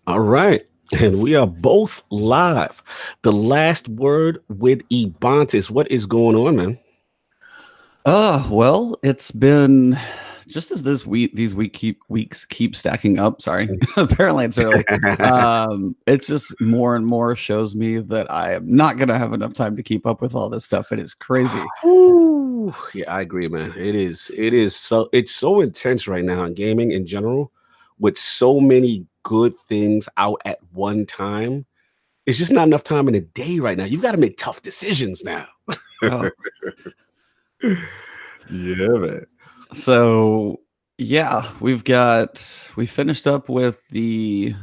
All right. And we are both live. The last word with Ebontis. What is going on, man? Well, it's been just as these weeks keep stacking up. Sorry. Apparently it's early. It's just more and more shows me that I am not gonna have enough time to keep up with all this stuff. It is crazy. Ooh, yeah, I agree, man. It's so intense right now in gaming in general, with so many good things out at one time. It's just not enough time in a day right now. You've got to make tough decisions now. Oh. Yeah, man. So yeah, we finished up with the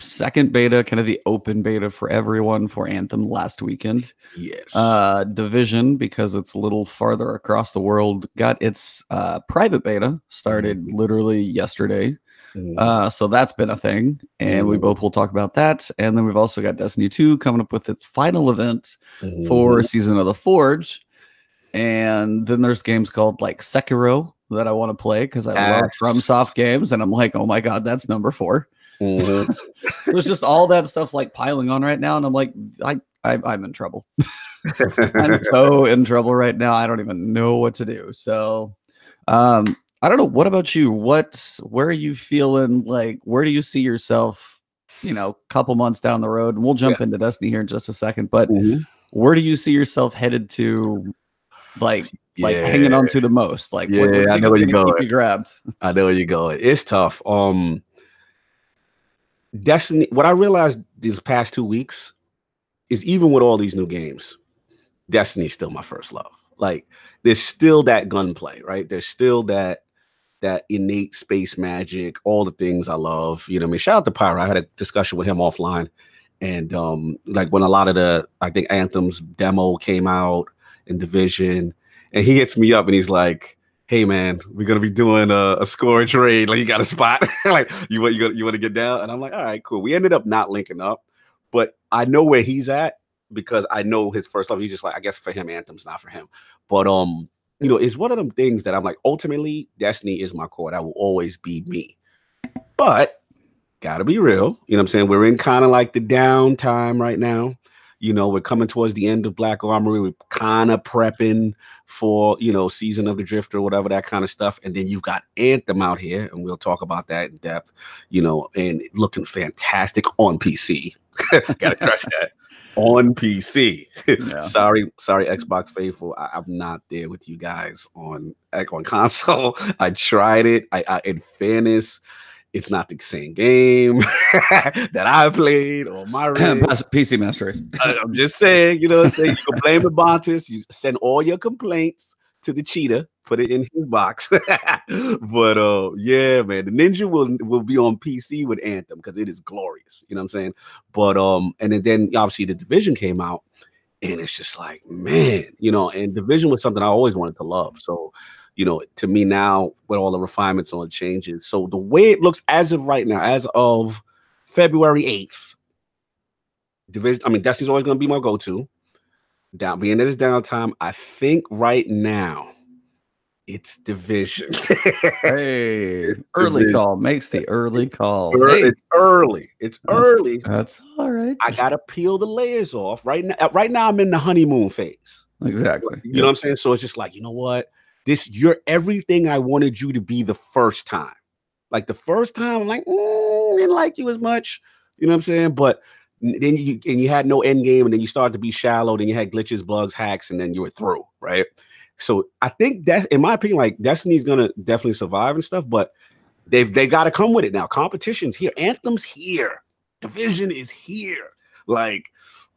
second beta, kind of the open beta for everyone for Anthem last weekend. Yes. Division, because it's a little farther across the world, got its private beta started literally yesterday. So that's been a thing, and we both will talk about that. And then we've also got Destiny 2 coming up with its final event for Season of the Forge. And then there's games called like Sekiro that I want to play because I love FromSoft games, and I'm like, oh my god, that's number 4. So it's just all that stuff like piling on right now, and I'm like, I'm in trouble. I'm so in trouble right now. I don't even know what to do. So I don't know. What about you? Where are you feeling like? Where do you see yourself, couple months down the road? And we'll jump into Destiny here in just a second, but where do you see yourself headed to? Like hanging on to the most. Like, I know where you're going. Keep you grabbed. I know where you're going. It's tough. Destiny. What I realized these past 2 weeks is even with all these new games, Destiny's still my first love. Like, there's still that gunplay, right? There's still that innate space magic, all the things I love. You know what I mean? Shout out to Pyro. I had a discussion with him offline, and like when a lot of I think Anthem's demo came out in Division, and he hits me up and he's like, hey man, we're gonna be doing a score trade, like you got a spot. Like you want to get down? And I'm like, all right, cool. We ended up not linking up, but I know where he's at because I know his first love. He's just like, I guess for him, Anthem's not for him. But it's one of them things that I'm like, ultimately Destiny is my core. That will always be me. But gotta be real, you know what I'm saying? We're in kind of like the downtime right now. We're coming towards the end of Black Armory. We're kind of prepping for, Season of the Drifter, or whatever, that kind of stuff. And then you've got Anthem out here, and we'll talk about that in depth, and looking fantastic on PC. Gotta stress that. On PC. Yeah. Sorry, Xbox faithful. I'm not there with you guys on console. I tried it. In fairness, it's not the same game that I played on my PC Master Race. I'm just saying, you know what I'm saying? You can blame the Bontis. You send all your complaints to the cheetah, put it in his box. But yeah, man, the Ninja will be on PC with Anthem because it is glorious. You know what I'm saying? But and then obviously the Division came out, and it's just like, man, and Division was something I always wanted to love. So to me now, with all the refinements on changes. So the way it looks as of right now, as of February 8th, Destiny's always going to be my go-to. Being at its downtime, I think right now it's Division. Hey, early call makes the early call. It's early. It's early. That's all right. I got to peel the layers off. Right now, I'm in the honeymoon phase. Exactly. You know what I'm saying? So it's just like, you know what? You're everything I wanted you to be the first time. Like the first time, I'm like, didn't like you as much. You know what I'm saying? But then you had no end game, and then you started to be shallow. Then you had glitches, bugs, hacks, and then you were through, right? So I think that's, in my opinion, like Destiny's gonna definitely survive and stuff, but they got to come with it now. Competition's here, Anthem's here, Division is here. Like,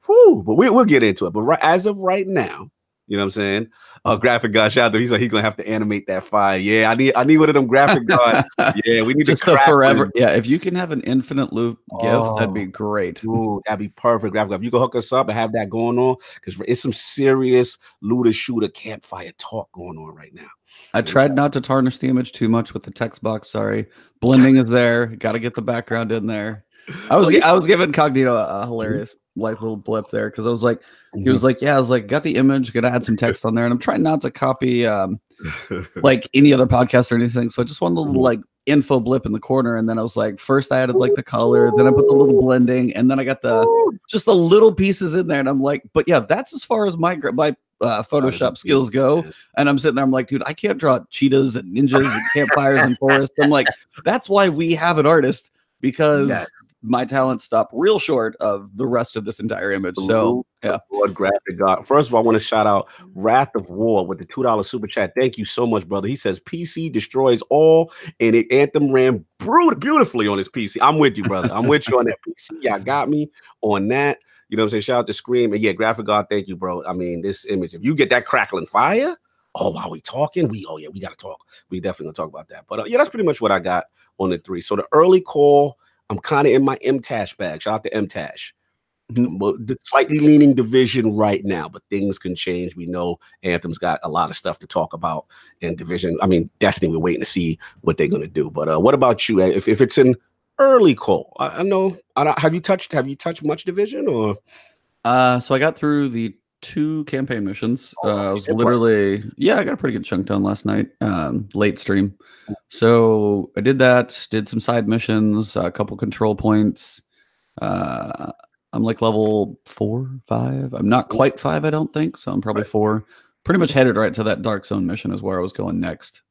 whoo! But we'll get into it. But as of right now, you know what I'm saying? Graphic God, shout out there. He's like, he's gonna have to animate that fire. Yeah, I need one of them graphic God. Yeah, we need just to forever. Yeah, if you can have an infinite loop GIF, that'd be great. Ooh, that'd be perfect. Graphic God. If you can hook us up and have that going on, because it's some serious looter shooter campfire talk going on right now. I tried not to tarnish the image too much with the text box. Sorry, blending is there. Got to get the background in there. I was giving Cognito a hilarious like little blip there because I was like, he was like, yeah, I was like, got the image, gonna add some text on there, and I'm trying not to copy like any other podcast or anything. So I just wanted a little like info blip in the corner, and then I was like, first I added like the color, then I put the little blending, and then I got just the little pieces in there, and I'm like, but yeah, that's as far as my Photoshop skills go. And I'm sitting there, I'm like, dude, I can't draw cheetahs and ninjas and campfires and forests. I'm like, that's why we have an artist, because my talents stop real short of the rest of this entire image. So yeah. Graphic God. First of all, I want to shout out Wrath of War with the $2 super chat. Thank you so much, brother. He says PC destroys all, and Anthem ran beautifully on his PC. I'm with you, brother. I'm with you on that PC. Y'all got me on that. You know what I'm saying? Shout out to Scream. And yeah, Graphic God, thank you, bro. I mean, this image, if you get that crackling fire, while we talking, we got to talk. We definitely gonna talk about that. But yeah, that's pretty much what I got on the 3. So the early call, I'm kind of in my M-Tash bag. Shout out to M-Tash. Slightly leaning Division right now, but things can change. We know Anthem's got a lot of stuff to talk about, and Division, I mean, Destiny, we're waiting to see what they're going to do. But what about you? If it's an early call, I know, have you touched much Division or? So I got through the 2 campaign missions. I was literally, I got a pretty good chunk done last night, late stream. So I did that, did some side missions, a couple control points. I'm like level 4, 5. I'm not quite 5, I don't think. So I'm probably 4. Pretty much headed right to that Dark Zone mission is where I was going next.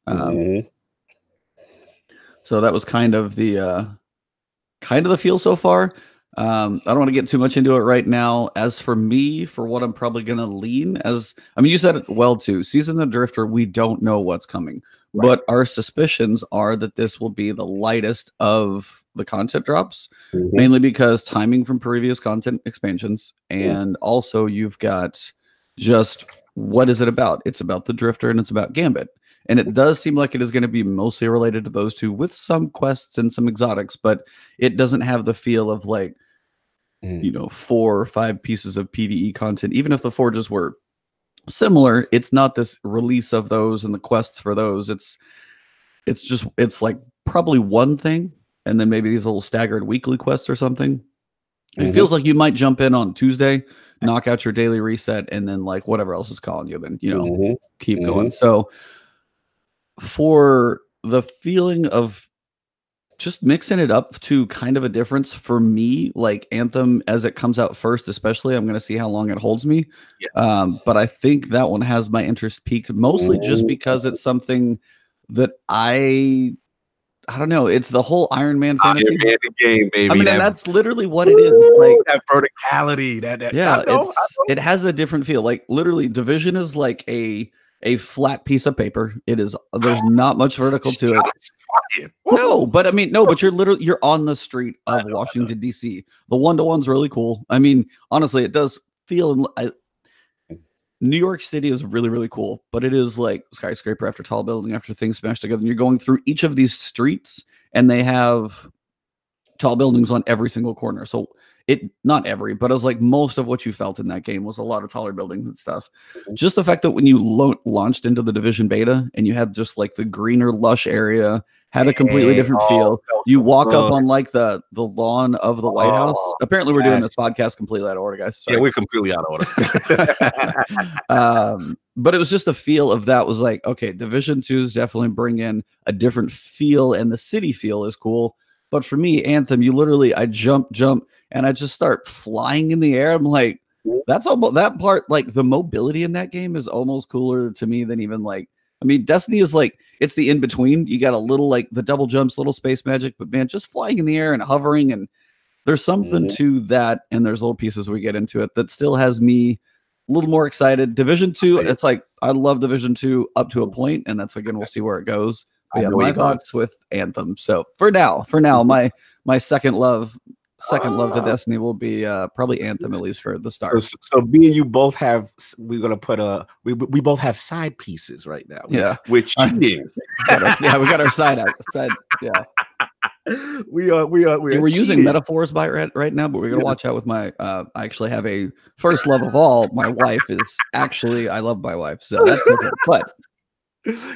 So that was kind of the feel so far. I don't want to get too much into it right now. As for me, for what I'm probably going to lean as, I mean, you said it well too. Season of the Drifter, we don't know what's coming, but our suspicions are that this will be the lightest of the content drops, mainly because timing from previous content expansions, and also you've got just what is it about? It's about the Drifter and it's about Gambit. And it does seem like it is going to be mostly related to those two with some quests and some exotics, but it doesn't have the feel of like, 4 or 5 pieces of PvE content. Even if the forges were similar, it's not this release of those and the quests for those. It's like probably one thing, and then maybe these little staggered weekly quests or something. It feels like you might jump in on Tuesday, knock out your daily reset, and then like whatever else is calling you, then keep going. So for the feeling of just mixing it up to kind of a difference for me, like Anthem as it comes out first, especially, I'm going to see how long it holds me. But I think that one has my interest peaked mostly just because it's something that I don't know. It's the whole Iron Man fantasy game, baby. I mean, and that's literally what it is. Like that verticality. It has a different feel. Like literally, Division is like a flat piece of paper. There's not much vertical to it. No, but you're on the street of Washington D.C. The 1-to-1's really cool. I mean, honestly, it does feel. New York City is really, really cool, but it is like skyscraper after tall building after things smashed together. And you're going through each of these streets, and they have tall buildings on every single corner. So not every, but it was like most of what you felt in that game was a lot of taller buildings and stuff. Just the fact that when you launched into the Division beta and you had just like the greener, lush area, had a completely different feel. You walk up on like the lawn of the White House. Apparently, we're doing this podcast completely out of order, guys. Sorry. Yeah, we're completely out of order. But it was just the feel of that was like, okay, Division 2s definitely bring in a different feel, and the city feel is cool. But for me, Anthem, I jump, and I just start flying in the air. I'm like, that's almost that part. Like the mobility in that game is almost cooler to me than even like. I mean, Destiny is like, it's the in-between. You got a little like the double jumps, little space magic, but man, just flying in the air and hovering, and there's something to that, and there's little pieces we get into it that still has me a little more excited. Division 2, it's like, I love Division 2 up to a point, and that's, again, we'll see where it goes. But yeah, my thoughts with Anthem. So for now, my second love to Destiny will be probably Anthem, at least for the start. So me and you both have, we're gonna put we both have side pieces right now. Yeah, we're cheating. We got our side. Yeah, we're using metaphors right now, but we're gonna watch out with my. I actually have a first love of all. My wife is actually, I love my wife, so that's different. But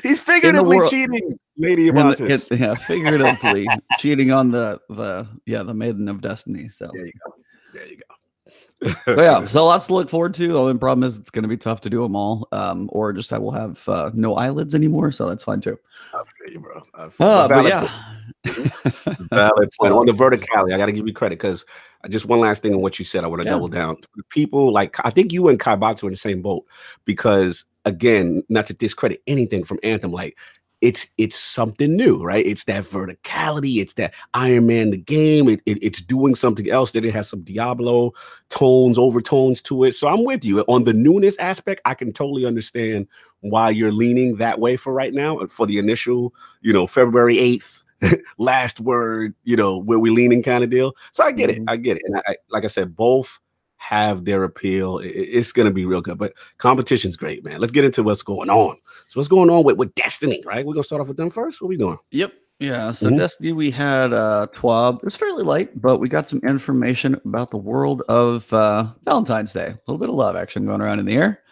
he's figuratively cheating, Lady Amantis. Figuratively cheating on the Maiden of Destiny. So there you go. But yeah, so lots to look forward to. The only problem is it's going to be tough to do them all, or just I will have no eyelids anymore, so that's fine too. I feel you, bro. I feel you. But yeah, valid point. On the verticality, I got to give you credit because just one last thing on what you said, I want to double down. People like I think you and Kaibatsu are in the same boat because again, not to discredit anything from Anthem, like it's something new, right? It's that verticality, it's that Iron Man the game, it's doing something else that it has some Diablo tones, overtones to it. So I'm with you on the newness aspect. I can totally understand why you're leaning that way for right now. For the initial, February 8th, last word, where we leaning kind of deal. So I get it. I get it. And I like I said, both have their appeal. It's going to be real good, but competition's great, man. Let's get into what's going on. So what's going on with Destiny, right? We're going to start off with them first. What are we doing? Yep. Yeah. So Destiny, we had TWAB. It was fairly light, but we got some information about the world of Valentine's Day. A little bit of love action going around in the air.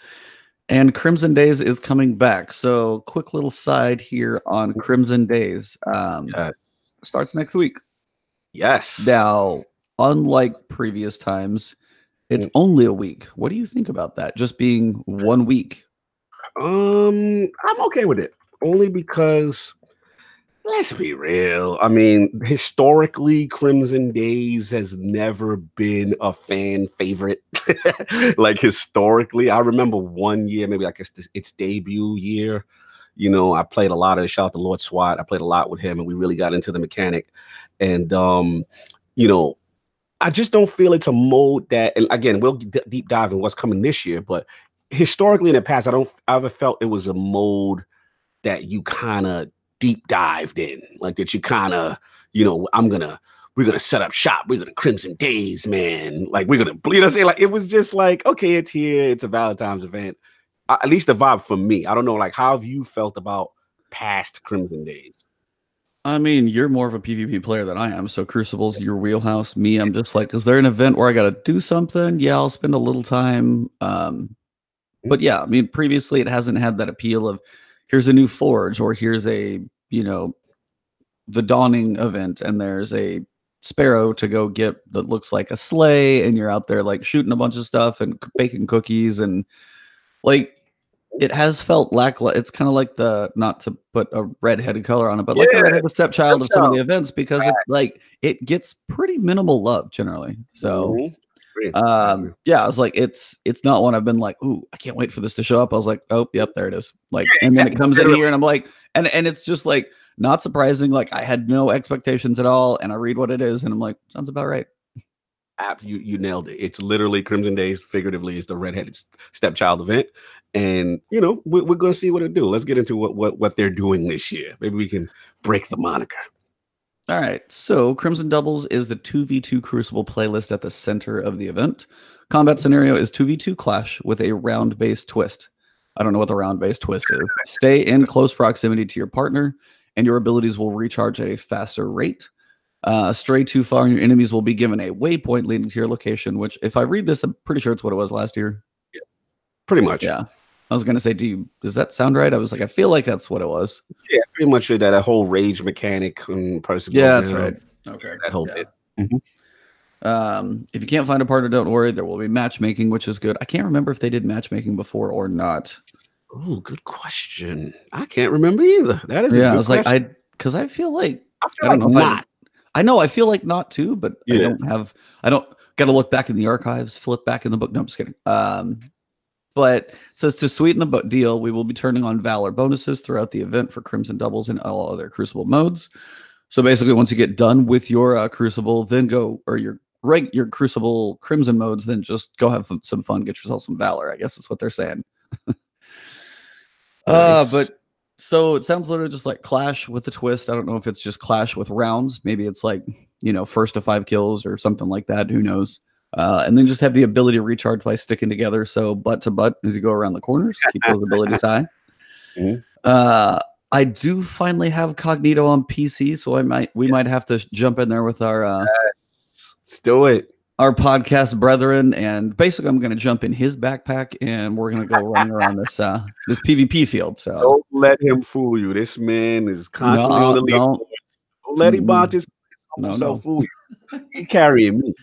And Crimson Days is coming back. So quick little side here on Crimson Days. Yes. Starts next week. Yes. Now, unlike previous times, it's only a week. What do you think about that? Just being 1 week? I'm okay with it. Only because, let's be real. I mean, historically, Crimson Days has never been a fan favorite. Like historically, I remember one year, maybe like its debut year. I played a lot of shout out to Lord SWAT. I played a lot with him, and we really got into the mechanic. And I just don't feel it's a mode that, and again, we'll deep dive in what's coming this year, but historically in the past, I ever felt it was a mode that you kind of deep dived in, like that you kind of, we're going to set up shop. We're going to Crimson Days, man. Like we're going to, say like, it was just like, okay, it's here. It's a Valentine's event. At least the vibe for me. I don't know, like how have you felt about past Crimson Days? I mean, you're more of a PvP player than I am, so Crucible's your wheelhouse. Me, I'm just like, is there an event where I got to do something? Yeah, I'll spend a little time. But yeah, I mean, previously it hasn't had that appeal of here's a new forge or here's a, the Dawning event and there's a Sparrow to go get that looks like a sleigh and you're out there like shooting a bunch of stuff and baking cookies and like it has felt lackluster. It's kind of like not to put a red-headed color on it, but like the redheaded stepchild of some of the events because it's like it gets pretty minimal love generally. So yeah, I was like, it's not one I've been like, ooh, I can't wait for this to show up. I was like, oh, yep, there it is. Like, and then it comes in here and I'm like, and it's just like not surprising. Like I had no expectations at all. And I read what it is and I'm like, sounds about right. You nailed it. It's literally Crimson Days, figuratively, is the redheaded stepchild event. And we're gonna see what it do. Let's get into what they're doing this year. Maybe we can break the moniker. All right. So Crimson Doubles is the 2v2 Crucible playlist at the center of the event. Combat scenario is 2v2 clash with a round-based twist. I don't know what the round-based twist is. Stay in close proximity to your partner, and your abilities will recharge at a faster rate. Stray too far, and your enemies will be given a waypoint leading to your location, which, if I read this, I'm pretty sure it's what it was last year. Yeah, pretty much. Yeah. I was going to say, does that sound right? I was like, I feel like that's what it was. Yeah, pretty much that a whole rage mechanic and person. Yeah, that's right. Okay. That whole bit. If you can't find a partner, don't worry. There will be matchmaking, which is good. I can't remember if they did matchmaking before or not. Oh, good question. I can't remember either. That is a good I was question. like, because I feel like I don't know not. I know I feel like not too, but I don't got to look back in the archives, flip back in the book. No, I'm just kidding. But it says to sweeten the deal, we will be turning on Valor bonuses throughout the event for Crimson Doubles and all other Crucible modes. So basically, once you get done with your Crucible, then go, or your Crucible Crimson modes, then just go have some fun, get yourself some Valor. I guess that's what they're saying. Nice. But so it sounds literally just like Clash with the twist. I don't know if it's just Clash with rounds. Maybe it's like, first to 5 kills or something like that. Who knows? And then just have the ability to recharge by sticking together. So butt to butt as you go around the corners, keep those abilities high. I do finally have Cognito on PC, so we might have to jump in there with our let's do it. Our podcast brethren, and basically I'm going to jump in his backpack and we're going to go running around this PvP field. So don't let him fool you. This man is constantly on the lead. Don't let him bond his himself fool you. He carrying me.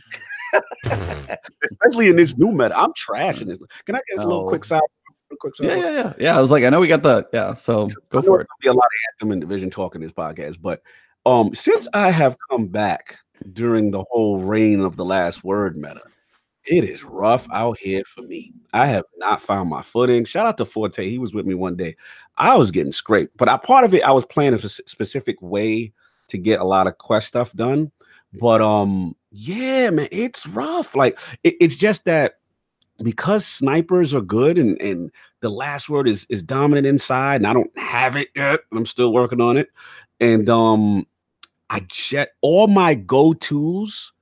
Especially in this new meta. I'm trash in this. Can I get a little quick side? Yeah. I was like, I know we got the so go for it. There'll be a lot of Anthem and Division talk in this podcast, but since I have come back during the whole reign of the last word meta, it is rough out here for me. I have not found my footing. Shout out to Forte. He was with me one day. I was getting scraped, but part of it, I was playing a specific way to get a lot of quest stuff done. But yeah, man, it's rough. Like it's just that because snipers are good and the last word is dominant inside, and I don't have it yet. I'm still working on it. And all my go-tos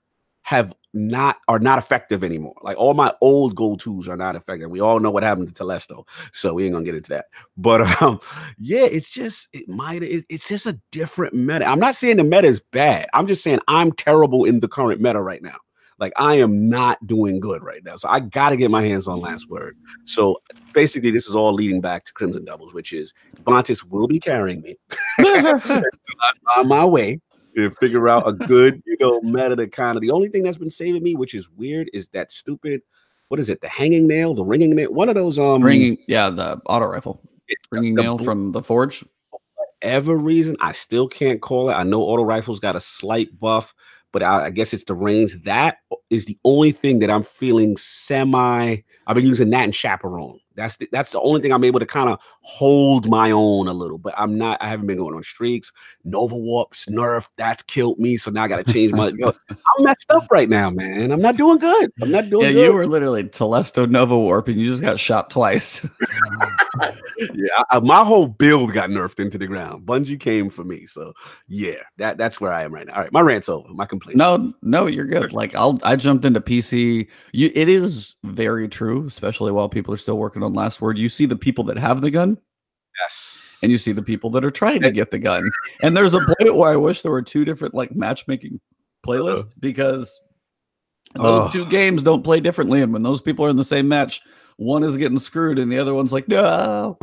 are not effective anymore. Like all my old go-tos are not effective. We all know what happened to Telesto, so we ain't gonna get into that. But yeah, it's just a different meta. I'm not saying the meta is bad. I'm just saying I'm terrible in the current meta right now. Like I am not doing good right now. So I got to get my hands on last word. So basically this is all leading back to Crimson Doubles, which is Vontis will be carrying me on my way to figure out a good, meta to kind of, the only thing that's been saving me, which is weird, is that stupid, what is it? The hanging nail, the ringing nail, one of those, the auto rifle, ringing nail from the Forge. For whatever reason, I still can't call it. I know auto rifles got a slight buff, but I guess it's the range. That is the only thing that I'm feeling I've been using that in Chaperone. That's the only thing I'm able to kind of hold my own a little, but I haven't been going on streaks. Nova Warps, nerf, that's killed me. So now I got to change my, I'm messed up right now, man. I'm not doing good. I'm not doing good. You were literally Telesto Nova Warp and you just got shot twice. Yeah, my whole build got nerfed into the ground. Bungie came for me. So yeah, that's where I am right now. All right, my rant's over. My complaint. No, you're good. Like I jumped into PC. It is very true, especially while people are still working on last word. You see the people that have the gun. Yes. And you see the people that are trying to get the gun. And there's a point where I wish there were two different like matchmaking playlists because those two games don't play differently. And when those people are in the same match, one is getting screwed and the other one's like, no.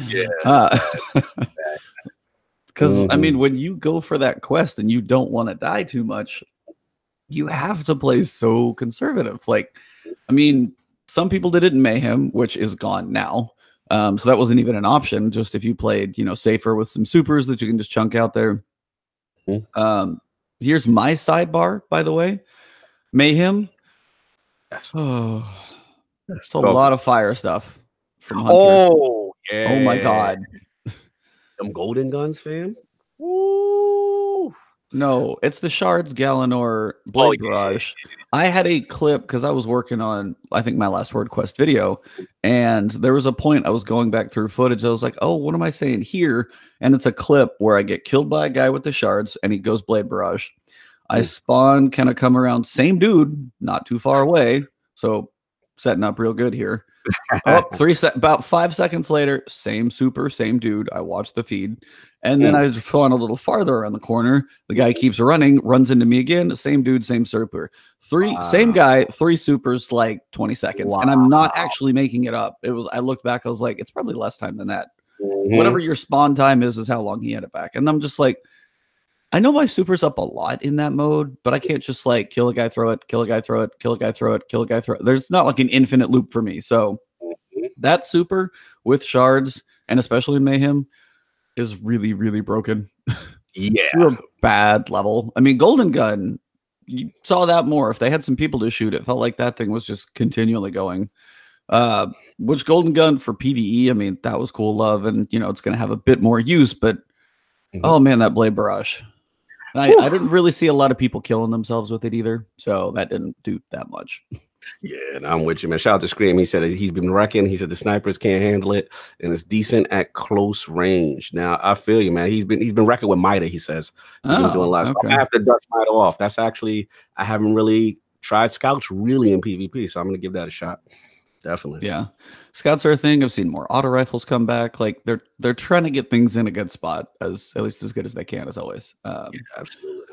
Yeah. Because I mean, when you go for that quest and you don't want to die too much, you have to play so conservative. Like, I mean, some people did it in Mayhem, which is gone now. So that wasn't even an option. Just if you played, safer with some supers that you can just chunk out there. Here's my sidebar, by the way. Mayhem. Yes. Oh, that's a lot of fire stuff from Hunter. Oh, yeah. Oh my God. Them golden guns, fam. Woo. No, it's the Shards, Galanor, Blade Barrage. I had a clip because I was working on, I think, my last word quest video. And there was a point I was going back through footage. I was like, oh, what am I saying here? And it's a clip where I get killed by a guy with the Shards and he goes Blade Barrage. I spawn, kind of come around, same dude, not too far away. So setting up real good here. About 5 seconds later, same super, same dude. I watch the feed. And then I spawn a little farther around the corner. The guy keeps running, runs into me again. Same dude, same super. Same guy, 3 supers, like 20 seconds. And I'm not actually making it up. I looked back, I was like, it's probably less time than that. Whatever your spawn time is how long he had it back. And I'm just like, I know my super's up a lot in that mode, but I can't just like kill a guy, throw it, kill a guy, throw it, kill a guy, throw it, kill a guy, throw it. There's not like an infinite loop for me. So that super with Shards, and especially in Mayhem, is really, really broken. Yeah. To a bad level. I mean, Golden Gun, you saw that more. If they had some people to shoot, it felt like that thing was just continually going. Which Golden Gun for PvE, I mean, that was cool love, and it's going to have a bit more use, but oh man, that Blade Barrage. I didn't really see a lot of people killing themselves with it either, so that didn't do that much. Yeah, and I'm with you, man. Shout out to Scream. He said he's been wrecking. He said the snipers can't handle it, and it's decent at close range. Now, I feel you, man. He's been wrecking with Mida, he says. He's been doing a lot. So I have to dust Mida off. That's actually, I haven't really tried Scouts really in PvP, so I'm going to give that a shot. Definitely. Yeah. Scouts are a thing. I've seen more auto rifles come back. Like they're trying to get things in a good spot, at least as good as they can, as always. Yeah, absolutely.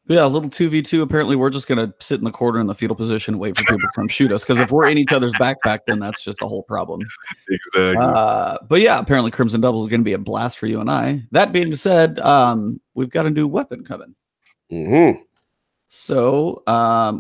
Yeah, a little 2v2. Apparently, we're just gonna sit in the corner in the fetal position and wait for people to come shoot us. Because if we're in each other's backpack, then that's just a whole problem. Exactly. But yeah, apparently Crimson Doubles is gonna be a blast for you and I. That being said, we've got a new weapon coming. So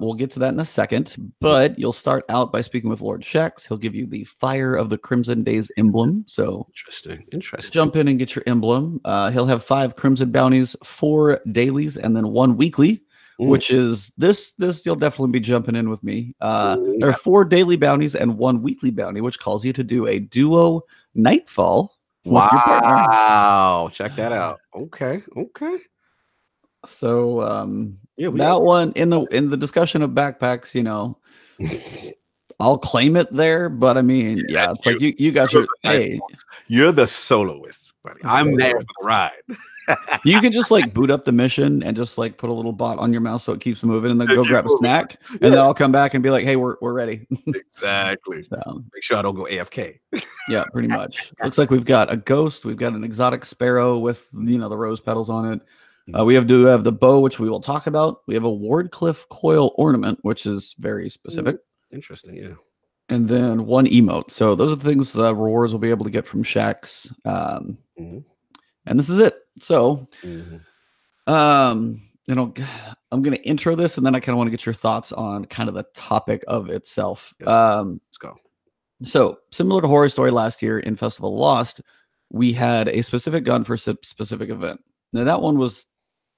we'll get to that in a second, but you'll start out by speaking with Lord Shax. He'll give you the Fire of the Crimson Days emblem. So interesting. Jump in and get your emblem. He'll have 5 Crimson bounties, 4 dailies, and then 1 weekly, which is this. You'll definitely be jumping in with me. There are 4 daily bounties and 1 weekly bounty, which calls you to do a duo Nightfall with your partner. Wow, check that out. Okay. So that one in the discussion of backpacks, I'll claim it there, but I mean, it's like you got your you're the soloist, buddy. I'm there for the ride. You can just like boot up the mission and just like put a little bot on your mouse so it keeps moving, and then go grab a snack, and then I'll come back and be like, "Hey, we're ready." Exactly. So, make sure I don't go AFK. Yeah, pretty much. Looks like we've got a ghost, we've got an exotic sparrow with the rose petals on it. We have the bow, which we will talk about. We have a Wardcliff coil ornament, which is very specific. Interesting, yeah. And then 1 emote. So those are the things the rewards will be able to get from Shax. And this is it. So, I'm going to intro this, and then I kind of want to get your thoughts on kind of the topic of itself. Yes. Let's go. So, similar to Horror Story last year in Festival Lost, we had a specific gun for a specific event. Now, that one was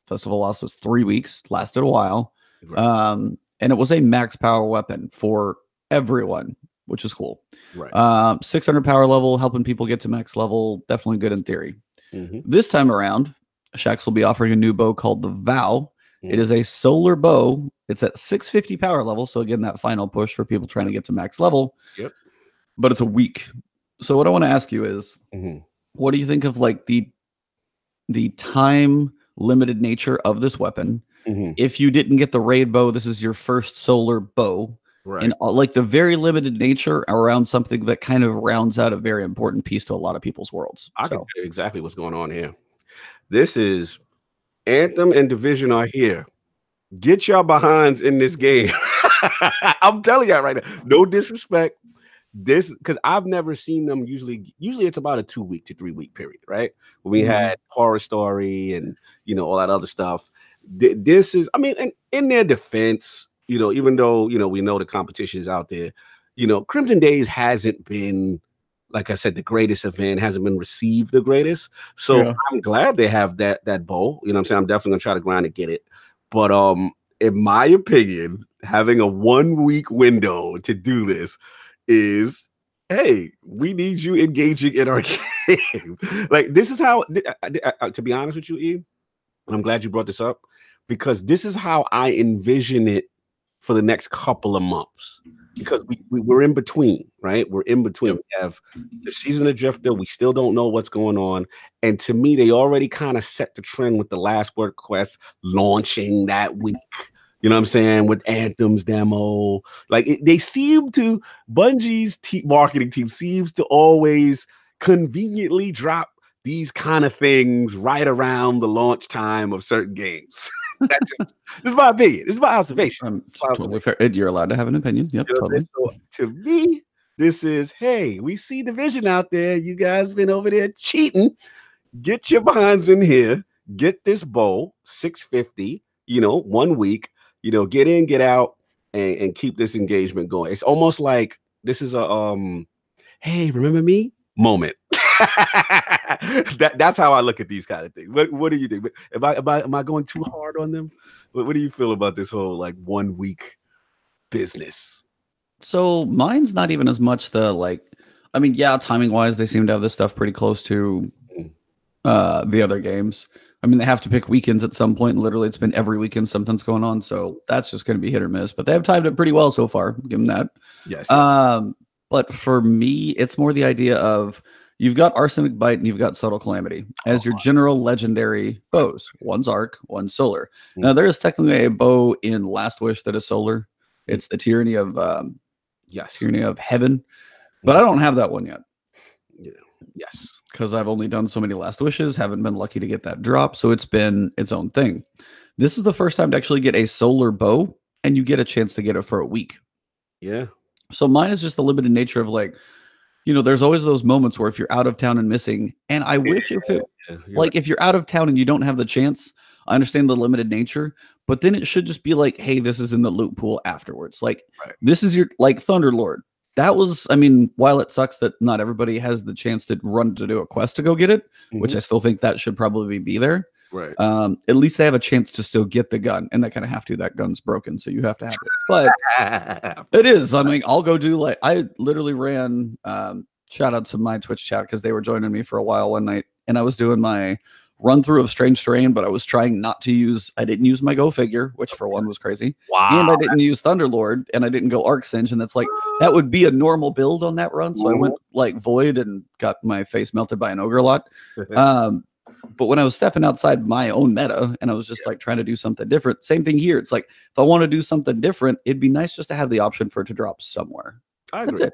Festival Lost was 3 weeks, lasted a while. Right. And it was a max power weapon for everyone, which is cool. Right. 600 power level, helping people get to max level, definitely good in theory. This time around, Shax will be offering a new bow called the Vow. It is a solar bow. It's at 650 power level, so again, that final push for people trying to get to max level. Yep. But it's a week. So what I want to ask you is, what do you think of like the time limited nature of this weapon? If you didn't get the raid bow, this is your first solar bow. Right. And like the very limited nature around something that kind of rounds out a very important piece to a lot of people's worlds. I can tell you exactly what's going on here. This is Anthem and Division are here. Get your behinds in this game. I'm telling y'all right now. No disrespect. This because I've never seen them usually it's about a 2 week to 3 week period, right? When we had Horror Story and all that other stuff. This is, I mean, and in their defense, even though we know the competition is out there, Crimson Days hasn't been, like I said, the greatest event, hasn't been received the greatest. So I'm glad they have that bow. You know what I'm saying? I'm definitely gonna try to grind to get it. But in my opinion, having a 1 week window to do this is, hey, we need you engaging in our game. Like, this is how, to be honest with you, E, and I'm glad you brought this up, because this is how I envision it for the next couple of months. Because we're in between, right? We're in between. We have the season of Drifter. We still don't know what's going on. And to me, they already kind of set the trend with the Last Word Quest launching that week. You know what I'm saying? With Anthem's demo. Like, they seem to, Bungie's marketing team seems to always conveniently drop these kind of things right around the launch time of certain games. This is my opinion. This is my observation. Totally fair. You're allowed to have an opinion. Yep, totally. So to me, this is, hey, we see Division out there. You guys been over there cheating. Get your behinds in here. Get this bow, 650, 1 week, get in, get out, and keep this engagement going. It's almost like this is a hey, remember me moment. That's how I look at these kind of things. What do you think? Am I going too hard on them? What do you feel about this whole like 1 week business? So mine's not even as much timing wise, they seem to have this stuff pretty close to the other games. I mean, they have to pick weekends at some point. Literally, it's been every weekend something's going on. So that's just going to be hit or miss. But they have timed it pretty well so far. Give them that. Yes. But for me, it's more the idea of you've got Arsenic Bite and you've got Subtle Calamity as your general legendary bows. One's Arc, one's Solar. Now, there is technically a bow in Last Wish that is Solar. It's the Tyranny of Tyranny of Heaven. But I don't have that one yet. Yeah. Yes. Because I've only done so many Last Wishes, haven't been lucky to get that drop. So it's been its own thing. This is the first time to actually get a Solar bow, and you get a chance to get it for a week. Yeah. So mine is just the limited nature of there's always those moments where if you're out of town and missing, and I wish if you're out of town and you don't have the chance, I understand the limited nature, but then it should just be like, hey, this is in the loot pool afterwards. Like, this is your, like, Thunderlord. That was, I mean, while it sucks that not everybody has the chance to run to do a quest to go get it, which I still think that should probably be there. Right. At least they have a chance to still get the gun, and they kind of have to. That gun's broken, so you have to have it. But it is. I mean, I'll go do, like, I literally ran. Shout out to my Twitch chat because they were joining me for a while one night, and I was doing my run through of Strange Terrain, but I was trying not to use. I didn't use my Go Figure, which for one was crazy. Wow. And I didn't use Thunderlord, and I didn't go Arc Singe, and that's like that would be a normal build on that run. So I went like Void and got my face melted by an ogre a lot. But when I was stepping outside my own meta and I was just like trying to do something different, same thing here. It's like, if I want to do something different, it'd be nice just to have the option for it to drop somewhere. That's it.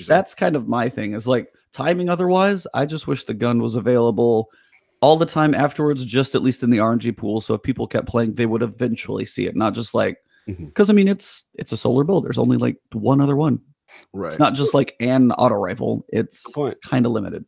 That's kind of my thing, is like timing. Otherwise, I just wish the gun was available all the time afterwards, just at least in the RNG pool. So if people kept playing, they would eventually see it, not just like, because I mean, it's a solar build. There's only like one other one. Right. It's not just like an auto rifle. It's kind of limited.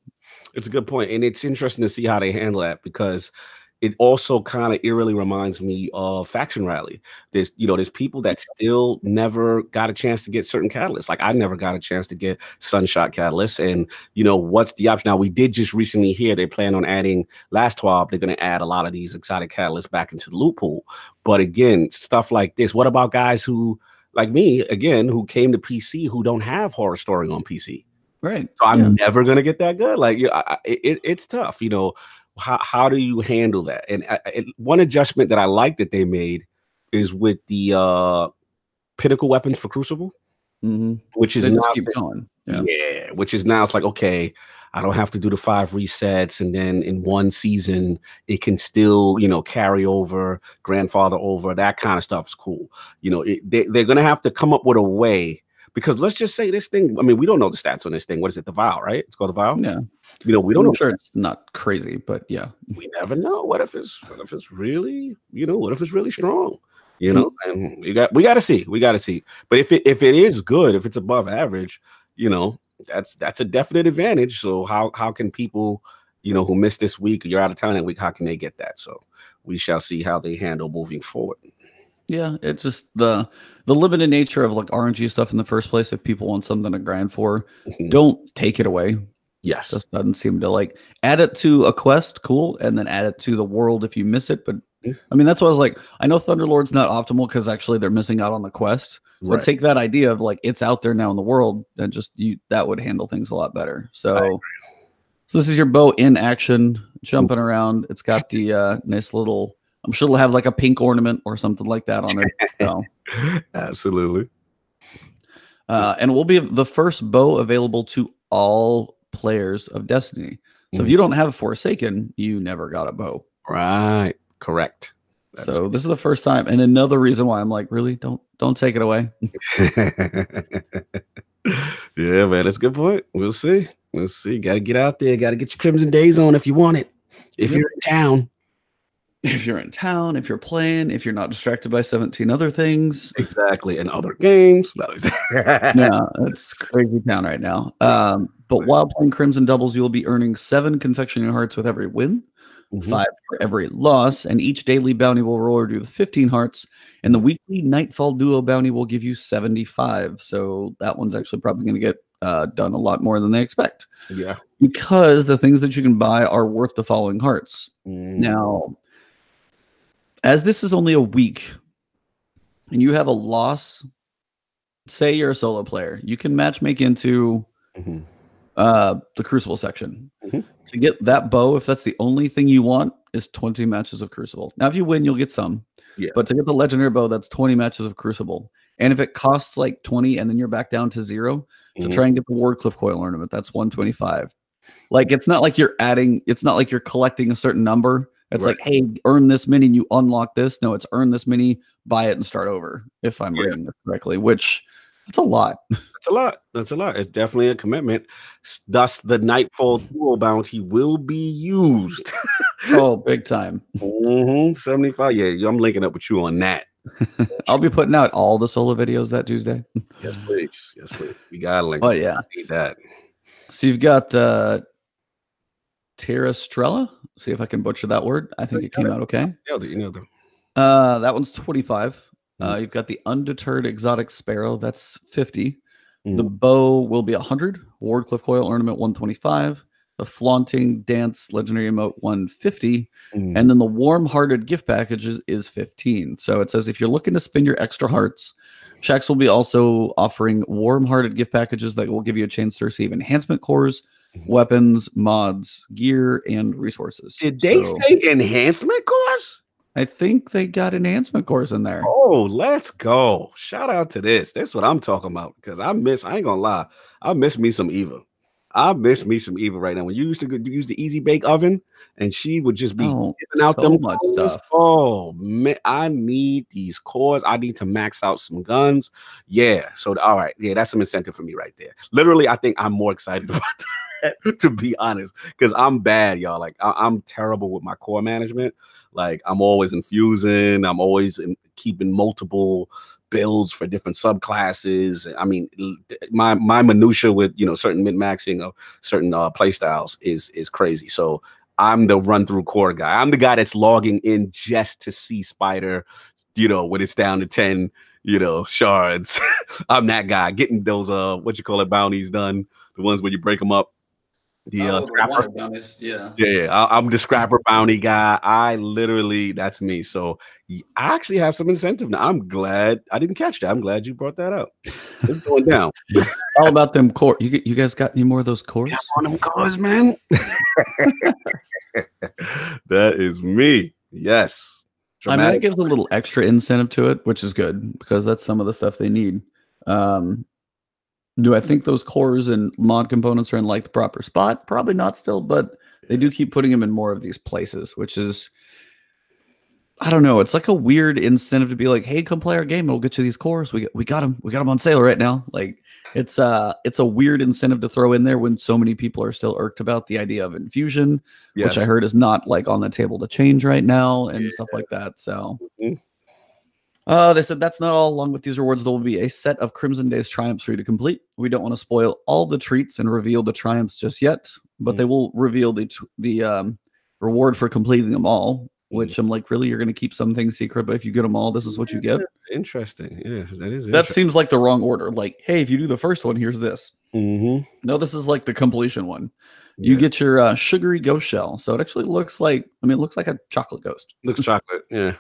It's a good point. And it's interesting to see how they handle that, because it also kind of eerily reminds me of Faction Rally. There's people that still never got a chance to get certain catalysts. Like I never got a chance to get Sunshot catalysts. And, what's the option? Now, we did just recently hear they plan on adding last TWAB. They're going to add a lot of these exotic catalysts back into the loot pool. But again, stuff like this. What about guys who, like me, again, who came to PC, who don't have Horror Story on PC? Right. So I'm never going to get that good. Like, it's tough, How do you handle that? And one adjustment that I like that they made is with the pinnacle weapons for Crucible, which is now keep going. Which is now it's like, okay, I don't have to do the 5 resets, and then in one season it can still carry over, grandfather over. That kind of stuff's cool. They're gonna have to come up with a way. Because let's just say this thing, I mean, we don't know the stats on this thing. What is it? The Vial, right? It's called the Vial? Yeah. We don't know. Sure, it's not crazy, but yeah. We never know. What if it's really, what if it's really strong? And we got to see. We got to see. But if it is good, if it's above average, that's a definite advantage. So how can people, who missed this week, or you're out of town that week, how can they get that? So we shall see how they handle moving forward. Yeah, it's just the limited nature of like RNG stuff in the first place. If people want something to grind for, don't take it away. Yes. Just doesn't seem to like add it to a quest, cool, and then add it to the world if you miss it. But I mean, that's why I was like, I know Thunderlord's not optimal because actually they're missing out on the quest. But take that idea of like it's out there now in the world, and just that would handle things a lot better. So this is your bow in action, jumping around. It's got the nice little, I'm sure it'll have like a pink ornament or something like that on it. So. Absolutely. And it will be the first bow available to all players of Destiny. So if you don't have Forsaken, you never got a bow. Right. Correct. So this is the first time. And another reason why I'm like, really, don't take it away. Yeah, man, that's a good point. We'll see. Got to get out there. Got to get your Crimson Days on if you want it. If you're in town. If you're in town, if you're playing, if you're not distracted by 17 other things. Exactly. And other games. Yeah, it's crazy town right now. But while playing Crimson Doubles, you will be earning 7 confectionery hearts with every win, 5 for every loss, and each daily bounty will reward you with 15 hearts, and the weekly Nightfall Duo bounty will give you 75. So that one's actually probably going to get done a lot more than they expect. Yeah. Because the things that you can buy are worth the following hearts. Now, as this is only a week and you have a loss, say you're a solo player, you can matchmake into the Crucible section. To get that bow, if that's the only thing you want, is 20 matches of Crucible. Now, if you win, you'll get some. Yeah. But to get the legendary bow, that's 20 matches of Crucible. And if it costs like 20 and then you're back down to 0, to try and get the Wardcliff Coil ornament, that's 125. Like, it's not like you're adding, it's not like you're collecting a certain number. It's like, hey, earn this many and you unlock this. No, it's earn this many, buy it and start over, if I'm reading this correctly, which it's a lot. That's a lot. It's definitely a commitment. Thus, the Nightfall Duo bounty will be used. Oh, big time. 75. Yeah, I'm linking up with you on that. I'll be putting out all the solo videos that Tuesday. Yes, please. We got to link. Oh, yeah. I need that. So you've got the Terra Strella. See if I can butcher that word. I think it came out okay. You nailed it. That one's 25. You've got the Undeterred Exotic Sparrow. That's 50. The bow will be 100. Wardcliff Coil Ornament 125. The Flaunting Dance Legendary Emote 150. And then the Warm-Hearted Gift Package is 15. So it says if you're looking to spend your extra hearts, Shaxx will be also offering Warm-Hearted Gift Packages that will give you a chance to receive enhancement cores, weapons, mods, gear, and resources. Did they say enhancement cores? I think they got enhancement cores in there. Oh, let's go. Shout out to this. That's what I'm talking about. Because I ain't gonna lie, I miss me some Eva. I miss me some Eva right now. When you used to use the Easy Bake Oven and she would just be giving out so much stuff. Oh man, I need these cores. I need to max out some guns. Yeah. So all right. Yeah, that's some incentive for me right there. Literally, I think I'm more excited about that, to be honest, because I'm bad, y'all. Like I'm terrible with my core management. Like I'm always infusing. I'm always keeping multiple builds for different subclasses. I mean, my minutia with certain min-maxing of certain play styles is crazy. So I'm the run through core guy. I'm the guy that's logging in just to see Spider, when it's down to 10, shards. I'm that guy getting those bounties done. The ones where you break them up. Scrapper. Yeah. I'm the scrapper bounty guy. That's me. So I actually have some incentive now. I'm glad I didn't catch that. I'm glad you brought that up. It's going down. All about them core. You guys got any more of those cores? Yeah, on them cores, man. That is me. Yes. Dramatic. I mean, it gives a little extra incentive to it, which is good because that's some of the stuff they need. Do I think those cores and mod components are in like the proper spot? Probably not still, but they do keep putting them in more of these places, which is, I don't know. It's like a weird incentive to be like, hey, come play our game. We'll get you these cores. We got them. We got them on sale right now. Like it's a weird incentive to throw in there when so many people are still irked about the idea of infusion, which I heard is not like on the table to change right now and stuff like that. So they said that's not all. Along with these rewards, there will be a set of Crimson Days triumphs for you to complete. We don't want to spoil all the treats and reveal the triumphs just yet, but they will reveal the reward for completing them all, which I'm like, really? You're going to keep some things secret, but if you get them all, this is what you get? Interesting. Yeah, that seems like the wrong order. Like, hey, if you do the first one, here's this. No, this is like the completion one. You get your sugary ghost shell. So it actually looks like, it looks like a chocolate ghost. Looks chocolate, yeah.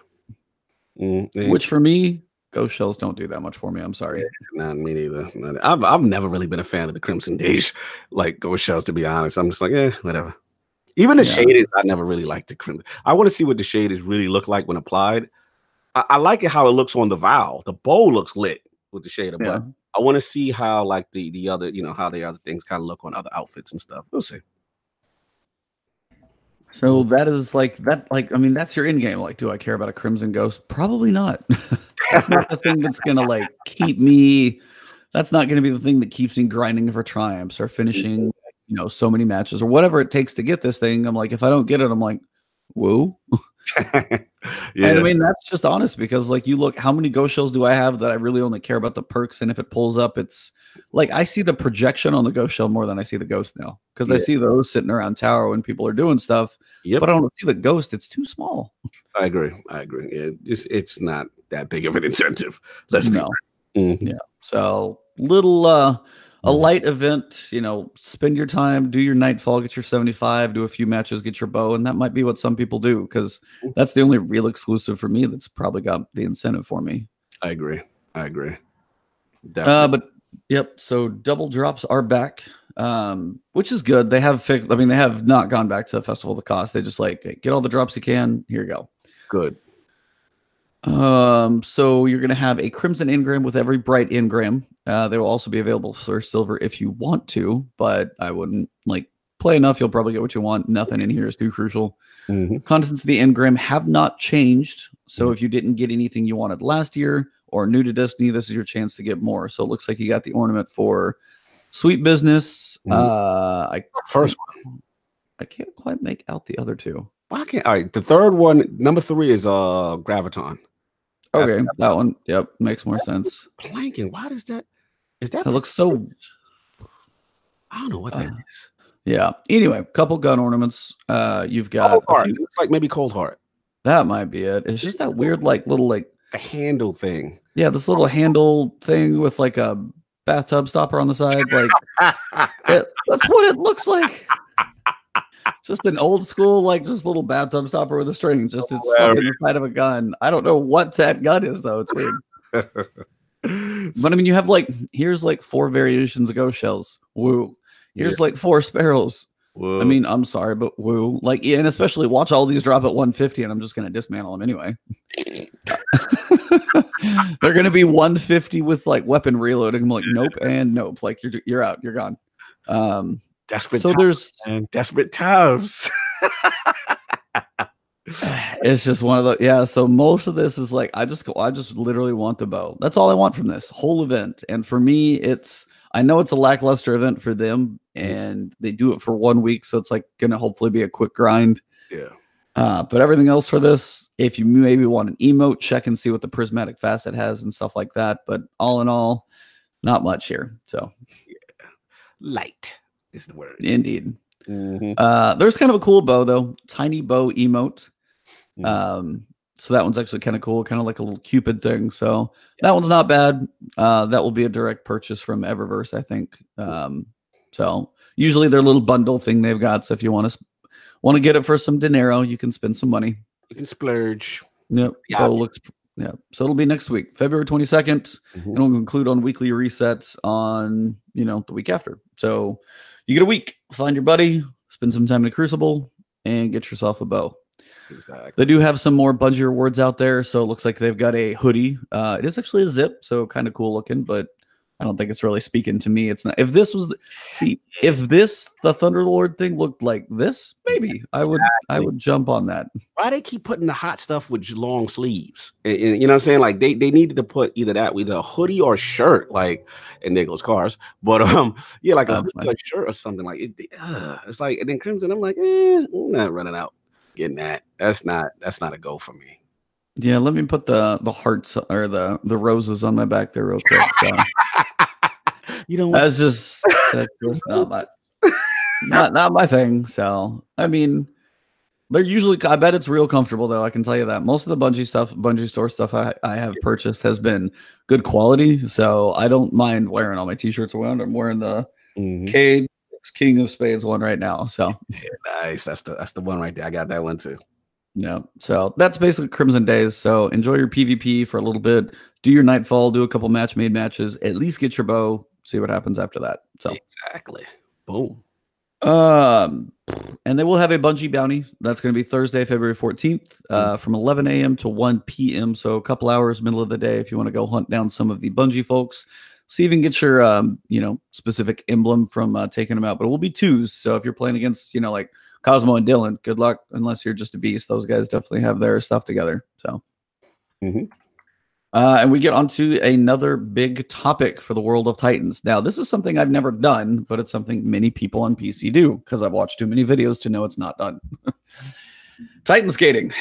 Which for me, ghost shells don't do that much for me. I'm sorry. Not me neither. I've never really been a fan of the Crimson Days, like ghost shells, to be honest. I'm just like, whatever. Even the shaders, I never really liked the Crimson. I want to see what the shaders really look like when applied. I like it how it looks on the Vow. The bow looks lit with the shader, but I want to see how like the other, how the other things kind of look on other outfits and stuff. We'll see. So that is like that. Like, that's your in game. Like, do I care about a Crimson Ghost? Probably not. That's not the thing that's gonna like keep me. That's not gonna be the thing that keeps me grinding for triumphs or finishing, so many matches or whatever it takes to get this thing. I'm like, if I don't get it, I'm like, whoa. And that's just honest because like you look, how many ghost shells do I have that I really only care about the perks? And if it pulls up, it's like I see the projection on the ghost shell more than I see the ghost now because I see those sitting around tower when people are doing stuff. But I don't see the ghost. It's too small. I agree. Yeah, it's not that big of an incentive. Let's be Yeah. So little a light event, spend your time, do your Nightfall, get your 75, do a few matches, get your bow, and that might be what some people do because that's the only real exclusive for me that's probably got the incentive for me. I agree. Definitely. So double drops are back, which is good. They have fixed. They have not gone back to Festival of the Cost. They just like, hey, get all the drops you can. Here you go. Good. So you're gonna have a Crimson Engram with every bright engram. They will also be available for silver if you want to, but I wouldn't play enough. You'll probably get what you want. Nothing in here is too crucial. Contents of the engram have not changed. So if you didn't get anything you wanted last year or new to Destiny, this is your chance to get more. So it looks like you got the ornament for Sweet Business. First one. I can't quite make out the other two. Why can't? All right, the third one, number 3 is Graviton. Okay, that one. Yep, makes more sense. Blanking. Why does that? Is that? It looks so. I don't know what that is. Yeah. Anyway, couple gun ornaments. You've got Cold a Heart. few. It looks like maybe Cold Heart. That might be it. It's just that weird, like little, like the handle thing. Yeah, this little handle thing with like a bathtub stopper on the side. Like that's what it looks like. Just an old school, like just little bathtub stopper with a string. Just it's stuck in the side of a gun. I don't know what that gun is though. It's weird. But I mean, you have like here's like 4 variations of ghost shells. Woo. Here's like 4 sparrows. Whoa. I mean, I'm sorry, but woo. Like, yeah, and especially watch all these drop at 150, and I'm just gonna dismantle them anyway. They're gonna be 150 with like weapon reloading. I'm like, nope and nope. Like you're out, you're gone. Desperate. So times, there's man. Desperate times. It's just one of the so most of this is like I just literally want the bow. That's all I want from this whole event. And for me, I know it's a lackluster event for them, and they do it for 1 week, so it's like gonna hopefully be a quick grind. Yeah. But everything else for this, if you maybe want an emote, check and see what the prismatic facet has and stuff like that. But all in all, not much here. So yeah. Light is the word. Indeed. There's kind of a cool bow though, tiny bow emote. So that one's actually kind of cool, kind of like a little Cupid thing. So that one's not bad. That will be a direct purchase from Eververse, I think. So usually their little bundle thing they've got. So if you want to get it for some dinero, you can spend some money. You can splurge. Yep. Yeah. So it'll be next week, February 22nd, and it'll conclude on weekly resets on the week after. So you get a week, find your buddy, spend some time in the Crucible, and get yourself a bow. Exactly. They do have some more Bungie rewards out there, so it looks like they've got a hoodie. It is actually a zip, so kind of cool looking, but I don't think it's really speaking to me. It's not. If this was the Thunderlord thing looked like this, maybe I would jump on that. Why they keep putting the hot stuff with long sleeves? And you know what I'm saying? Like they needed to put either a hoodie or shirt, like, and there goes cars. But yeah, like a hoodie or shirt or something like it. It's like, and then Crimson, I'm like, I'm not running out getting that. That's not a go for me. Yeah, let me put the hearts or the roses on my back there real quick. So that's just not my thing. So I mean, they're usually, I bet it's real comfortable though. I can tell you that most of the Bungie store stuff I have purchased has been good quality. So I don't mind wearing all my t-shirts around. I'm wearing the Cade King of Spades one right now. So yeah, nice. That's the one right there. I got that one too. Yeah. So that's basically Crimson Days. So enjoy your PvP for a little bit. Do your Nightfall. Do a couple match-made matches. At least get your bow. See what happens after that. So exactly. Boom. And they will have a Bungie bounty. That's going to be Thursday, February 14th, from 11 a.m. to 1 p.m. So a couple hours, middle of the day, if you want to go hunt down some of the Bungie folks. See if you can get your, specific emblem from taking them out. But it will be 2s. So if you're playing against, like Cosmo and Dylan, good luck. Unless you're just a beast. Those guys definitely have their stuff together. So, and we get on to another big topic for the World of Titans. Now, this is something I've never done, but it's something many people on PC do because I've watched too many videos to know it's not done. Titan skating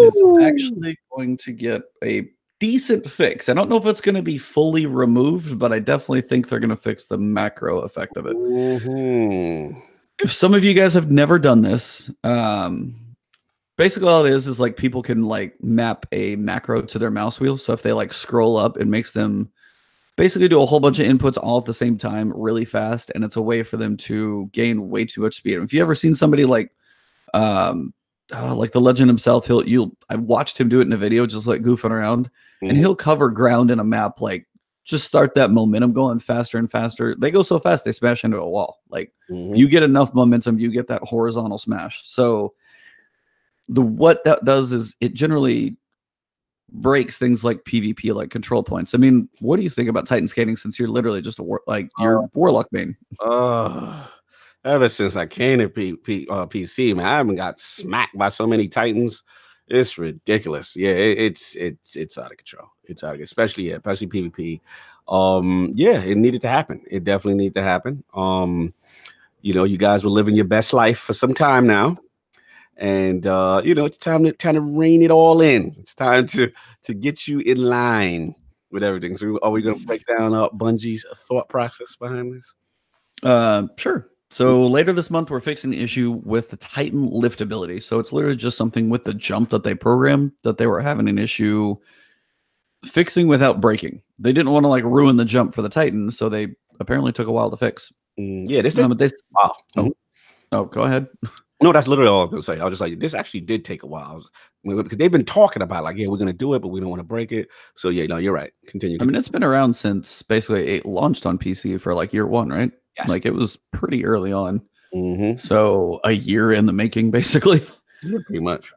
is actually going to get a decent fix. I don't know if it's going to be fully removed, but I definitely think they're going to fix the macro effect of it. If some of you guys have never done this, basically all it is like people can like map a macro to their mouse wheel. So if they like scroll up, it makes them basically do a whole bunch of inputs all at the same time really fast. And it's a way for them to gain way too much speed. If you ever seen somebody like the legend himself, I watched him do it in a video, just like goofing around, and he'll cover ground in a map, like just start that momentum going faster and faster. They go so fast, they smash into a wall. Like you get enough momentum, you get that horizontal smash. So what that does is it generally breaks things like PvP, like control points. I mean, what do you think about Titan skating since you're literally just you're Warlock main? Ever since I came to PC, man, I haven't got smacked by so many Titans. It's ridiculous. Yeah, it's out of control. It's out of, especially PvP. Yeah, it needed to happen. It definitely needed to happen. You guys were living your best life for some time now. And it's time to rein it all in. It's time to get you in line with everything. So are we gonna break down Bungie's thought process behind this? Sure. So later this month, we're fixing the issue with the Titan liftability. So it's literally just something with the jump that they programmed that they were having an issue fixing without breaking. They didn't want to like ruin the jump for the Titan, so they apparently took a while to fix. Yeah, wow. Oh, go ahead. No, that's literally all I was gonna say. I was just like, this actually did take a while. Because they've been talking about like, yeah, we're gonna do it, but we don't want to break it. So yeah, no, you're right. Continue. I mean, it's been around since basically it launched on PC for like year one, right? Yes. Like it was pretty early on. So a year in the making, basically. Yeah, pretty much.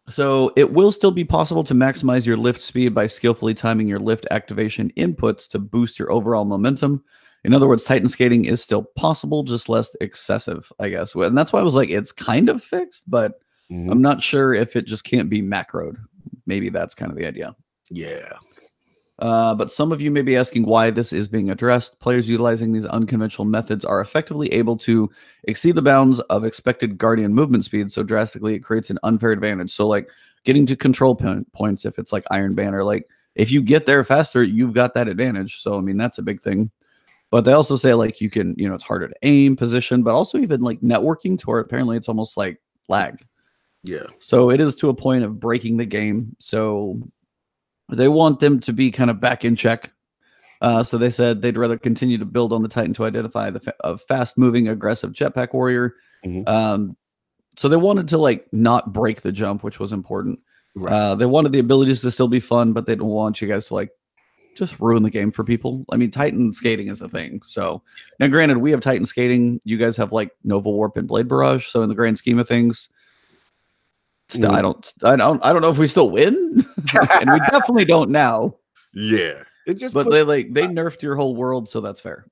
So it will still be possible to maximize your lift speed by skillfully timing your lift activation inputs to boost your overall momentum. In other words, Titan skating is still possible, just less excessive, I guess. And that's why I was like, it's kind of fixed, but I'm not sure if it just can't be macroed. Maybe that's kind of the idea. Yeah. But some of you may be asking why this is being addressed. Players utilizing these unconventional methods are effectively able to exceed the bounds of expected Guardian movement speed so drastically it creates an unfair advantage. So like getting to control points, if it's like Iron Banner, like if you get there faster, you've got that advantage. So, I mean, that's a big thing. But they also say like you can, it's harder to aim, position, but also even like networking to where apparently it's almost like lag. Yeah. So it is to a point of breaking the game. So they want them to be kind of back in check. So they said they'd rather continue to build on the Titan to identify a fast-moving, aggressive jetpack warrior. So they wanted to like not break the jump, which was important. Right. They wanted the abilities to still be fun, but they don't want you guys to like just ruin the game for people. I mean, Titan skating is a thing. So now, granted, we have Titan skating. You guys have like Nova Warp and Blade Barrage. So in the grand scheme of things, I don't know if we still win, and we definitely don't now. Yeah, they nerfed your whole world, so that's fair.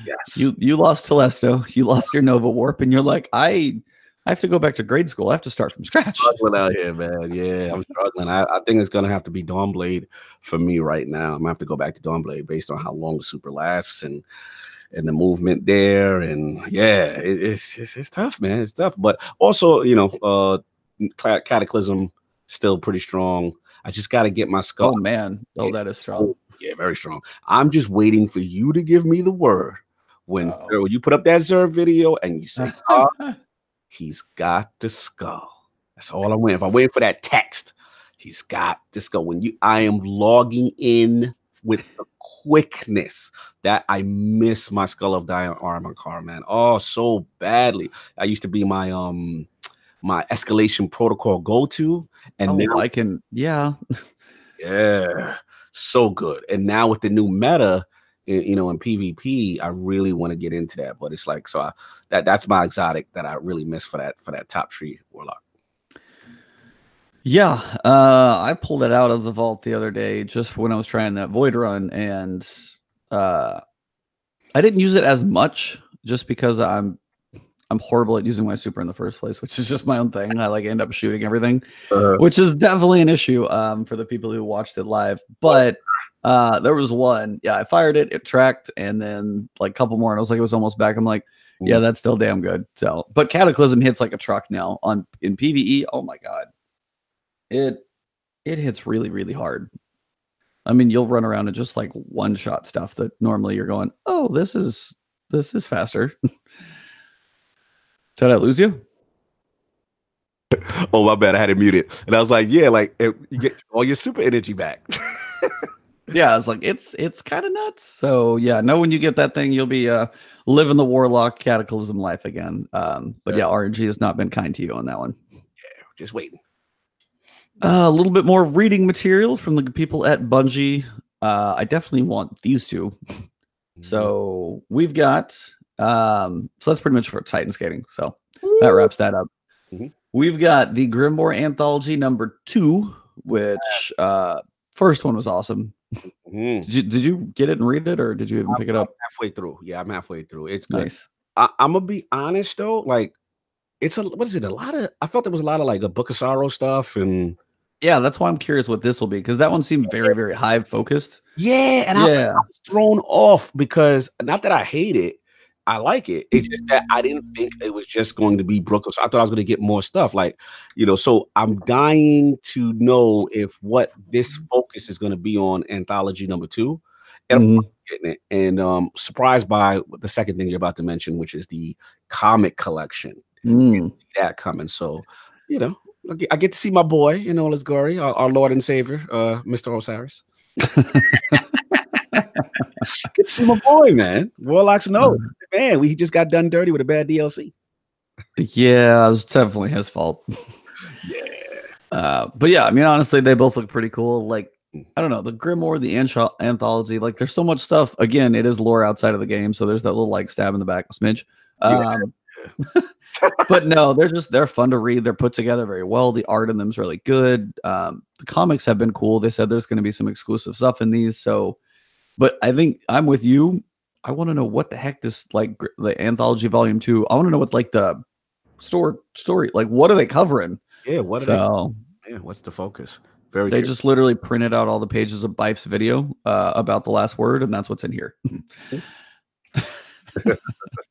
Yes, you lost Telesto, you lost your Nova Warp, and you're like, I have to go back to grade school. I have to start from scratch. Struggling out here, man. Yeah, I'm struggling. I think it's gonna have to be Dawnblade for me right now. I'm gonna have to go back to Dawnblade based on how long the super lasts and the movement there. And yeah, it's tough, man. It's tough, but also Cataclysm still pretty strong. I just got to get my skull. Oh man, that is strong. Yeah, very strong. I'm just waiting for you to give me the word when you put up that Zerv video and you say, he's got the skull. That's all I'm waiting for. I'm waiting for that text. He's got the skull. I am logging in with the quickness that I miss my Skull of Diamond Armor car, man. Oh, so badly. I used to be my my escalation protocol go-to, and now I can, yeah, so good. And now with the new meta, in PvP, I really want to get into that. But it's like, so that's my exotic that I really miss for that top tree warlock. Yeah, I pulled it out of the vault the other day just when I was trying that void run, and I didn't use it as much just because I'm horrible at using my super in the first place, which is just my own thing. I like end up shooting everything, which is definitely an issue for the people who watched it live. But there was one, I fired it tracked, and then like a couple more, and I was like, it was almost back. I'm like, yeah, that's still damn good. So, but Cataclysm hits like a truck now in PvE. Oh my god, it hits really, really hard. I mean, you'll run around and just like one shot stuff that normally you're going, oh, this is faster. Did I lose you? Oh, my bad. I had it muted. And I was like, yeah, like you get all your super energy back. Yeah, I was like, it's kind of nuts. So yeah, no, when you get that thing, you'll be living the Warlock Cataclysm life again. But yeah, RNG has not been kind to you on that one. Yeah, just waiting. A little bit more reading material from the people at Bungie. I definitely want these two. So we've got so that's pretty much for Titan skating. So that wraps that up. We've got the Grimoire Anthology #2, which first one was awesome. Did you get it and read it, or did you even pick it up? Halfway through. Yeah, I'm halfway through. It's good. Nice. I'm gonna be honest though, like I felt there was a lot of like a Book of Sorrow stuff, and yeah, that's why I'm curious what this will be, because that one seemed very, very high focused. Yeah, and I was thrown off because not that I hate it, I like it. It's just that I didn't think it was just going to be Brooklyn. So I thought I was going to get more stuff, like, so I'm dying to know if what this focus is going to be on Anthology #2. getting it, and surprised by the second thing you're about to mention, which is the comic collection. See that coming. So, I get to see my boy in all his glory, our Lord and Savior, Mr. Osiris. Get to see my boy, man. Warlocks know, man. We just got done dirty with a bad DLC. Yeah, it was definitely his fault. Yeah. But yeah, I mean, honestly, they both look pretty cool. Like, I don't know, the Grimoire, the anthology, like, there's so much stuff. Again, it is lore outside of the game, so there's that little like stab in the back, a smidge. But no, they're fun to read. They're put together very well. The art in them is really good. The comics have been cool. They said there's going to be some exclusive stuff in these. So, but I think I'm with you. I want to know what the heck this, like, the anthology volume 2. I want to know what, like, the story, like, what are they covering? Yeah, what's the focus? They just literally printed out all the pages of Bife's video about the last word, and that's what's in here.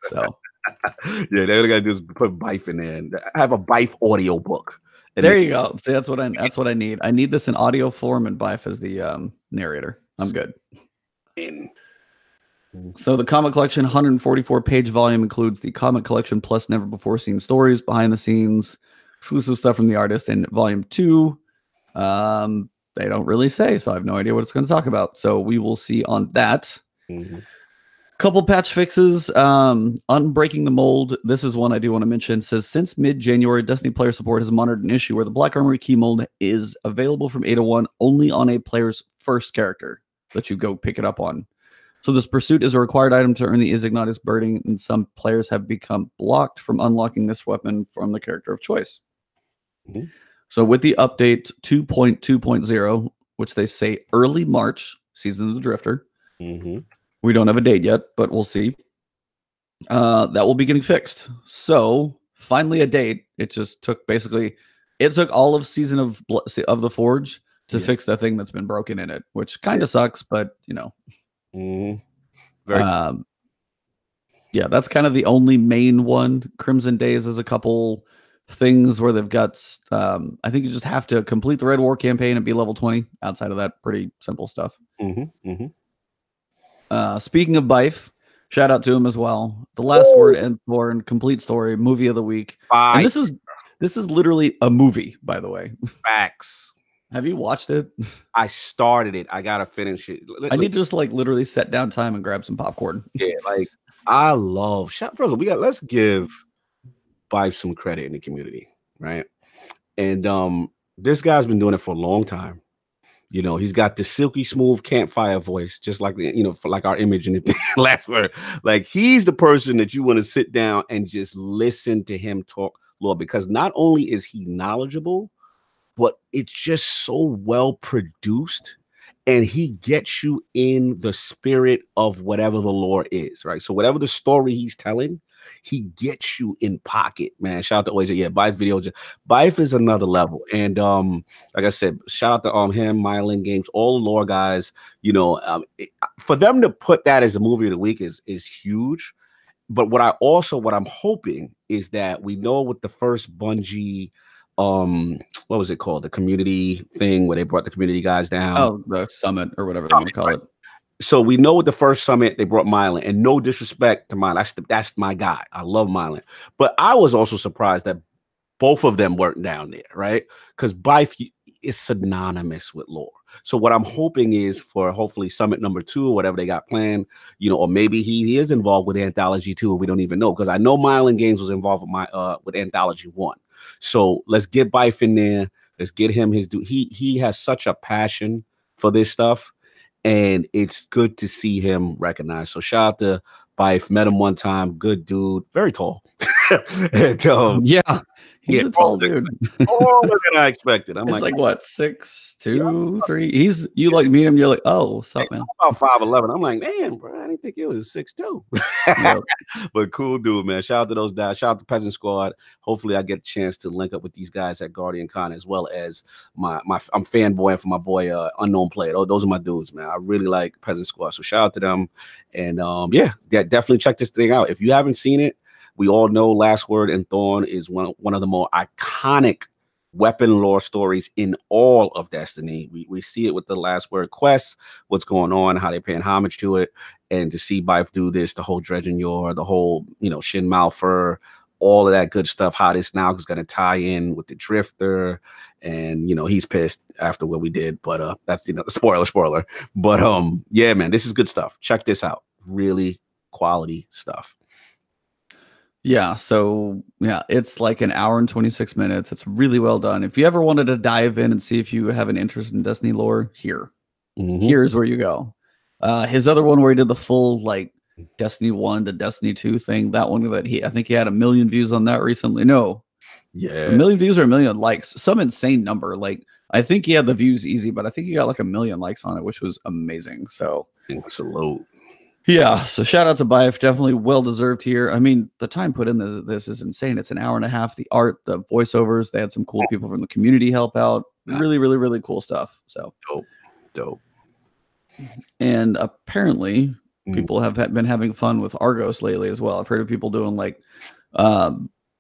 So. Yeah, they gotta do is put Bife in there and have a Bife audio book. There you go. See, that's what I need. I need this in audio form, and Bife as the narrator. I'm good. So the comic collection, 144-page volume, includes the comic collection plus never before seen stories, behind the scenes, exclusive stuff from the artist. And volume 2, they don't really say, so I have no idea what it's going to talk about. So we will see on that. Couple patch fixes. Unbreaking the Mold. This is one I do want to mention. It says, since mid-January, Destiny player support has monitored an issue where the Black Armory key mold is available from 801 only on a player's first character that you go pick it up on. So this pursuit is a required item to earn the Isignatus birding, and some players have become blocked from unlocking this weapon from the character of choice. So with the update 2.2.0, which they say early March, Season of the Drifter, we don't have a date yet, but we'll see. That will be getting fixed. So finally a date. It just took all of Season of the Forge to fix the thing that's been broken in it, which kind of sucks, but yeah, that's kind of the only main one. Crimson Days is a couple things where they've got, I think you just have to complete the Red War campaign and be level 20. Outside of that, pretty simple stuff. Speaking of Bife, shout out to him as well. The Last Word and Thorn complete story, movie of the week. And this is literally a movie, by the way. Facts. Have you watched it? I started it. I gotta finish it. I need to just like literally set down time and grab some popcorn. Yeah, like I love. First of all, let's give Bife some credit in the community, right? And this guy's been doing it for a long time. He's got the silky smooth campfire voice, just like for like our image in the Last Word. Like, he's the person that you want to sit down and just listen to him talk, Lord, because not only is he knowledgeable, but it's just so well produced, and he gets you in the spirit of whatever the lore is, right? So whatever the story he's telling, he gets you in pocket, man. Shout out to always, Bife video. Bife is another level. And like I said, shout out to him, Myelin Games, all the lore guys. For them to put that as a movie of the week is huge. But what I'm hoping is that we know with the first Bungie, what was it called? The community thing where they brought the community guys down. Oh, the summit or whatever they want to call it. So we know with the first summit, they brought Myelin, and no disrespect to Myelin. That's my guy. I love Myelin. But I was also surprised that both of them weren't down there, right? Because Bife is synonymous with lore. So what I'm hoping is for hopefully summit number 2, whatever they got planned, or maybe he is involved with Anthology 2. We don't even know, because I know Myelin Games was involved with Anthology 1. So let's get Bife in there. Let's get him his due. He has such a passion for this stuff, and it's good to see him recognized. So shout out to Bife. Met him one time. Good dude. Very tall. And, yeah. He's a tall dude. Taller than I expected. I'm like what, 6'2", 3"? You like meet him, you're like, oh, what's up, man? About 5'11". I'm like, man, bro, I didn't think it was 6'2". Yep. But cool dude, man. Shout out to those guys. Shout out to Peasant Squad. Hopefully I get a chance to link up with these guys at Guardian Con, as well as I'm fanboying for my boy Unknown Player. Those are my dudes, man. I really like Peasant Squad. So shout out to them. And definitely check this thing out. If you haven't seen it, we all know Last Word and Thorn is one of the more iconic weapon lore stories in all of Destiny. We see it with the Last Word quest, what's going on, how they're paying homage to it, and to see Bife do this, the whole Dredgen Yor, the whole, Shin Malphur, all of that good stuff, how this now is going to tie in with the Drifter, and he's pissed after what we did, but that's spoiler. But yeah, man, this is good stuff. Check this out. Really quality stuff. Yeah, so yeah, it's like an hour and 26 minutes. It's really well done. If you ever wanted to dive in and see if you have an interest in Destiny lore, here's where you go. His other one where he did the full like Destiny 1 to Destiny 2 thing, that one that I think he had 1 million views on that recently. No. Yeah. 1 million views or 1 million likes. Some insane number. Like I think he had the views easy, but I think he got like 1 million likes on it, which was amazing. So salute. Yeah, so shout out to Bife, definitely well deserved here. I mean, the time put in this is insane. It's an hour and a half. The art, the voiceovers, they had some cool people from the community help out. Really, really, really cool stuff. So dope. And apparently, people have been having fun with Argos lately as well. I've heard of people doing like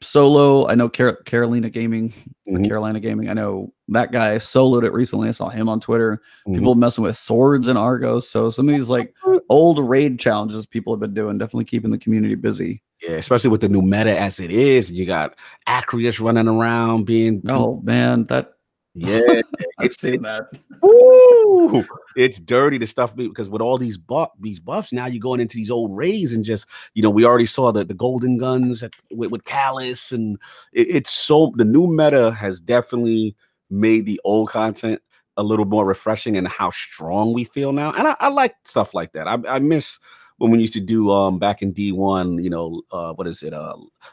solo. I know Carolina Gaming. I know that guy soloed it recently. I saw him on Twitter. People messing with swords and Argos. So some of these like old raid challenges people have been doing, definitely keeping the community busy. Yeah, especially with the new meta as it is. You got Acreus running around being. Oh man, that. Yeah, I've seen that. Woo! It's dirty, the stuff, because with all these buffs, now you're going into these old raids and just, we already saw the golden guns with Callus, and it's so, the new meta has definitely made the old content a little more refreshing and how strong we feel now. And I like stuff like that. I miss when we used to do back in D1, what is it?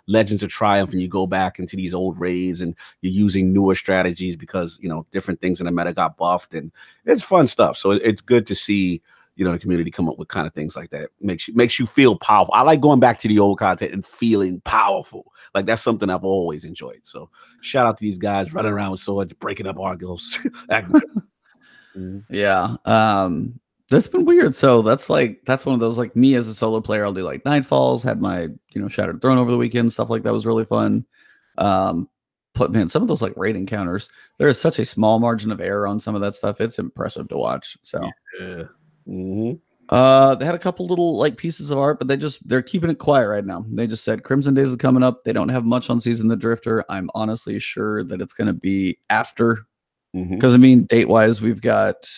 Legends of Triumph, and you go back into these old raids and you're using newer strategies because, different things in the meta got buffed, and it's fun stuff. So it's good to see, the community come up with kind of things like that. Makes you feel powerful. I like going back to the old content and feeling powerful. Like that's something I've always enjoyed. So shout out to these guys running around with swords, breaking up Argos. Yeah. That's been weird. So that's one of those, like me as a solo player, I'll do like Nightfalls, had my, Shattered Throne over the weekend, stuff like that was really fun. But man, some of those like raid encounters, there is such a small margin of error on some of that stuff. It's impressive to watch. So yeah. They had a couple little like pieces of art, but they're keeping it quiet right now. They just said Crimson Days is coming up. They don't have much on Season the Drifter. I'm honestly sure that it's going to be after, because I mean, date wise, we've got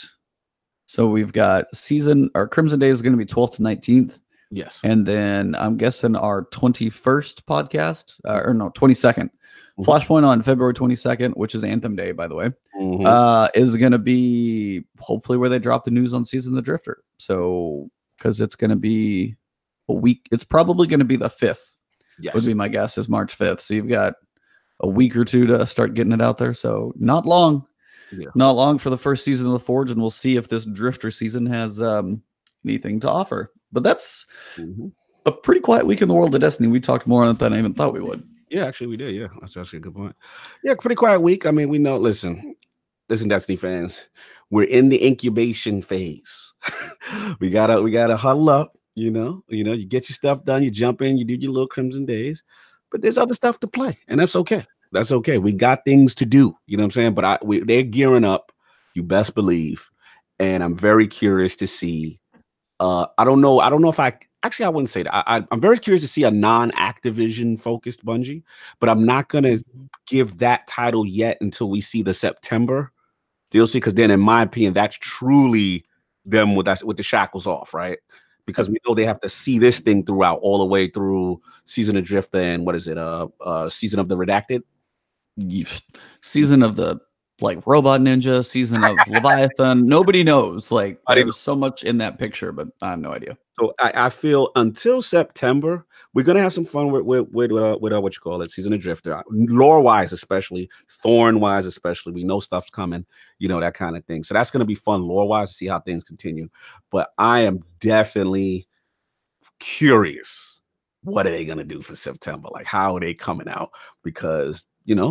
Crimson Days is going to be 12th to 19th. Yes. And then I'm guessing our 21st podcast, 22nd. Flashpoint on February 22nd, which is Anthem Day, by the way, is going to be hopefully where they drop the news on Season the Drifter. So, because it's going to be a week, it's probably going to be the 5th, would be my guess, is March 5th. So you've got a week or two to start getting it out there. So not long. Yeah. Not long for the first season of the Forge, and we'll see if this Drifter season has anything to offer. But that's a pretty quiet week in the world of Destiny. We talked more on it than I even thought we would. Yeah, actually, we did. Yeah, that's actually a good point. Yeah, pretty quiet week. I mean, we know. Listen, Destiny fans, we're in the incubation phase. we gotta huddle up. You get your stuff done. You jump in. You do your little Crimson Days, but there's other stuff to play, and that's okay. That's okay. We got things to do. You know what I'm saying? But they're gearing up. You best believe. And I'm very curious to see. I don't know if I wouldn't say that. I'm very curious to see a non-Activision focused Bungie, but I'm not going to give that title yet until we see the September DLC. Because then, in my opinion, that's truly them with the shackles off, right? Because we know they have to see this thing throughout, all the way through Season of Drift and what is it? Season of the Redacted. Season of the like Robot Ninja, Season of Leviathan. Nobody knows. Like there's so much in that picture, but I have no idea. So I feel until September, we're gonna have some fun with what you call it, Season of Drifter, lore wise, especially Thorn wise, especially. We know stuff's coming, that kind of thing. So that's gonna be fun lore wise to see how things continue. But I am definitely curious. What are they gonna do for September? Like, how are they coming out? Because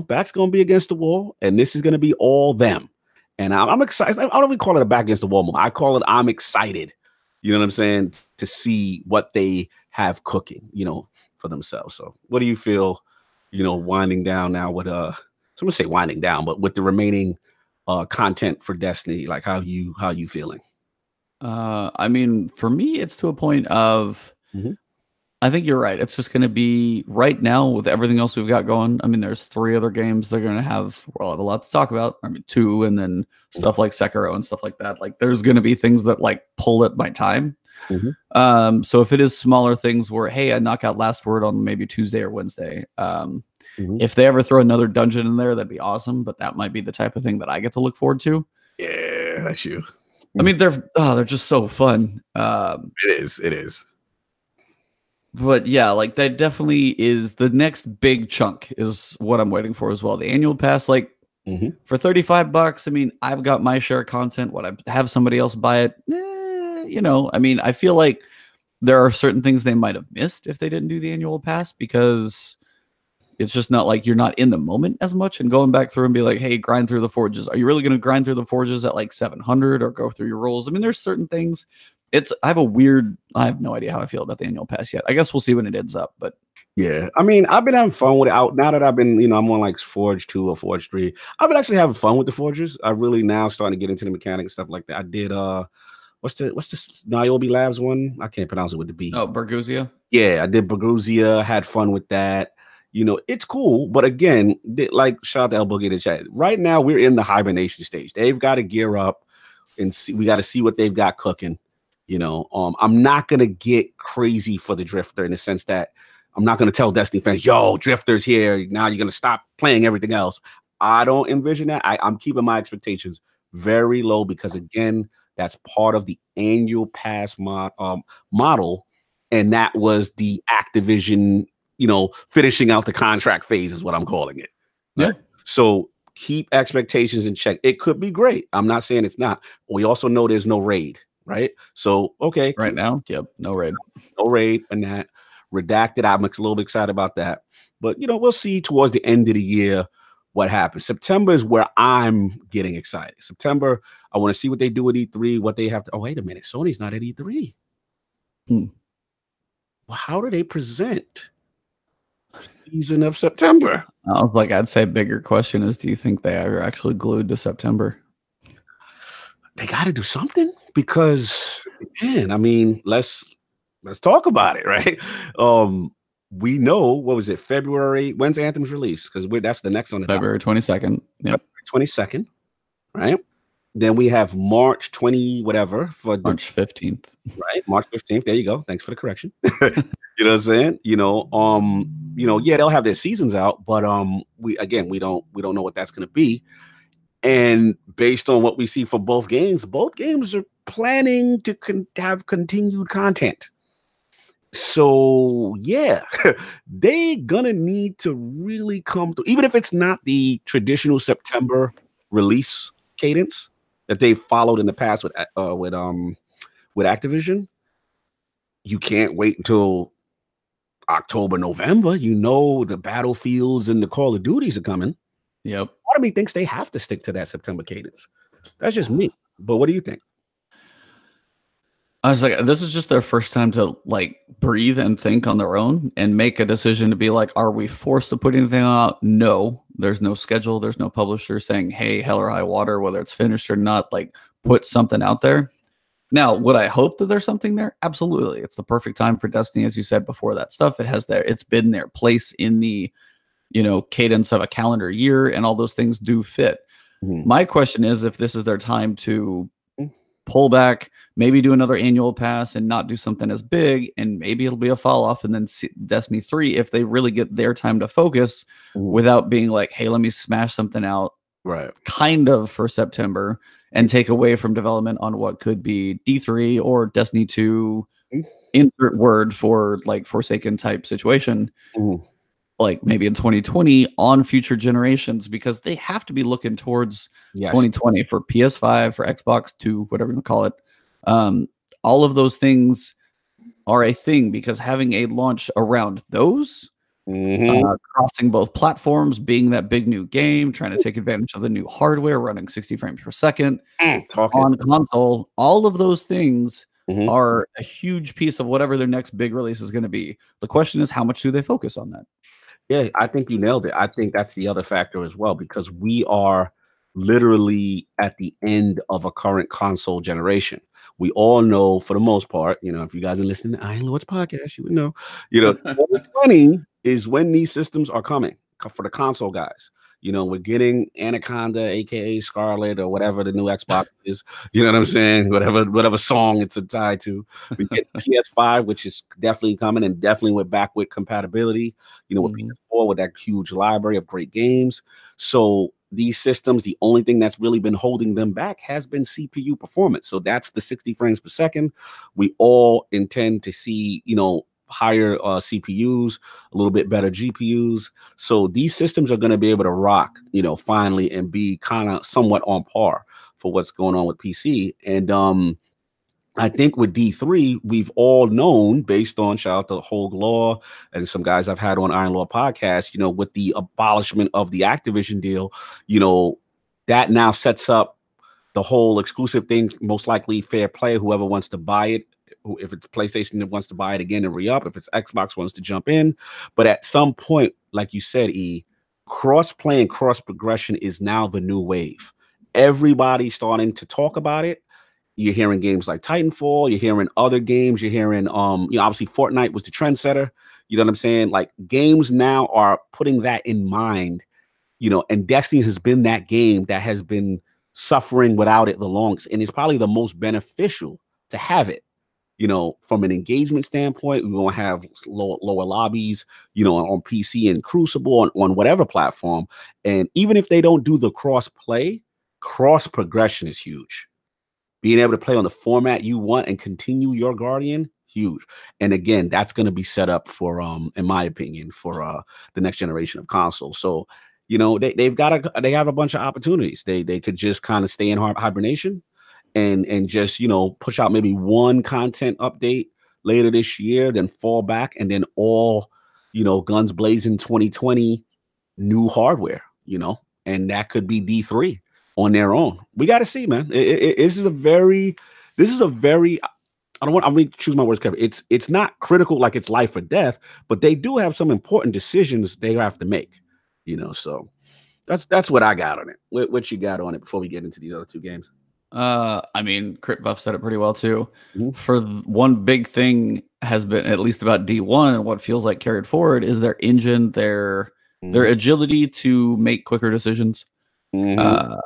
back's going to be against the wall, and this is going to be all them. And I'm excited. I don't even call it a back against the wall moment. I call it I'm excited, you know what I'm saying, to see what they have cooking, for themselves. So what do you feel, winding down now with so I'm gonna say winding down, but with the remaining content for Destiny, like how you feeling? I mean, for me, it's to a point of I think you're right. It's just going to be right now with everything else we've got going. I mean, there's 3 other games they're going to have. We'll have a lot to talk about. I mean, 2, and then stuff like Sekiro and stuff like that. Like, there's going to be things that like pull at my time. So if it is smaller things where, hey, I knock out Last Word on maybe Tuesday or Wednesday. If they ever throw another dungeon in there, that'd be awesome. But that might be the type of thing that I get to look forward to. Yeah, that's you. I mean, they're just so fun. It is. But yeah, like that definitely is the next big chunk is what I'm waiting for as well. The annual pass, like for $35, I mean, I've got my share of content. What I have somebody else buy it, you know, I mean, I feel like there are certain things they might have missed if they didn't do the annual pass because it's just not like you're not in the moment as much and going back through and be like, hey, grind through the forges. Are you really going to grind through the forges at like 700 or go through your rolls? I mean, there's certain things. I have no idea how I feel about the annual pass yet. I guess we'll see when it ends up, but yeah, I mean, I've been having fun with it out now that I've been, you know, I'm on like Forge 2 or Forge 3. I've been actually having fun with the forges. I really now starting to get into the mechanics and stuff like that. I did what's the Niobe Labs one? I can't pronounce it with the B. Oh, Berguzia? Yeah, I did Berguzia, had fun with that. You know, it's cool, but again, like shout out to El Boogie in the chat. Right now, we're in the hibernation stage. They've got to gear up and see. We got to see what they've got cooking. You know, I'm not gonna get crazy for the Drifter in the sense that I'm not gonna tell Destiny fans, "Yo, Drifter's here. Now you're gonna stop playing everything else." I don't envision that. I'm keeping my expectations very low because again, that's part of the annual pass model, and that was the Activision, you know, finishing out the contract phase is what I'm calling it. Right? Yeah. So keep expectations in check. It could be great. I'm not saying it's not. But we also know there's no raid, right? So okay. Right now, yep, no raid. No raid and that. Redacted. I'm a little bit excited about that. But you know, we'll see towards the end of the year what happens. September is where I'm getting excited. September, I want to see what they do with E3, what they have to. Oh, wait a minute. Sony's not at E3. Well, how do they present season of September? I was like, I'd say bigger question is, do you think they are actually glued to September? They got to do something because, man, I mean, let's talk about it, right? We know, what was it, February? When's Anthem's release? Because that's the next one. February 22nd. Yeah, 22nd, right? Then we have March 20, whatever for March 15th. Right, March 15th. There you go. Thanks for the correction. You know what I'm saying? You know, yeah, they'll have their seasons out, but we don't know what that's gonna be. And based on what we see for both games are planning to have continued content. So yeah, they gonna need to really come through, even if it's not the traditional September release cadence that they followed in the past with Activision. You can't wait until October, November. You know the Battlefields and the Call of Duties are coming. Yep. Part of me thinks they have to stick to that September cadence. That's just me. But what do you think? I was like, this is just their first time to like breathe and think on their own and make a decision to be like, are we forced to put anything out? No, there's no schedule. There's no publisher saying, hey, hell or high water, whether it's finished or not, like put something out there. Now, would I hope that there's something there? Absolutely. It's the perfect time for Destiny, as you said before that stuff. It's been their place in the, you know, cadence of a calendar year, and all those things do fit. My question is if this is their time to pull back, maybe do another annual pass and not do something as big, and maybe it'll be a fall off, and then Destiny 3, if they really get their time to focus without being like, hey, let me smash something out right kind of for September and take away from development on what could be D3 or Destiny 2 insert word for like Forsaken type situation. Like maybe in 2020 on future generations, because they have to be looking towards 2020 for PS5, for Xbox 2, whatever you call it. All of those things are a thing because having a launch around those, crossing both platforms, being that big new game, trying to take advantage of the new hardware, running 60 frames per second on console, all of those things are a huge piece of whatever their next big release is going to be. The question is, how much do they focus on that? Yeah, I think you nailed it. I think that's the other factor as well, because we are literally at the end of a current console generation. We all know, for the most part, if you guys are listening to Iron Lord's podcast, you would know, 2020 is when these systems are coming for the console guys. We're getting Anaconda, aka Scarlet, or whatever the new Xbox is. You know what I'm saying? Whatever song it's tied to. We get PS5, which is definitely coming, and definitely with backward compatibility. With PS4, with that huge library of great games. So these systems, the only thing that's really been holding them back has been CPU performance. So that's the 60 frames per second. We all intend to see, higher CPUs, a little bit better GPUs. So these systems are going to be able to rock, finally, and be kind of somewhat on par for what's going on with PC. And I think with D3, we've all known, based on, shout out to Hogue Law and some guys I've had on Iron Law podcast, with the abolishment of the Activision deal, that now sets up the whole exclusive thing, most likely fair play, whoever wants to buy it. If it's PlayStation that wants to buy it again and re-up, if it's Xbox wants to jump in. But at some point, like you said, cross-play and cross-progression is now the new wave. Everybody's starting to talk about it. You're hearing games like Titanfall. You're hearing other games. You're hearing, obviously Fortnite was the trendsetter. You know what I'm saying? Like, games now are putting that in mind, and Destiny has been that game that has been suffering without it the longest. And it's probably the most beneficial to have it. From an engagement standpoint, we're going to have lower lobbies, on PC and Crucible, on whatever platform. And even if they don't do the cross-play, cross-progression is huge. Being able to play on the format you want and continue your Guardian, huge. And again, that's going to be set up for, in my opinion, for the next generation of consoles. So, they have a bunch of opportunities. They could just kind of stay in hibernation. And just, push out maybe one content update later this year, then fall back, and then all, guns blazing 2020 new hardware, and that could be D3 on their own. We got to see, man. This is a very, I'm going to choose my words carefully. It's not critical like it's life or death, but they do have some important decisions they have to make, so that's what I got on it. What you got on it before we get into these other two games? I mean, Crit Buff said it pretty well too. For one big thing has been, at least about D1, and what feels like carried forward, is their engine, their agility to make quicker decisions. Nova,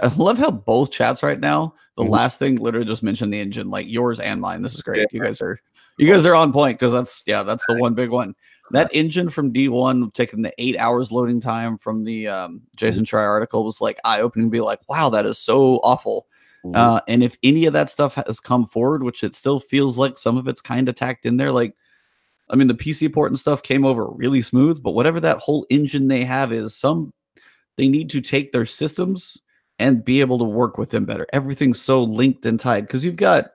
I love how both chats right now, the last thing literally just mentioned the engine, like yours and mine. This is great. You guys are on point, because that's the one big one. That engine from D1, taking the 8 hours loading time from the Jason Schreier article, was like eye-opening to be like, wow, that is so awful. And if any of that stuff has come forward, which it still feels like some of it's kind of tacked in there, like, I mean, the PC port and stuff came over really smooth, but whatever that whole engine they have is, they need to take their systems and be able to work with them better. Everything's so linked and tied, because you've got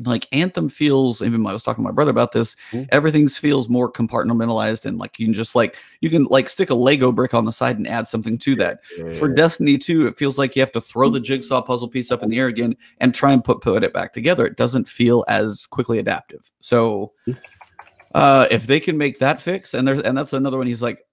like Anthem feels, even I was talking to my brother about this, everything feels more compartmentalized, and like you can stick a Lego brick on the side and add something to that. For Destiny 2, it feels like you have to throw the jigsaw puzzle piece up in the air again and try and put it back together. It doesn't feel as quickly adaptive. So if they can make that fix, and that's another one, he's like,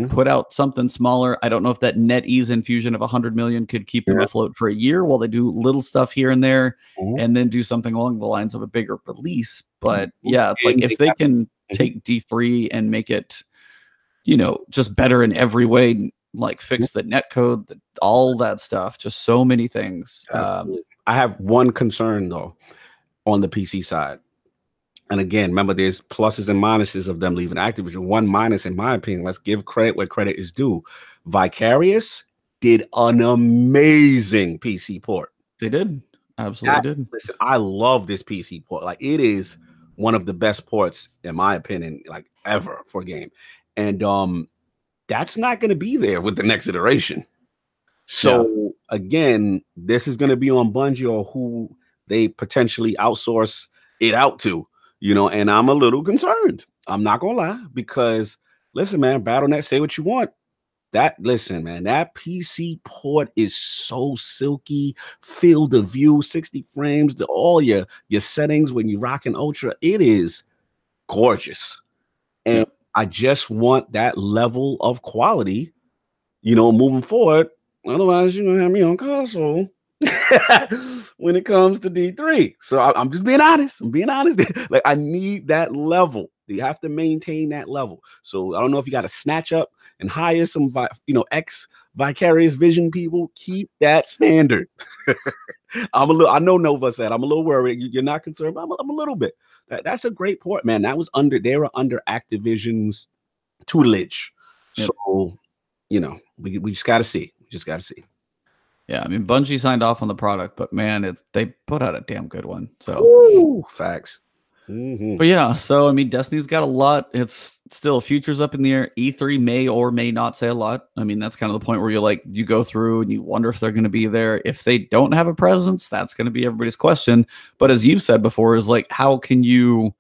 put out something smaller. I don't know if that NetEase infusion of 100 million could keep them afloat for a year while they do little stuff here and there, and then do something along the lines of a bigger release. But yeah, it's like if they can take D3 and make it, just better in every way, like fix the netcode, all that stuff, just so many things. I have one concern though on the PC side. And again, remember, there's pluses and minuses of them leaving Activision. One minus, in my opinion, let's give credit where credit is due. Vicarious did an amazing PC port. They did. Absolutely did. Listen, I love this PC port. Like, it is one of the best ports, in my opinion, like ever for a game. And that's not going to be there with the next iteration. So again, this is going to be on Bungie or who they potentially outsource it out to. And I'm a little concerned. I'm not gonna lie, because listen, man, Battle.net, say what you want. That PC port is so silky, field of view, 60 frames, all your settings when you're rocking Ultra, it is gorgeous. And I just want that level of quality, moving forward. Otherwise, you're gonna have me on console when it comes to D3. So I'm just being honest. I'm being honest. Like, I need that level. You have to maintain that level. So I don't know if you got to snatch up and hire some, ex Vicarious Vision people. Keep that standard. I know Nova said I'm a little worried. You're not concerned, but I'm a little bit. That's a great point, man. They were under Activision's tutelage. Yep. So, we just got to see. We just got to see. Yeah, I mean, Bungie signed off on the product, but man, they put out a damn good one. So, ooh, facts. Mm-hmm. But yeah, so I mean, Destiny's got a lot. It's still futures up in the air. E3 may or may not say a lot. I mean, that's kind of the point where you go through and you wonder if they're going to be there. If they don't have a presence, that's going to be everybody's question. But as you've said before, is like, how can you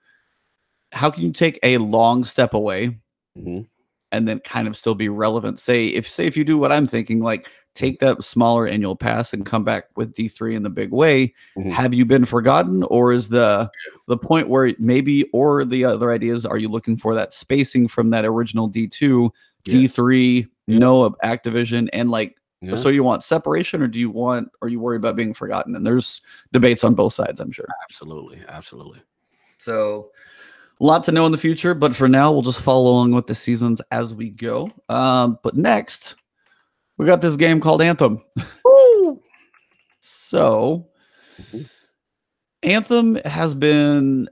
take a long step away and then kind of still be relevant? Say if you do what I'm thinking, like, take that smaller annual pass and come back with D3 in the big way. Have you been forgotten, or is the point where maybe, or the other ideas, are you looking for that spacing from that original D2, D3, no Activision, and so you want separation, or are you worried about being forgotten? And there's debates on both sides, I'm sure. Absolutely. So a lot to know in the future, but for now, we'll just follow along with the seasons as we go. But next, we got this game called Anthem. So, Anthem has been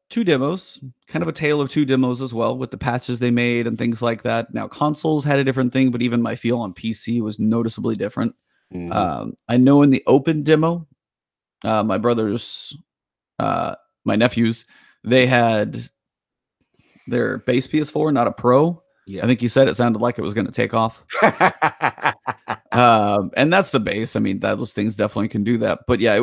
2 demos, kind of a tale of 2 demos as well, with the patches they made and things like that. Now, consoles had a different thing, but even my feel on PC was noticeably different. I know in the open demo, my brothers, my nephews, they had their base PS4, not a Pro. Yeah. I think he said it sounded like it was going to take off. And that's the base. I mean, those things definitely can do that. But yeah, it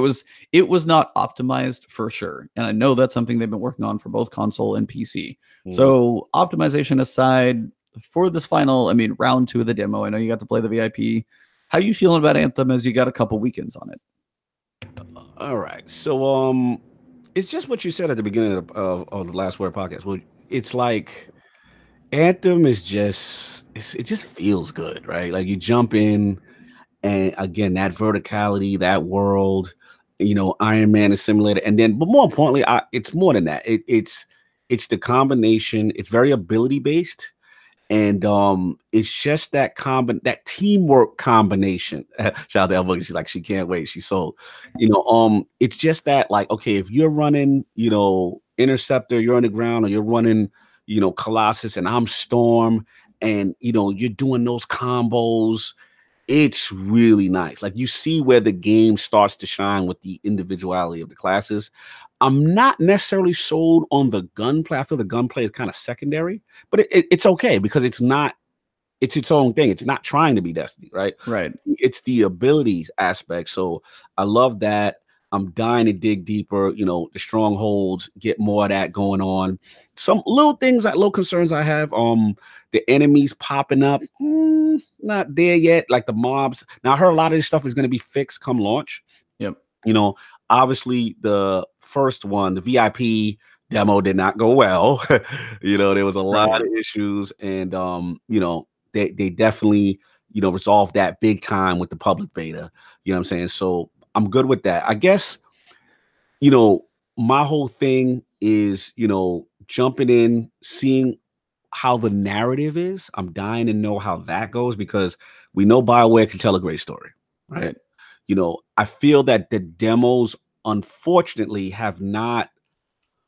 was not optimized for sure. And I know that's something they've been working on for both console and PC. So optimization aside, for this final, round 2 of the demo, I know you got to play the VIP. How you feeling about Anthem as you got a couple weekends on it? All right. So it's just what you said at the beginning of the Last Word podcast. Well, it's like Anthem is it just feels good, right? Like, you jump in, and again, that verticality, that world, Iron Man is simulated, and then, but more importantly, it's more than that. It's the combination. It's very ability based, and it's just that teamwork combination. Shout out to Elbow. She's like, she can't wait. She's sold. It's just that, like, okay, if you're running, Interceptor, you're on the ground, or you're running, Colossus, and I'm Storm, and you're doing those combos. It's really nice. Like, you see where the game starts to shine with the individuality of the classes. I'm not necessarily sold on the gunplay. I feel the gunplay is kind of secondary, but it's okay, because it's its own thing. It's not trying to be Destiny, right? Right. It's the abilities aspect. So I love that. I'm dying to dig deeper, the strongholds, get more of that going on. Some little concerns I have. The enemies popping up, not there yet. Like the mobs. Now, I heard a lot of this stuff is going to be fixed come launch. Yep. Obviously the first one, the VIP demo, did not go well. There was a lot of issues, and they definitely, resolved that big time with the public beta. You know what I'm saying? So I'm good with that. I guess, my whole thing is, jumping in, seeing how the narrative is. I'm dying to know how that goes, because we know BioWare can tell a great story, right? I feel that the demos, unfortunately, have not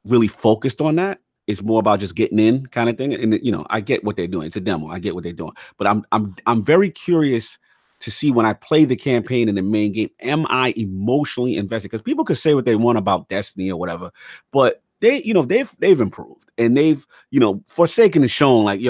really focused on that. It's more about just getting in kind of thing. And, I get what they're doing. It's a demo. I get what they're doing. But I'm very curious to see, when I play the campaign in the main game, am I emotionally invested? Because people could say what they want about Destiny or whatever, but they've improved, and they've, forsaken and shown, like,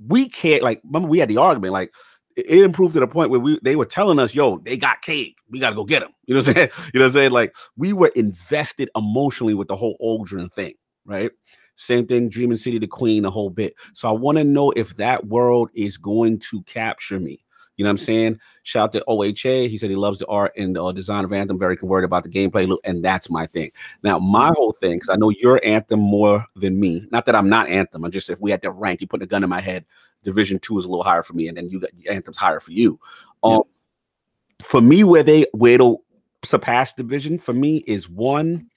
we can't, like, remember we had the argument, like, it improved to the point where they were telling us, they got Cade, we got to go get them. You know what I'm saying? Like, we were invested emotionally with the whole Aldrin thing, right? Same thing, Dreaming City, the Queen, the whole bit. So I want to know if that world is going to capture me. You know what I'm saying? Shout out to OHA. He said he loves the art and design of Anthem. Very worried about the gameplay loop, and that's my thing. Now, my whole thing, because I know you're Anthem more than me. Not that I'm not Anthem. I'm just, if we had to rank, you put a gun in my head. Division 2 is a little higher for me, and then you got Anthem's higher for you. For me, where it'll surpass Division for me is one,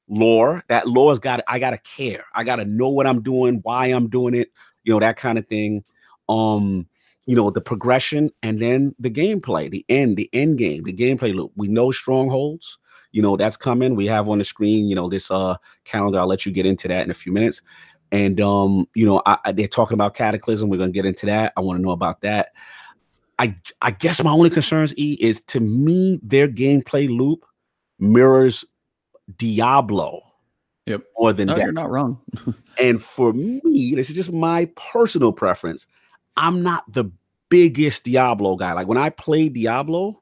lore. That lore's I gotta care. I gotta know what I'm doing, why I'm doing it, that kind of thing. The progression, and then the gameplay, the end game, the gameplay loop. We know strongholds, that's coming. We have on the screen, this calendar. I'll let you get into that in a few minutes. And they're talking about Cataclysm. We're gonna get into that. I want to know about that. I guess my only concerns, is to me, their gameplay loop mirrors Diablo. Yep. More than that. You're not wrong. And for me, this is just my personal preference. I'm not the biggest Diablo guy. Like when I played Diablo,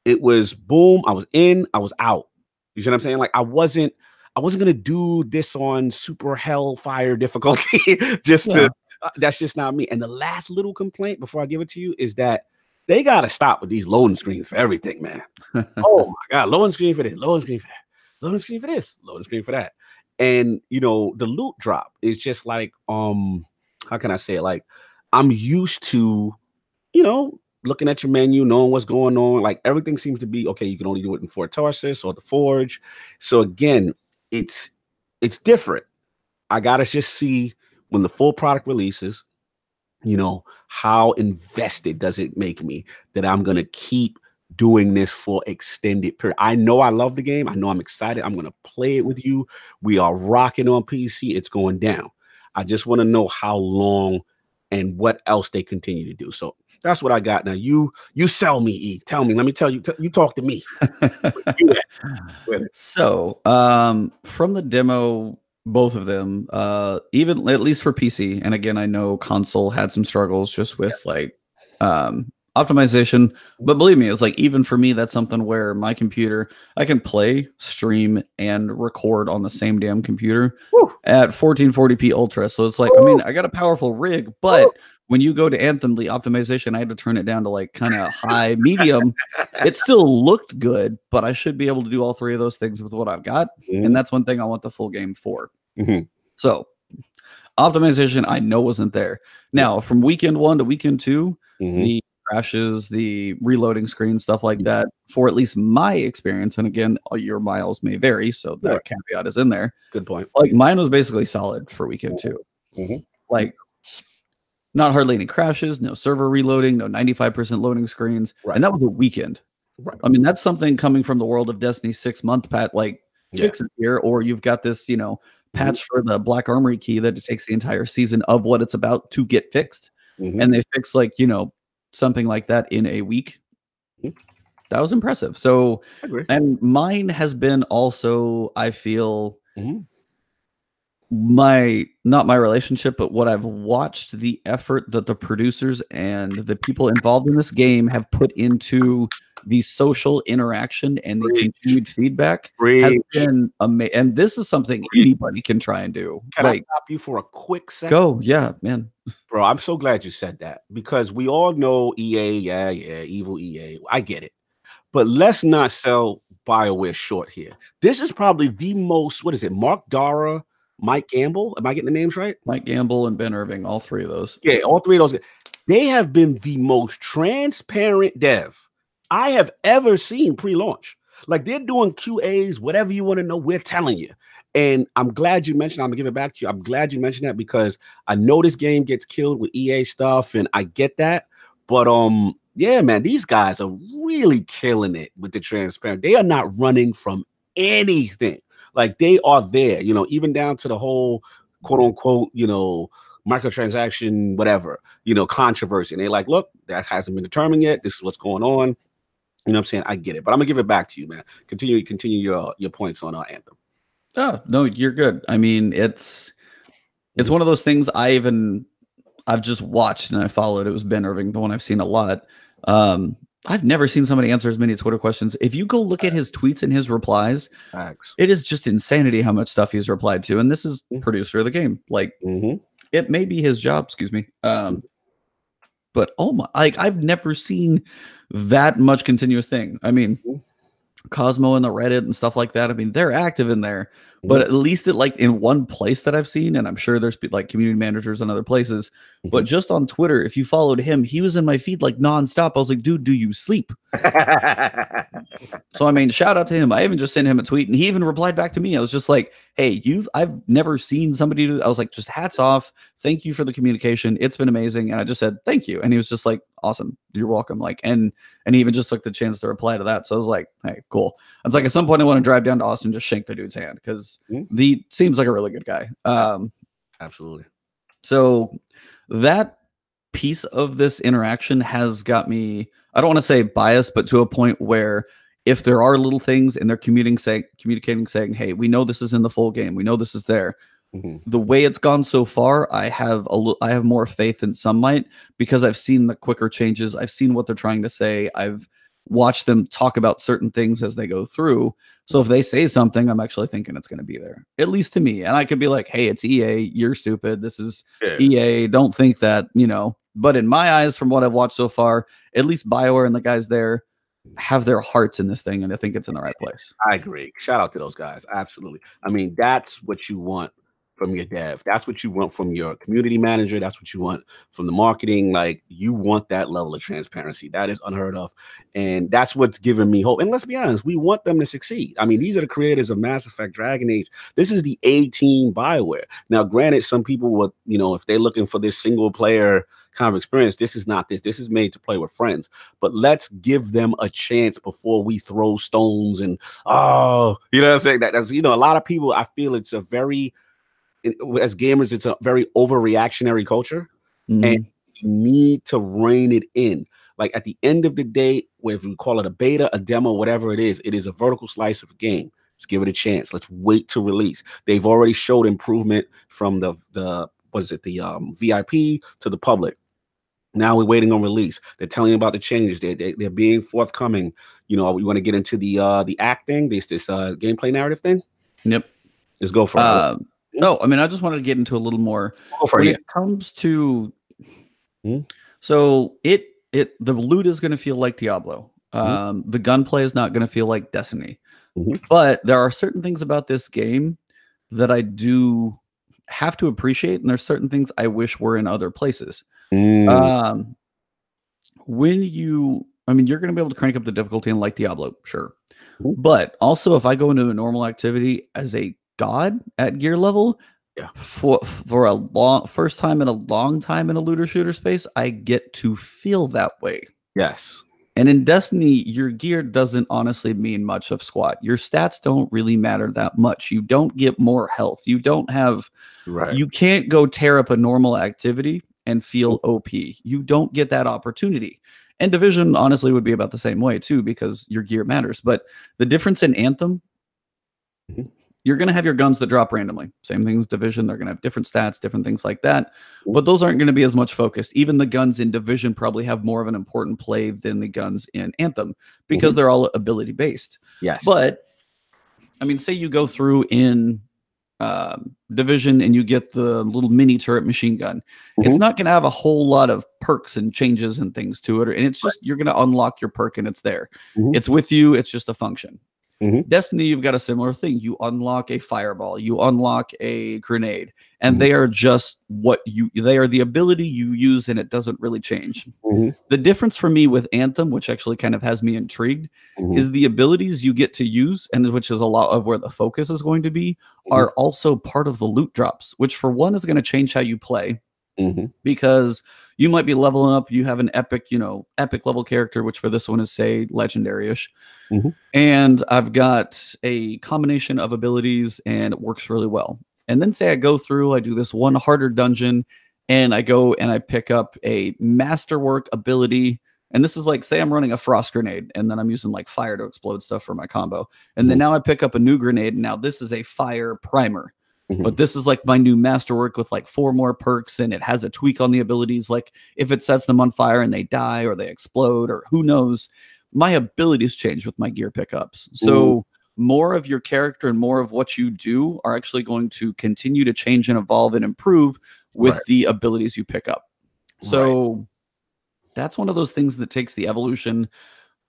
it was boom, I was in, I was out. You see what I'm saying? Like I wasn't gonna do this on super hellfire difficulty. That's just not me. And the last little complaint before I give it to you is that they gotta stop with these loading screens for everything, man. Oh my god, loading screen for this, loading screen for that. Loading screen for this, loading screen for that. And the loot drop is just like, how can I say it? Like, I'm used to, looking at your menu, knowing what's going on. Like everything seems to be okay. You can only do it in Fort Tarsus or the Forge. So again, it's different. I gotta just see when the full product releases, how invested does it make me that I'm gonna keep doing this for extended period. I know I love the game. I know I'm excited. I'm going to play it with you. We are rocking on PC. It's going down. I just want to know how long and what else they continue to do. So that's what I got. Now you sell me, E. Tell me. Let me tell you. You talk to me. So from the demo, both of them, even at least for PC, and again, I know console had some struggles just with optimization, but believe me, it's like even for me, that's something where my computer, I can play, stream, and record on the same damn computer at 1440p ultra. So it's like, I mean, I got a powerful rig, but when you go to Anthem, the optimization, I had to turn it down to like kind of high, medium. It still looked good, but I should be able to do all three of those things with what I've got. And that's one thing I want the full game for. So optimization, I know wasn't there. Now, from weekend 1 to weekend 2, the crashes, the reloading screen, stuff like that, for at least my experience, and again, your miles may vary, so that caveat is in there. Good point. Like mine was basically solid for weekend 2. Like not hardly any crashes, no server reloading, no 95% loading screens, and that was a weekend. I mean, that's something coming from the world of Destiny 6-month patch, like fix it here, or you've got this, patch for the Black Armory key that it takes the entire season of what it's about to get fixed, and they fix like something like that in a week. That was impressive. So, and mine has been also, I feel, not my relationship, but what I've watched, the effort that the producers and the people involved in this game have put into the social interaction and the continued feedback has been amazing. And this is something anybody can try and do. Can I stop you for a quick second? Go, yeah, man. Bro, I'm so glad you said that, because we all know EA, evil EA. I get it. But let's not sell BioWare short here. This is probably the most, what is it, Mark Dara, Mike Gamble? Am I getting the names right? Mike Gamble and Ben Irving, all three of those. Yeah, all three of those. They have been the most transparent dev I have ever seen pre-launch. Like they're doing QAs, whatever you want to know, we're telling you. And I'm glad you mentioned, I'm gonna give it back to you. I'm glad you mentioned that, because I know this game gets killed with EA stuff and I get that. But yeah, man, these guys are really killing it with the transparent. They are not running from anything. Like they are there, even down to the whole quote unquote, microtransaction, whatever, controversy. And they're like, look, that hasn't been determined yet. This is what's going on. You know what I'm saying? I get it, but I'm gonna give it back to you, man. Continue your points on Anthem. Oh, no, you're good. I mean, it's one of those things I've just watched and I followed. It was Ben Irving, the one I've seen a lot. I've never seen somebody answer as many Twitter questions. If you go look at his tweets and his replies, it is just insanity how much stuff he's replied to. And this is producer of the game. Like it may be his job, excuse me. but oh my, like I've never seen that much continuous thing. I mean, Cosmo and the Reddit and stuff like that. I mean, they're active in there, but at least it like in one place that I've seen, and I'm sure there's like community managers in other places, but just on Twitter, if you followed him, he was in my feed like nonstop. I was like, dude, do you sleep? So I mean, shout out to him. I even just sent him a tweet, and he even replied back to me. I was just like, hey, I've never seen somebody do that. I was like, just hats off. Thank you for the communication. It's been amazing. And I just said, thank you. And he was just like, awesome. You're welcome. Like, and he even just took the chance to reply to that. So I was like, hey, cool. I was like, at some point I want to drive down to Austin, just shake the dude's hand, because he seems like a really good guy. Absolutely. So that piece of this interaction has got me, I don't want to say biased, but to a point where if there are little things and they're communicating saying, hey, we know this is in the full game, we know this is there. The way it's gone so far, I have more faith than some might, because I've seen the quicker changes. I've seen what they're trying to say. I've watched them talk about certain things as they go through. So if they say something, I'm actually thinking it's going to be there, at least to me. And I could be like, hey, it's EA. You're stupid. This is EA. Don't think that, you know. But in my eyes, from what I've watched so far, at least BioWare and the guys there have their hearts in this thing, and I think it's in the right place. I agree. Shout out to those guys. Absolutely. I mean, that's what you want from your dev. That's what you want from your community manager. That's what you want from the marketing. Like, you want that level of transparency. That is unheard of. And that's what's giving me hope. And let's be honest, we want them to succeed. I mean, these are the creators of Mass Effect, Dragon Age. This is the A-team BioWare. Now, granted, some people would, you know, if they're looking for this single player kind of experience, this is not this. This is made to play with friends. But let's give them a chance before we throw stones and, oh, you know what I'm saying? That's, you know, a lot of people, I feel it's a very, as gamers, it's a very overreactionary culture, and you need to rein it in. Like, at the end of the day, whether we call it a beta, a demo, whatever it is a vertical slice of a game. Let's give it a chance. Let's wait to release. They've already showed improvement from the VIP to the public. Now we're waiting on release. They're telling you about the changes. They're being forthcoming. You know, we want to get into the acting, this gameplay narrative thing. Yep. Let's go for it. No, I mean, I just wanted to get into a little more when it comes to. So the loot is going to feel like Diablo. The gunplay is not going to feel like Destiny. But there are certain things about this game that I do have to appreciate, and there's certain things I wish were in other places. You're going to be able to crank up the difficulty in like Diablo, sure. But also, if I go into a normal activity as a god at gear level, for a first time in a long time in a looter shooter space, I get to feel that way. Yes. And in Destiny, your gear doesn't honestly mean much of squat. Your stats don't really matter that much. You don't get more health. You don't have, you can't go tear up a normal activity and feel OP. You don't get that opportunity. And Division honestly would be about the same way too, because your gear matters. But the difference in Anthem, you're going to have your guns that drop randomly. Same thing as Division. They're going to have different stats, different things like that. But those aren't going to be as much focused. Even the guns in Division probably have more of an important play than the guns in Anthem, because they're all ability based. Yes. But I mean, say you go through in Division and you get the little mini turret machine gun. It's not going to have a whole lot of perks and changes and things to it. And it's just, you're going to unlock your perk and it's there. It's with you. It's just a function. Destiny, you've got a similar thing. You unlock a fireball, you unlock a grenade, and they are just they are the ability you use, and it doesn't really change. The difference for me with Anthem, which actually kind of has me intrigued, is the abilities you get to use, and which is a lot of where the focus is going to be, are also part of the loot drops, which for one is going to change how you play, because you might be leveling up. You have an epic level character, which for this one is, say, legendary-ish. And I've got a combination of abilities and it works really well. And then say I go through, I do this one harder dungeon, and I go and I pick up a masterwork ability. And this is like, say I'm running a frost grenade, and then I'm using like fire to explode stuff for my combo. And then now I pick up a new grenade, and now this is a fire primer. But this is like my new masterwork with like 4 more perks, and it has a tweak on the abilities. Like if it sets them on fire and they die or they explode or who knows, my abilities change with my gear pickups. So more of your character and more of what you do are actually going to continue to change and evolve and improve with the abilities you pick up. So that's one of those things that takes the evolution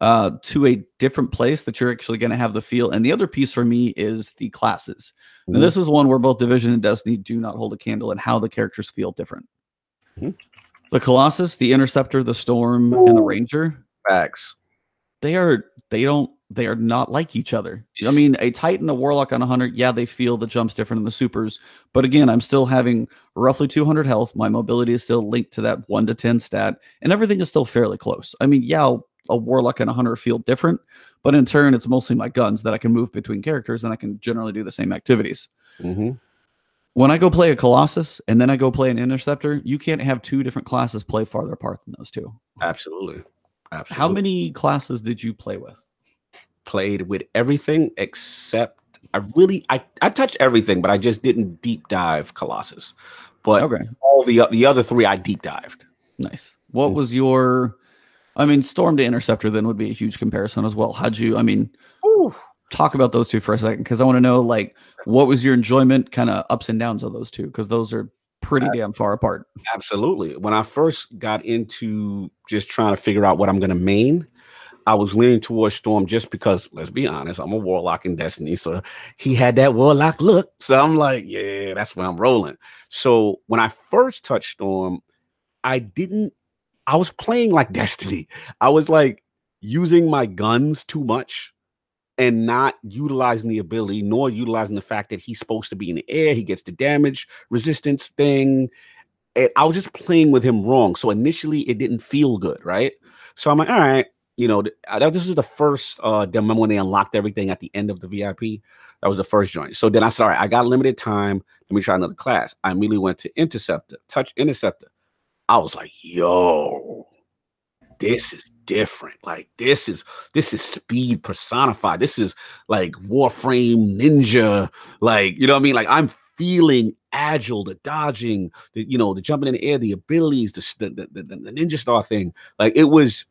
to a different place that you're actually going to have the feel. And the other piece for me is the classes. Now, this is one where both Division and Destiny do not hold a candle and how the characters feel different. The Colossus, the Interceptor, the Storm, and the Ranger. Facts. They are not like each other. I mean, a Titan, a Warlock on 100, yeah, they feel the jumps different in the supers. But again, I'm still having roughly 200 health. My mobility is still linked to that 1 to 10 stat, and everything is still fairly close. I mean, yeah, a Warlock and a Hunter feel different, but in turn, it's mostly my guns that I can move between characters, and I can generally do the same activities. When I go play a Colossus and then I go play an Interceptor, you can't have two different classes play farther apart than those two. Absolutely. How many classes did you play with? Played with everything except I touched everything, but I just didn't deep dive Colossus. But all the other three I deep dived. Nice. What was your? I mean, Storm to Interceptor then would be a huge comparison as well. How'd you? I mean, talk about those two for a second, because I want to know, like, what was your enjoyment, kind of ups and downs of those two, because those are pretty damn far apart. Absolutely. When I first got into just trying to figure out what I'm going to main, I was leaning towards Storm just because, let's be honest, I'm a Warlock in Destiny, so he had that Warlock look. So I'm like, yeah, that's where I'm rolling. So when I first touched Storm, I was playing like Destiny. I was like using my guns too much and not utilizing the ability, nor utilizing the fact that he's supposed to be in the air. He gets the damage resistance thing. And I was just playing with him wrong. So initially it didn't feel good, right? So I'm like, all right, you know, this is the first demo when they unlocked everything at the end of the VIP. That was the first joint. So then I said, all right, I got limited time. Let me try another class. I immediately went to Interceptor, Touch Interceptor. I was like, yo, this is different. Like, this is speed personified. This is like Warframe Ninja. Like, you know what I mean? Like, I'm feeling agile, the dodging, the jumping in the air, the abilities, the ninja star thing. Like, it was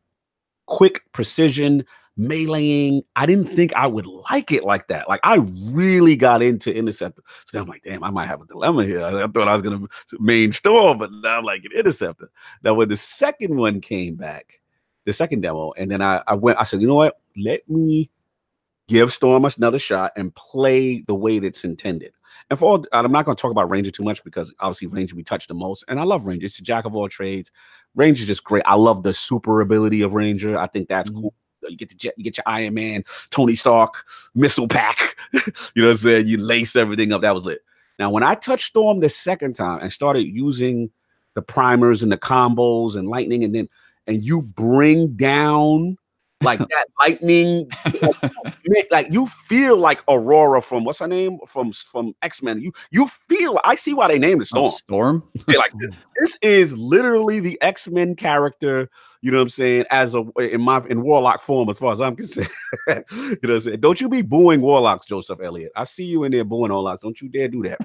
quick precision, meleeing. I didn't think I would like it like that. Like, I really got into Interceptor. So I'm like, damn, I might have a dilemma here. I thought I was going to main Storm, but now I'm like an Interceptor. Now, when the second one came back, the second demo, and then I said, you know what? Let me give Storm another shot and play the way that's intended. And I'm not going to talk about Ranger too much, because obviously Ranger we touch the most, and I love Ranger. It's a jack of all trades. Ranger's just great. I love the super ability of Ranger. I think that's cool. You get your Iron Man, Tony Stark missile pack. You know what I'm saying? You lace everything up. That was lit. Now, when I touched Storm the second time and started using the primers and the combos and lightning, and you bring down like that lightning, like you feel like Aurora from what's her name from X-Men. You feel, I see why they named it Storm. Storm. Yeah, like this is literally the X-Men character. You know what I'm saying? In Warlock form, as far as I'm concerned. You know what I'm saying? Don't you be booing Warlocks, Joseph Elliott. I see you in there booing Warlocks. Don't you dare do that.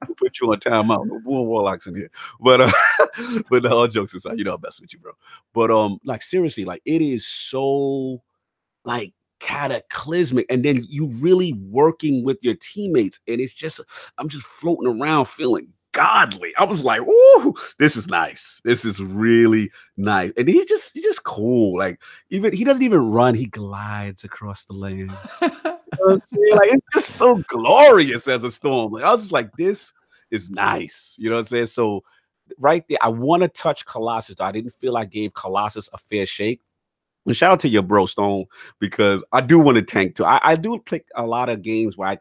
We'll put you on timeout. No booing Warlocks in here. But all jokes aside, you know I'm messing with you, bro. But like seriously, like it is so like cataclysmic, and then you really working with your teammates, and it's just I'm just floating around feeling godly. I was like, "Ooh, this is nice. This is really nice." And he's just cool. Like even he doesn't even run; he glides across the land. You know what I'm saying? Like it's just so glorious as a Storm. Like I was just like, "This is nice." You know what I'm saying? So right there, I want to touch Colossus. I didn't feel I gave Colossus a fair shake. And shout out to your bro Stone, because I do want to tank too. I do pick a lot of games where I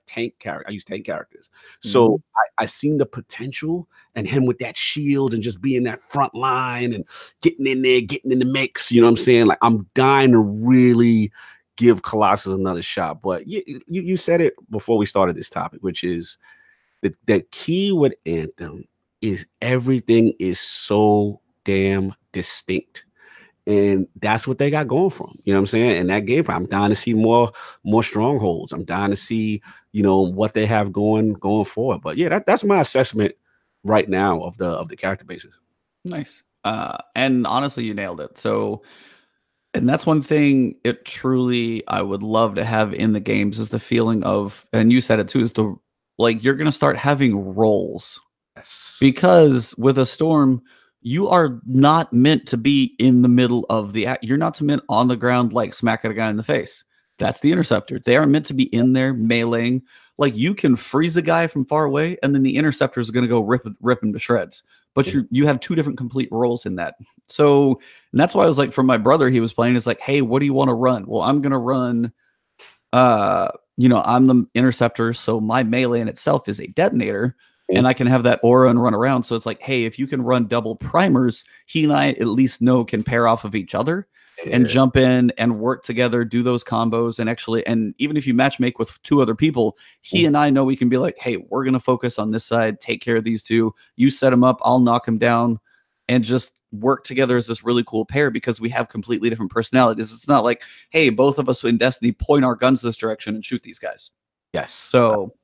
use tank characters. So I seen the potential, and him with that shield and just being that front line and getting in there, getting in the mix. You know what I'm saying? Like I'm dying to really give Colossus another shot. But you said it before we started this topic, which is the key with Anthem is everything is so damn distinct. And that's what they got going for them. You know what I'm saying? And that game, I'm dying to see more strongholds. I'm dying to see, what they have going forward. But yeah, that's my assessment right now of the character bases. Nice. And honestly, you nailed it. So, and that's one thing it truly I would love to have in the games is the feeling of, and you said it too, is you're going to start having roles. Yes. Because with a Storm, you are not meant to be in the middle of the act. You're not meant on the ground, like smacking a guy in the face. That's the interceptor. They are meant to be in there meleeing. Like, you can freeze a guy from far away, and then the interceptor is going to go rip him to shreds. But you have two different complete roles in that. So, and that's why I was like, for my brother, he was playing, it's like, hey, what do you want to run? Well, I'm going to run, I'm the interceptor, so my melee in itself is a detonator, and I can have that aura and run around. So it's like, hey, if you can run double primers, he and I at least know can pair off of each other and jump in and work together, do those combos, and even if you match make with two other people, he and I know we can be like, hey, we're going to focus on this side, take care of these two. You set them up, I'll knock them down, and just work together as this really cool pair because we have completely different personalities. It's not like, hey, both of us in Destiny point our guns this direction and shoot these guys. Yes. So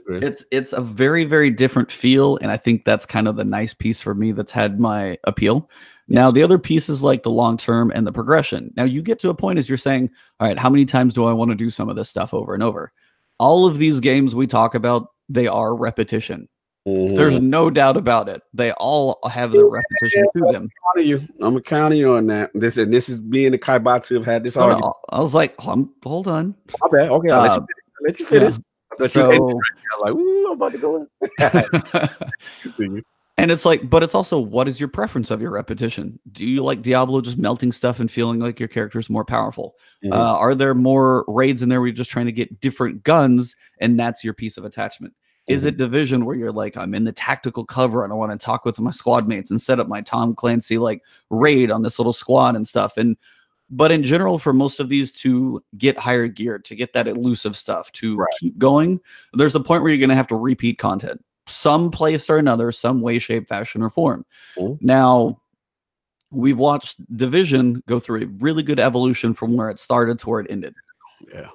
it's a very, very different feel, and I think that's kind of the nice piece for me that's had my appeal. Now, the other piece is like the long term and the progression. Now, you get to a point as you're saying, all right, how many times do I want to do some of this stuff over and over? All of these games we talk about, they are repetition. There's no doubt about it. They all have their repetition to them. I'm gonna counter you on that. This is me and the Kaibatsu have had this argument. No, I was like, hold on. My bad. Okay, I'll let you finish. Yeah. So, I was like, ooh, I'm about to go in. And it's like, but it's also, what is your preference of your repetition? Do you like Diablo just melting stuff and feeling like your character is more powerful? Are there more raids in there where you're just trying to get different guns and that's your piece of attachment? Is it Division where you're like, I'm in the tactical cover and I want to talk with my squad mates and set up my Tom Clancy like raid on this little squad and stuff? But in general, for most of these to get higher gear, to get that elusive stuff, to keep going, there's a point where you're going to have to repeat content. Some place or another, some way, shape, fashion, or form. Now, we've watched Division go through a really good evolution from where it started to where it ended. Yeah.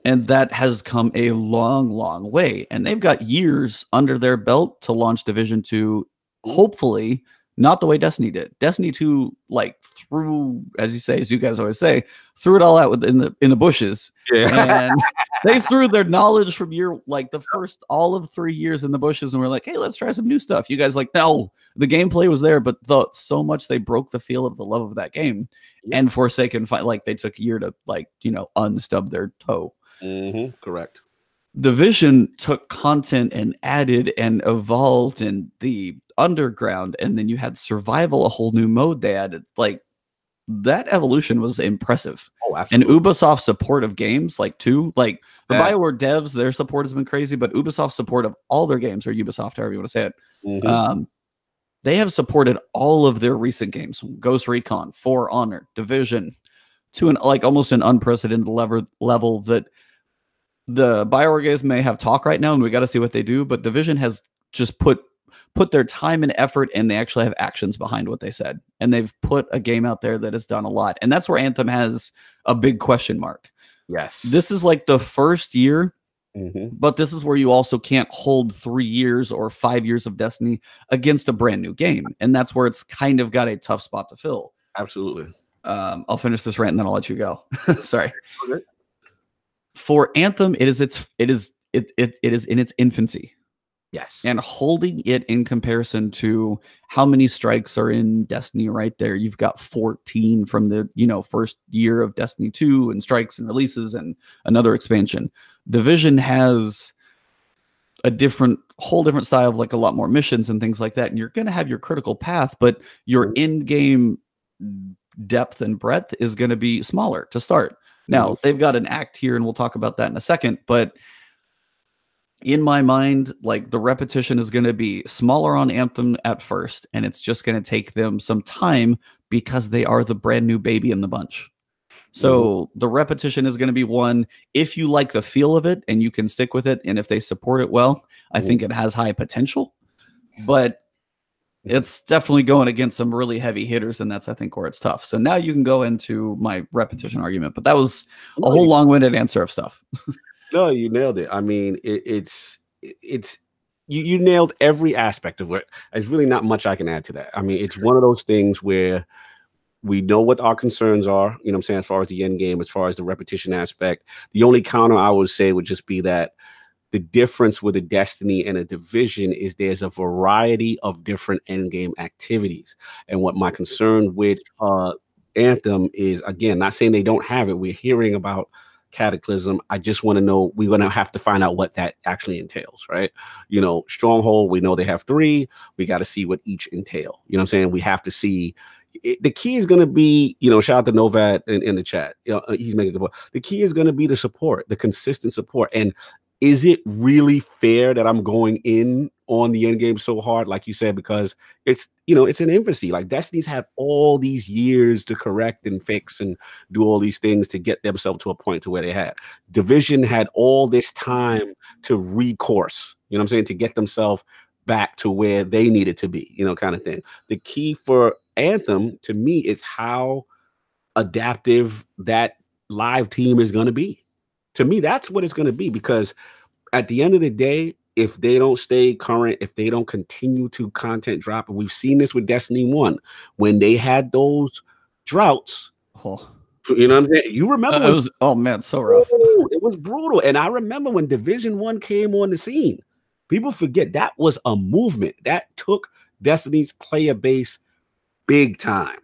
And that has come a long, long way. And they've got years under their belt to launch Division 2, hopefully, not the way Destiny did. Destiny 2, like, threw, as you guys always say, threw it all out in the bushes. Yeah. And they threw their knowledge from the first all of 3 years in the bushes, and we're like, hey, let's try some new stuff. You guys like, no, the gameplay was there, but so much they broke the feel of the love of that game. And Forsaken, like, they took a year to unstub their toe. Correct. Division took content and added and evolved in the underground, and then you had survival, a whole new mode they added. Like, that evolution was impressive. Oh, absolutely. And Ubisoft's support of games, the BioWare devs, their support has been crazy, but Ubisoft's support of all their games, or Ubisoft, however you want to say it, they have supported all of their recent games, Ghost Recon, For Honor, Division, to almost an unprecedented level that the BioWare guys may have talk right now, and we got to see what they do, but Division has just put their time and effort, and they actually have actions behind what they said. And they've put a game out there that has done a lot. And that's where Anthem has a big question mark. Yes. This is like the first year, but this is where you also can't hold 3 years or 5 years of Destiny against a brand new game. And that's where it's kind of got a tough spot to fill. Absolutely. I'll finish this rant and then I'll let you go. Sorry. Okay. For Anthem, it is in its infancy. Yes. And holding it in comparison to how many strikes are in Destiny right there. You've got 14 from the, first year of Destiny 2 and strikes and releases and another expansion. Division has a whole different style of a lot more missions and things like that. And you're going to have your critical path, but your in-game depth and breadth is going to be smaller to start. Now, they've got an act here, and we'll talk about that in a second, but in my mind, the repetition is going to be smaller on Anthem at first, and it's just going to take them some time because they are the brand new baby in the bunch. So the repetition is going to be one, if you like the feel of it and you can stick with it, and if they support it well, I think it has high potential, but it's definitely going against some really heavy hitters, and that's, I think, where it's tough. So now you can go into my repetition argument, but that was a whole long-winded answer of stuff. No, you nailed it. I mean, it's you nailed every aspect of it. There's really not much I can add to that. I mean, it's one of those things where we know what our concerns are, what I'm saying, as far as the end game, as far as the repetition aspect. The only counter I would say would just be that the difference with a Destiny and a Division is there's a variety of different endgame activities. And what my concern with Anthem is, again, not saying they don't have it. We're hearing about Cataclysm. I just want to know, we're going to have to find out what that actually entails, right? You know, Stronghold, we know they have 3. We got to see what each entail. You know what I'm saying? We have to see. The key is going to be, you know, shout out to Novat in the chat. You know, he's making a good point. The key is going to be the support, the consistent support. And is it really fair that I'm going in on the end game so hard, like you said, because it's, you know, it's an infancy. Like Destiny's had all these years to correct and fix and do all these things to get themselves to a point to where they had. Division had all this time to recourse, you know what I'm saying, to get themselves back to where they needed to be, you know, kind of thing. The key for Anthem to me is how adaptive that live team is going to be. To me, that's what it's going to be, because at the end of the day, if they don't stay current, if they don't continue to content drop, and we've seen this with Destiny 1, when they had those droughts, you know what I'm saying? You remember it was, oh man, so rough. It was brutal. And I remember when Division 1 came on the scene, people forget that was a movement that took Destiny's player base big time.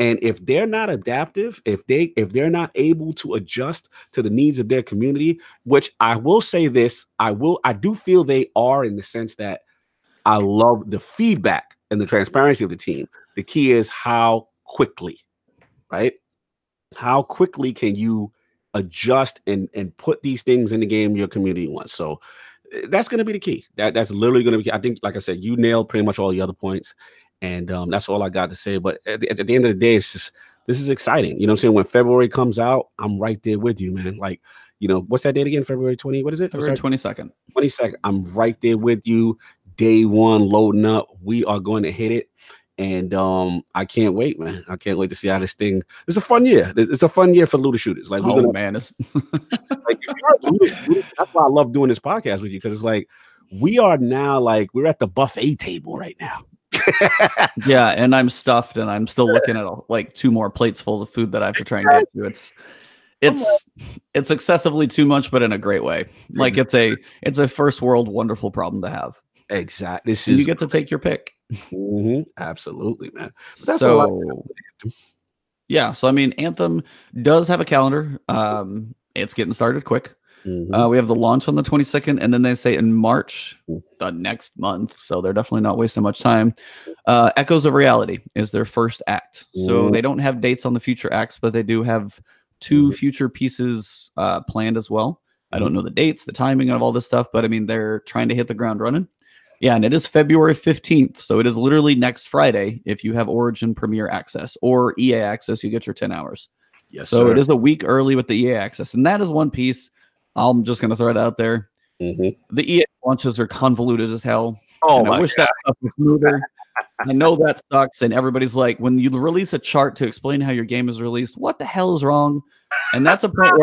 And if they're not adaptive, if they're not able to adjust to the needs of their community, which I will say this, I do feel they are, in the sense that I love the feedback and the transparency of the team. The key is how quickly, right? How quickly can you adjust and put these things in the game your community wants? So that's going to be the key. That's literally going to be, I think, like I said, you nailed pretty much all the other points. And that's all I got to say. But at the end of the day, it's just, this is exciting. You know what I'm saying? When February comes out, I'm right there with you, man. Like, you know, what's that date again? February 20, what is it? February 22nd. 22nd. I'm right there with you. Day one, loading up. We are going to hit it. And I can't wait, man. I can't wait to see how this thing. It's a fun year. It's a fun year for looter shooters. Like, man, like, that's why I love doing this podcast with you, because it's like we are now, like, we're at the buffet table right now. Yeah, and I'm stuffed, and I'm still looking at like 2 more plates full of food that I have to try and get to. It's excessively too much, but in a great way. Like it's a first world wonderful problem to have. Exactly. You get to take your pick. Absolutely, man. So yeah, so I mean, Anthem does have a calendar. It's getting started quick. We have the launch on the 22nd, and then they say in March, next month. So they're definitely not wasting much time. Echoes of Reality is their first act. So they don't have dates on the future acts, but they do have 2 future pieces planned as well. I don't know the dates, the timing of all this stuff, but I mean, they're trying to hit the ground running. Yeah, and it is February 15th. So it is literally next Friday if you have Origin Premier access, or EA access, you get your 10 hours. Yes, so sir. It is a week early with the EA access. And that is one piece. I'm just going to throw it out there. The EA launches are convoluted as hell. Oh, I wish that stuff was smoother. I know that sucks. And everybody's like, when you release a chart to explain how your game is released, what the hell is wrong? And that's a point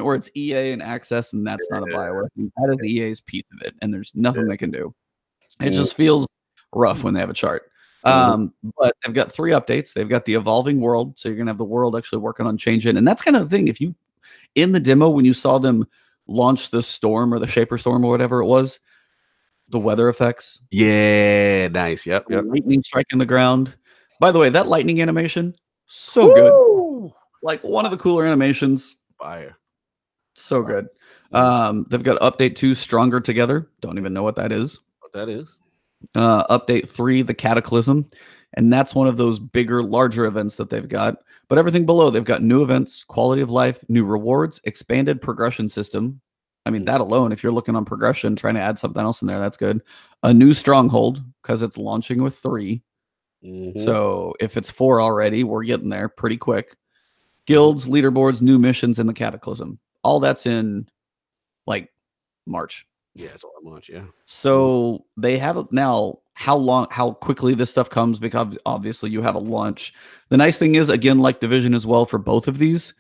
where it's EA and access, and that's not a BioWare thing. That is EA's piece of it, and there's nothing they can do. It just feels rough when they have a chart. But they've got 3 updates. They've got the evolving world, so you're gonna have the world actually working on changing, and that's kind of the thing. If you in the demo, when you saw them launch the storm or the Shaper Storm or whatever it was, the weather effects. Yeah, nice. Yep. Lightning striking the ground. By the way, that lightning animation, so good. Like one of the cooler animations. Fire. So good. They've got update 2, Stronger Together. Don't even know what that is. What that is? Update 3, the Cataclysm. And that's one of those bigger, larger events that they've got. But everything below, they've got new events, quality of life, new rewards, expanded progression system. I mean, that alone, if you're looking on progression, trying to add something else in there, that's good. A new stronghold, because it's launching with 3. So if it's 4 already, we're getting there pretty quick. Guilds, leaderboards, new missions, and the Cataclysm. All that's in, like, March. Yeah, it's all March, yeah. So they have now how quickly this stuff comes, because obviously you have a launch. The nice thing is, again, like Division as well, for both of these,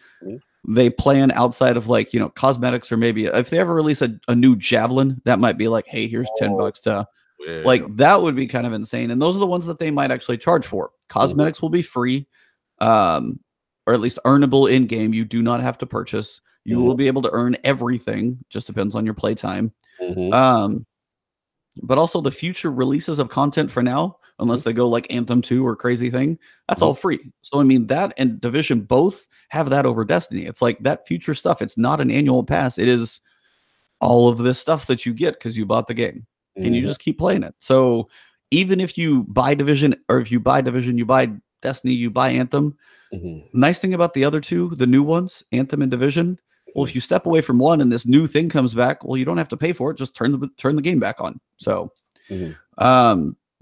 they plan outside of, like, you know, cosmetics, or maybe if they ever release a new Javelin, that might be like, hey, here's $10 to like, that would be kind of insane. And those are the ones that they might actually charge for. Cosmetics will be free, or at least earnable in game. You do not have to purchase. You will be able to earn everything. Just depends on your playtime. But also the future releases of content for now, unless they go like Anthem 2 or crazy thing, that's all free. So I mean, that and Division both have that over Destiny. It's like that future stuff. It's not an annual pass. It is all of this stuff that you get because you bought the game and you just keep playing it. So even if you buy Division, or if you buy Division, you buy Destiny, you buy Anthem. Nice thing about the other two, the new ones, Anthem and Division. Well, if you step away from one and this new thing comes back, well, you don't have to pay for it. Just turn the game back on. So,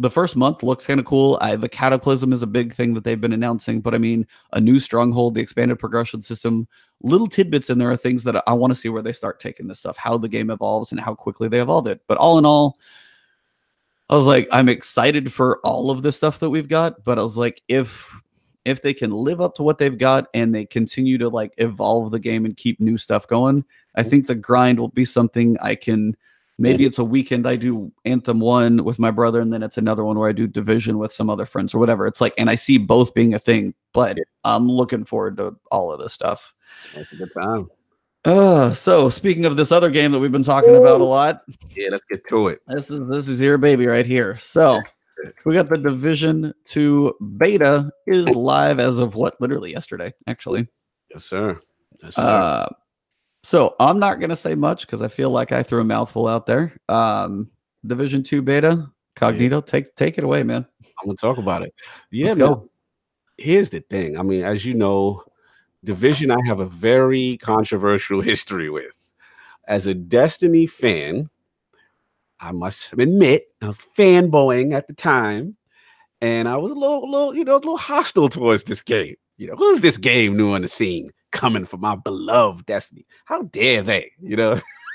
the first month looks kind of cool. The Cataclysm is a big thing that they've been announcing, but I mean, a new stronghold, the expanded progression system, little tidbits in there are things that I want to see where they start taking this stuff, how the game evolves and how quickly they evolved it. But all in all, I was like, I'm excited for all of this stuff that we've got, but I was like, if they can live up to what they've got and they continue to like evolve the game and keep new stuff going, I think the grind will be something I can, maybe it's a weekend I do Anthem 1 with my brother, and then it's another one where I do Division with some other friends or whatever. It's like, and I see both being a thing, but I'm looking forward to all of this stuff. That's a good time. So speaking of this other game that we've been talking about a lot. Yeah, let's get to it. This is your baby right here. So we got the Division 2 beta is live as of what? Literally yesterday, actually. Yes, sir. Yes, sir. So I'm not going to say much because I feel like I threw a mouthful out there. Division 2 beta, Cognito, take it away, man. I'm going to talk about it. Yeah, let's go. Here's the thing. I mean, as you know, Division I have a very controversial history with. As a Destiny fan, I must admit, I was fanboying at the time, and I was a little hostile towards this game. Who's this game new on the scene coming for my beloved Destiny? How dare they?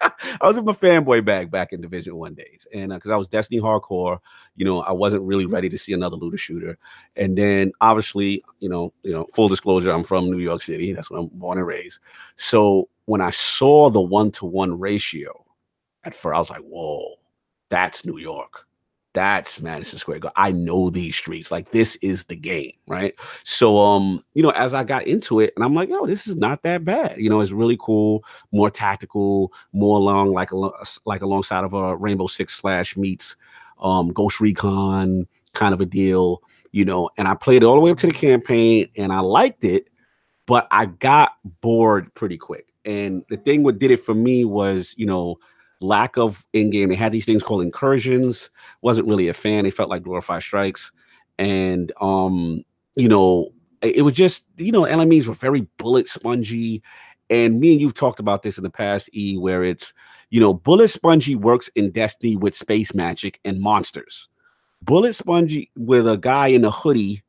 I was in my fanboy bag back in Division 1 days, and because I was Destiny hardcore, I wasn't really ready to see another looter shooter. And then obviously, full disclosure, I'm from New York City. That's where I'm born and raised. So when I saw the 1-to-1 ratio, at first I was like, whoa. That's New York. That's Madison Square Garden. I know these streets. Like, this is the game, right? So, as I got into it, and I'm like, yo, this is not that bad. It's really cool, more tactical, more along like alongside of a Rainbow Six / meets Ghost Recon kind of a deal, And I played it all the way up to the campaign, and I liked it, but I got bored pretty quick. And the thing what did it for me was, lack of in-game. They had these things called incursions. Wasn't really a fan. They felt like glorified strikes. And, it was just, LMEs were very bullet spongy. And me and you've talked about this in the past, E, where it's, bullet spongy works in Destiny with space magic and monsters. Bullet spongy with a guy in a hoodie,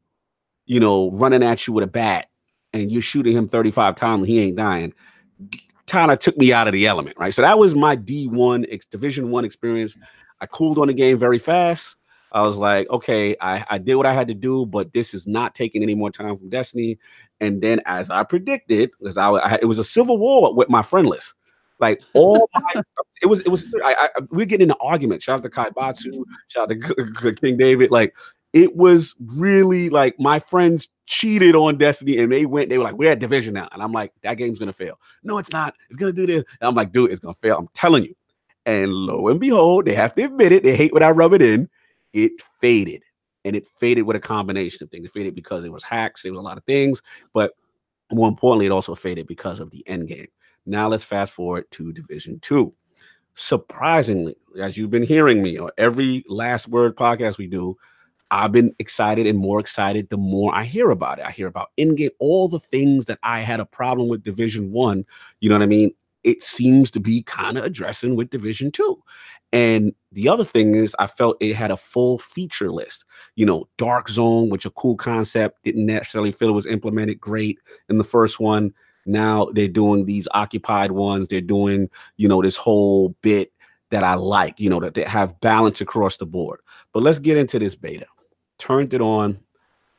running at you with a bat and you're shooting him 35 times and he ain't dying. Kind of took me out of the element, right? So that was my Division 1 experience. I cooled on the game very fast. I was like, okay, I did what I had to do, but this is not taking any more time from Destiny. And then, as I predicted, because it was a civil war with my friend list. Like we're getting into arguments. Shout out to Kai Batsu, shout out to King David. Like, it was really like my friends cheated on Destiny and they were like, we're at Division now. And I'm like, that game's going to fail. No, it's not. It's going to do this. And I'm like, dude, it's going to fail. I'm telling you. And lo and behold, they have to admit it. They hate when I rub it in. It faded. And it faded with a combination of things. It faded because it was hacks. It was a lot of things. But more importantly, it also faded because of the end game. Now let's fast forward to Division 2. Surprisingly, as you've been hearing me on every Last Word podcast we do, I've been excited and more excited the more I hear about it. I hear about in-game, all the things that I had a problem with Division 1. You know what I mean? It seems to be kind of addressing with Division 2. And the other thing is I felt it had a full feature list. Dark Zone, which a cool concept, didn't necessarily feel it was implemented great in the first one. Now they're doing these occupied ones. They're doing, this whole bit that I like, that they have balance across the board. But let's get into this beta. Turned it on,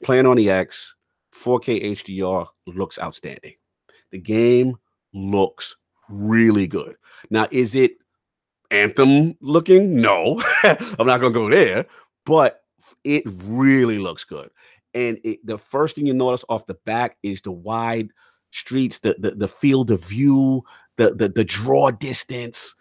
playing on the X, 4K HDR, looks outstanding. The game looks really good. Now, is it Anthem looking? No, I'm not going to go there, but it really looks good. And the first thing you notice off the back is the wide streets, the field of view, the draw distance.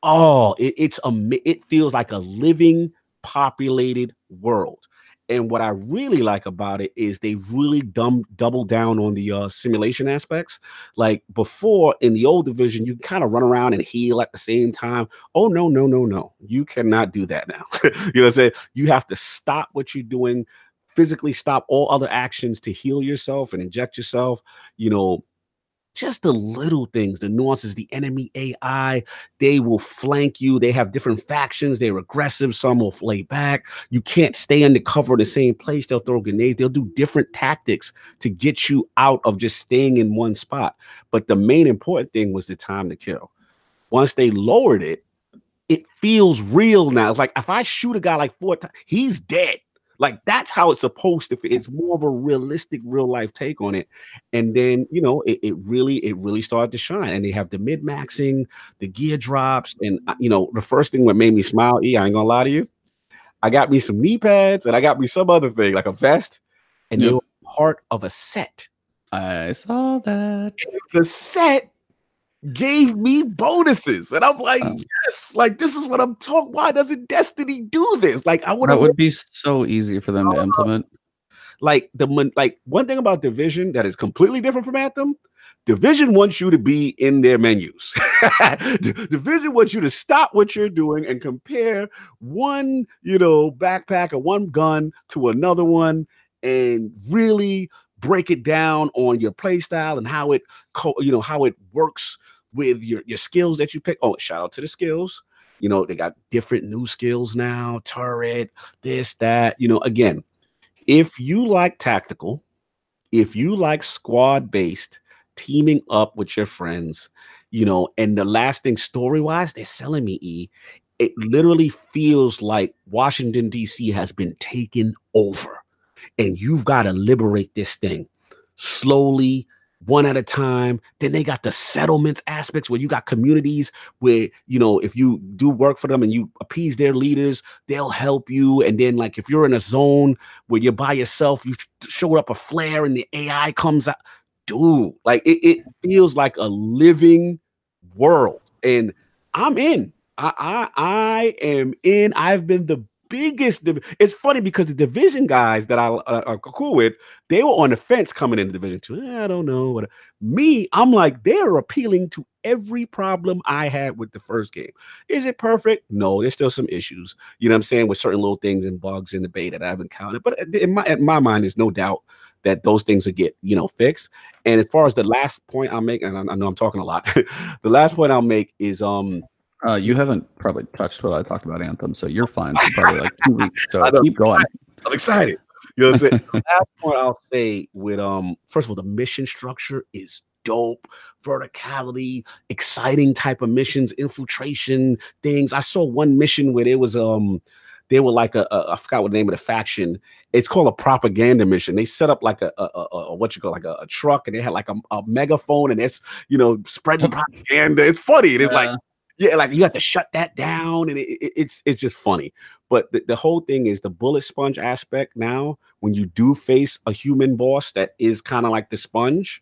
Oh, it feels like a living, populated world. And what I really like about it is they really double down on the simulation aspects. Like before in the old division, you kind of run around and heal at the same time. Oh no, no, no, no. You cannot do that now. You know what I'm saying? You have to stop what you're doing, physically stop all other actions to heal yourself and inject yourself. You know, just the little things, the nuances, the enemy AI, they will flank you. They have different factions. They're aggressive. Some will lay back. You can't stay undercover in the same place. They'll throw grenades. They'll do different tactics to get you out of just staying in one spot. But the main important thing was the time to kill. Once they lowered it, it feels real now. It's like if I shoot a guy like 4 times, he's dead. Like that's how it's supposed to feel. It's more of a realistic, real life take on it. And then, you know, it really started to shine. And they have the mid maxing, the gear drops, and you know, the first thing that made me smile, I ain't gonna lie to you, I got me some knee pads and I got me some other thing like a vest, and they were part of a set. I saw that. The set gave me bonuses, and I'm like, yes, like this is what I'm talking. Why doesn't Destiny do this? Like I would. That would be so easy for them to implement. Like one thing about Division that is completely different from Anthem. Division wants you to be in their menus. Division wants you to stop what you're doing and compare one, you know, backpack or one gun to another one, and really break it down on your play style and how it, how it works with your skills that you pick. Oh, shout out to the skills. You know, they got different new skills now, turret, this, that, you know, again, if you like tactical, if you like squad based, teaming up with your friends, you know, and the last thing story wise, they're selling me it literally feels like Washington, D.C. has been taken over. And you've got to liberate this thing slowly, one at a time. Then they got the settlements aspects where you got communities where, you know, if you do work for them and you appease their leaders, they'll help you. And then like if you're in a zone where you're by yourself, you show up a flare and the AI comes out. Dude, like it feels like a living world. And I'm in. I am in. I've been the biggest. It's funny because the Division guys that I are cool with, they were on the fence coming into Division 2. I don't know. Me, I'm like, they're appealing to every problem I had with the first game. Is it perfect? No, there's still some issues. You know what I'm saying? With certain little things and bugs in the beta that I haven't counted. But in my mind, there's no doubt that those things will get, you know, fixed. And as far as the last point I'll make, and I know I'm talking a lot, the last point I'll make is you haven't probably touched what I talked about Anthem, so you're fine for probably like 2 weeks. So keep going. I'm excited. You know what I'm saying? The last point I'll say with first of all, the mission structure is dope. Verticality, exciting type of missions, infiltration things. I saw one mission where there was they were like I forgot what the name of the faction. It's called a propaganda mission. They set up like a truck, and they had like a megaphone, and it's, you know, spreading propaganda. It's funny. And it's like, yeah, like you have to shut that down, and it's just funny. But the whole thing is the bullet sponge aspect. Now, when you do face a human boss that is kind of like the sponge,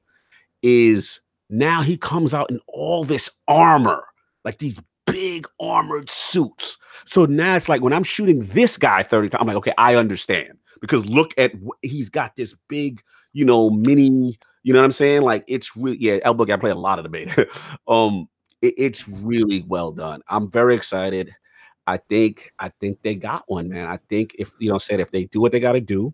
is now he comes out in all this armor, like these big armored suits. So now it's like when I'm shooting this guy 30 times, I'm like, okay, I understand, because look at he's got this big, you know, mini, you know what I'm saying? Like it's really, yeah, Elbow, I play a lot of the beta. It's really well done. I'm very excited. I think they got one, man. I think if, you know, if they do what they got to do,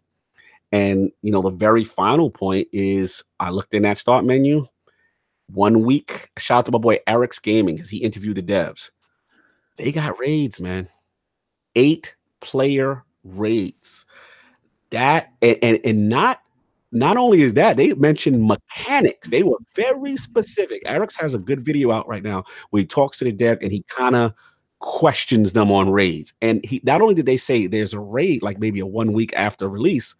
and, you know, the very final point is I looked in that start menu 1 week. Shout out to my boy Eric's Gaming, because he interviewed the devs. They got raids, man. 8-player raids. That and not only is that, they mentioned mechanics. They were very specific. Eric's has a good video out right now where he talks to the dev and he kind of questions them on raids. And he not only did they say there's a raid like maybe a 1 week after release,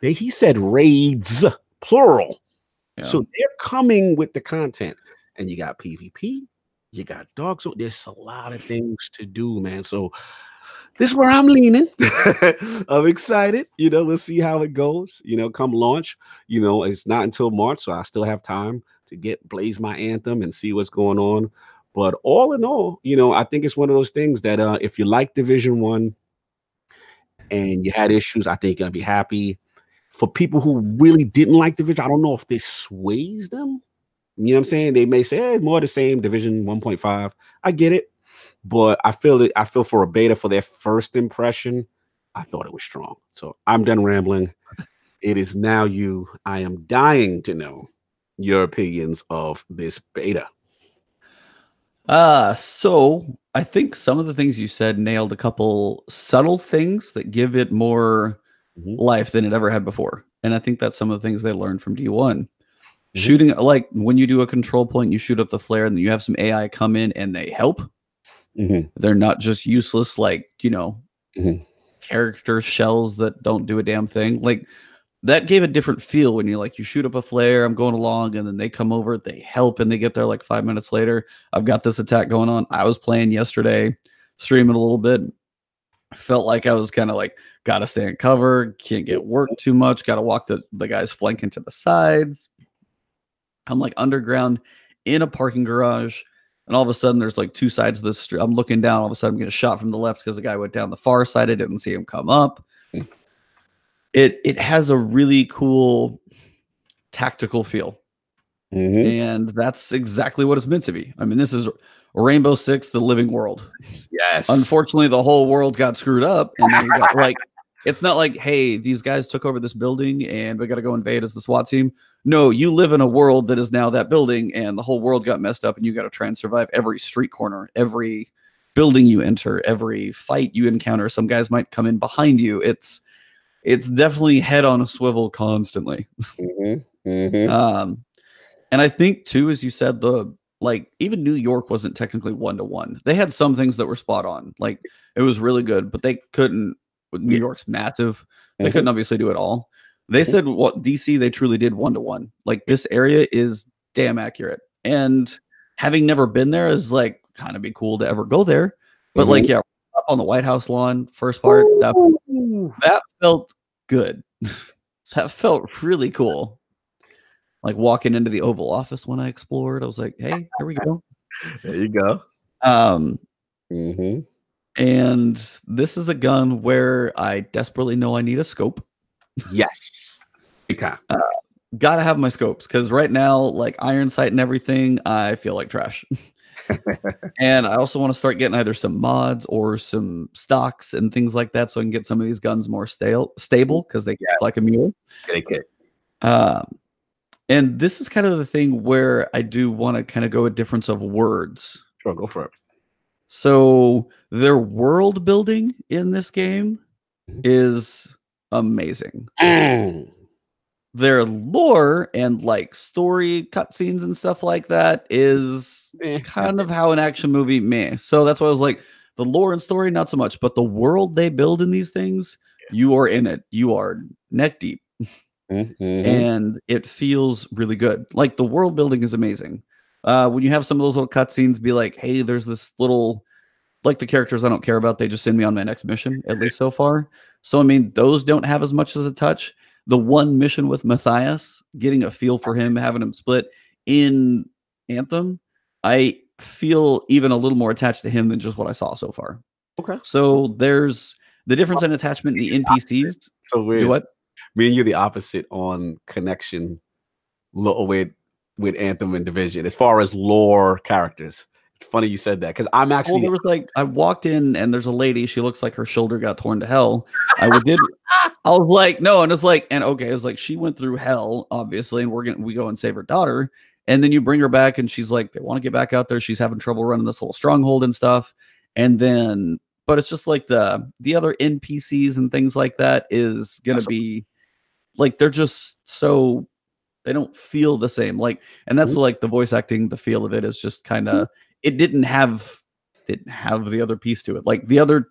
he said raids, plural. Yeah. So they're coming with the content, and you got PvP, you got Dark Souls. There's a lot of things to do, man. So this is where I'm leaning. I'm excited. You know, we'll see how it goes. You know, come launch. You know, it's not until March, so I still have time. to blaze my Anthem and see what's going on. But all in all, I think it's one of those things that if you like Division 1 and you had issues, I think you're gonna be happy. For people who really didn't like Division, I don't know if this sways them. You know what I'm saying? They may say, hey, more the same, Division 1.5. I get it. But I feel for a beta, for their first impression, I thought it was strong. So I'm done rambling. It is now you. I am dying to know your opinions of this beta. So I think some of the things you said nailed a couple subtle things that give it more life than it ever had before. And I think that's some of the things they learned from D1. Shooting, like when you do a control point, you shoot up the flare and you have some AI come in and they help. They're not just useless, like, character shells that don't do a damn thing. Like that gave a different feel when you shoot up a flare, I'm going along, and then they come over, they help, and they get there like 5 minutes later. I've got this attack going on. I was playing yesterday, streaming a little bit. I felt like I was kind of like, gotta stay in cover, can't get worked too much, gotta walk the guys flanking to the sides. I'm like underground in a parking garage, and all of a sudden there's like two sides of this street. I'm looking down, all of a sudden I'm getting shot from the left because the guy went down the far side. I didn't see him come up. It has a really cool tactical feel. And that's exactly what it's meant to be. I mean, this is Rainbow Six, the living world. Yes. Unfortunately, the whole world got screwed up, and then you got like, it's not like, hey, these guys took over this building and we got to go invade as the SWAT team. No, you live in a world that is now that building, and the whole world got messed up, and you got to try and survive every street corner, every building you enter, every fight you encounter. Some guys might come in behind you. It's definitely head on a swivel constantly. And I think too, as you said, even New York wasn't technically 1-to-1. They had some things that were spot on. Like it was really good, but they couldn't. New York's massive. They couldn't obviously do it all. They said what DC, they truly did 1-to-1. Like this area is damn accurate. And having never been there is like kind of be cool to ever go there. But like, yeah, up on the White House lawn, first part, that felt good. That felt really cool. Like walking into the Oval Office when I explored, I was like, hey, here we go. There you go. And this is a gun where I desperately know I need a scope. Yes. Okay. Gotta have my scopes, because right now, like iron sight and everything, I feel like trash. And I also want to start getting either some mods or some stocks and things like that, so I can get some of these guns more stable, because they kick like a mule. They kick. And this is kind of the thing where I do want to kind of go a difference of words. Sure, go for it. So their world building in this game is amazing. Their lore and like story cutscenes and stuff like that is kind of how an action movie meh. So that's why I was like, the lore and story, not so much, but the world they build in these things, you are in it. You are neck deep. And it feels really good. Like the world building is amazing. When you have some of those little cutscenes be like, hey, there's this little, like the characters I don't care about, they just send me on my next mission, at least so far. So, I mean, those don't have as much as a touch. The one mission with Matthias, getting a feel for him, having him split in Anthem, I feel even a little more attached to him than just what I saw so far. Okay. So there's the difference in attachment in the NPCs. So weird. Do what? Me and you the opposite on connection with Anthem and Division as far as lore characters. It's funny you said that, because I'm actually. Well, there was like, I walked in and there's a lady. She looks like her shoulder got torn to hell. I was like, no, and it's like, and okay, it's like she went through hell, obviously, and we go and save her daughter, and then you bring her back, and she's like, they want to get back out there. She's having trouble running this whole stronghold and stuff, and then, but it's just like the other NPCs and things like that is gonna be like, they're just so, they don't feel the same. Like, and that's like the voice acting, the feel of it is just kind of. It didn't have the other piece to it. Like the other,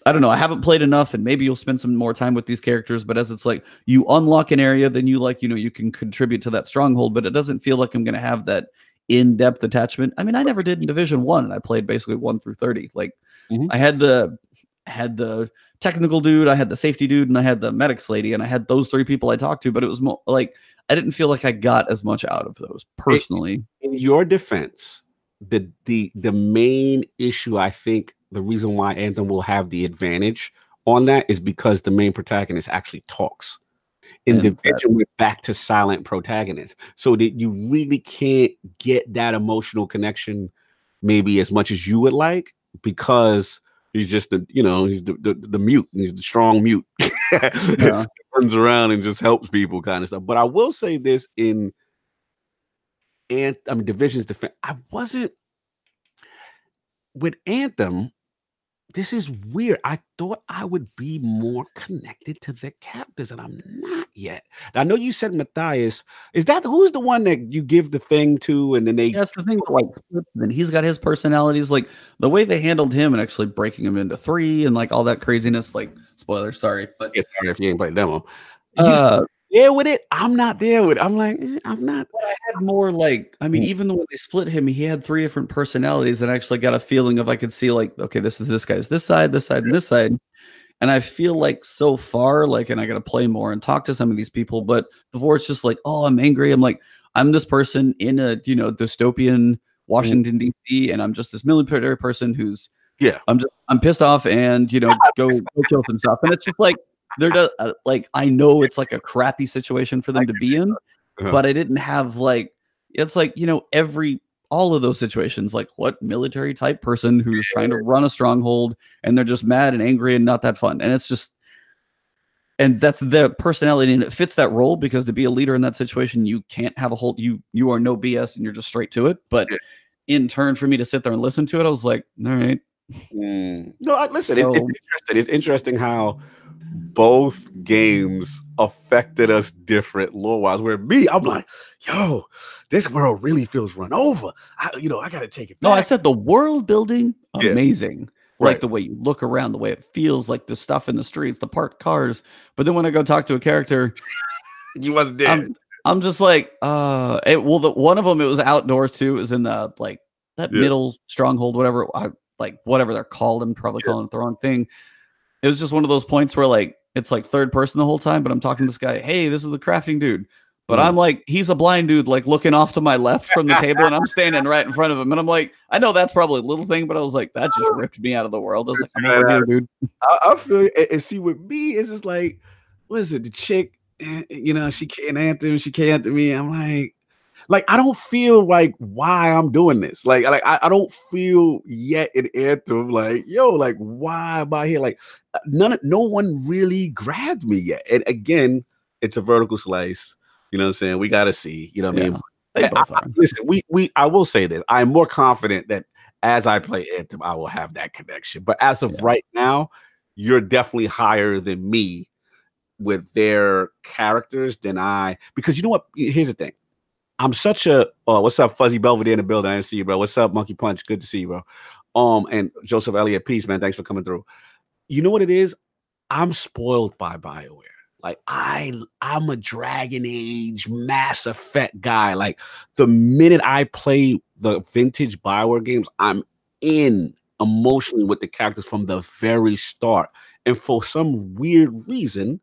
I don't know. I haven't played enough, and maybe you'll spend some more time with these characters. But as it's like you unlock an area, then you you can contribute to that stronghold. But it doesn't feel like I'm going to have that in-depth attachment. I mean, I never did in Division 1, and I played basically 1 through 30. Like I had the technical dude, I had the safety dude, and I had the medics lady, and I had those 3 people I talked to. But it was more like I didn't feel like I got as much out of those personally. In your defense, the main issue, I think the reason why Anthem will have the advantage on that is because the main protagonist actually talks. In Division, we're back to silent protagonists, so that you really can't get that emotional connection maybe as much as you would like, because he's just he's the mute, he's the strong mute. Runs around and just helps people kind of stuff. But I will say this Division's defense, I wasn't with Anthem. This is weird. I thought I would be more connected to the characters, and I'm not yet. I know you said Matthias. Is that who's the one that you give the thing to, and then they? That's the thing. Like, then he's got his personalities. Like the way they handled him, and actually breaking him into 3, and like all that craziness. Like, spoilers, sorry, but sorry if you ain't played the demo. There with it, I'm not there with it. I'm like, I'm not. But I had more like, I mean, even when they split him, he had 3 different personalities, and I actually got a feeling of I could see like, okay, this guy's this side, and this side. And I feel like so far, like, and I got to play more and talk to some of these people, but before it's just like, oh, I'm angry. I'm like, I'm this person in a, dystopian Washington, D.C., and I'm just this military person who's, I'm pissed off and, go kill some stuff. And it's just like, I know it's like a crappy situation for them to be in, but I didn't have like, it's like, all of those situations, like what military type person who's trying to run a stronghold and they're just mad and angry and not that fun. And it's just, and that's their personality, and it fits that role, because to be a leader in that situation, you can't have you are no BS and you're just straight to it. But in turn, for me to sit there and listen to it, I was like, all right. No, listen, it's interesting. It's interesting how both games affected us different lore-wise. Where me, I'm like, yo, this world really feels run over. I gotta take it back. No, I said the world building, amazing. Like the way you look around, the way it feels, like the stuff in the streets, the parked cars. But then when I go talk to a character, you wasn't there. I'm just like, one of them, it was outdoors too. It was in the like that middle stronghold, whatever, whatever they're called. I'm probably calling it the wrong thing. It was just one of those points where like it's like third person the whole time, but I'm talking to this guy. Hey, this is the crafting dude. But I'm like, he's a blind dude, like looking off to my left from the table, and I'm standing right in front of him. And I'm like, I know that's probably a little thing, but I was like, that just ripped me out of the world. I was like, I'm over here, dude. I feel and see with me, it's just like, what is it? The chick, she can't Anthem, she can't to me. I'm like, I don't feel like why I'm doing this. Like I don't feel yet in Anthem like, yo, like why am I here? Like no one really grabbed me yet. And again, it's a vertical slice. You know what I'm saying? We got to see. You know what I mean? Listen, I will say this. I'm more confident that as I play Anthem, I will have that connection. But as of right now, you're definitely higher than me with their characters than because you know what? Here's the thing. I'm such a what's up, Fuzzy Belvedere in the building? I didn't see you, bro. What's up, Monkey Punch? Good to see you, bro. And Joseph Elliott, peace, man. Thanks for coming through. You know what it is? I'm spoiled by BioWare. Like I'm a Dragon Age Mass Effect guy. Like the minute I play the vintage BioWare games, I'm in emotionally with the characters from the very start. And for some weird reason,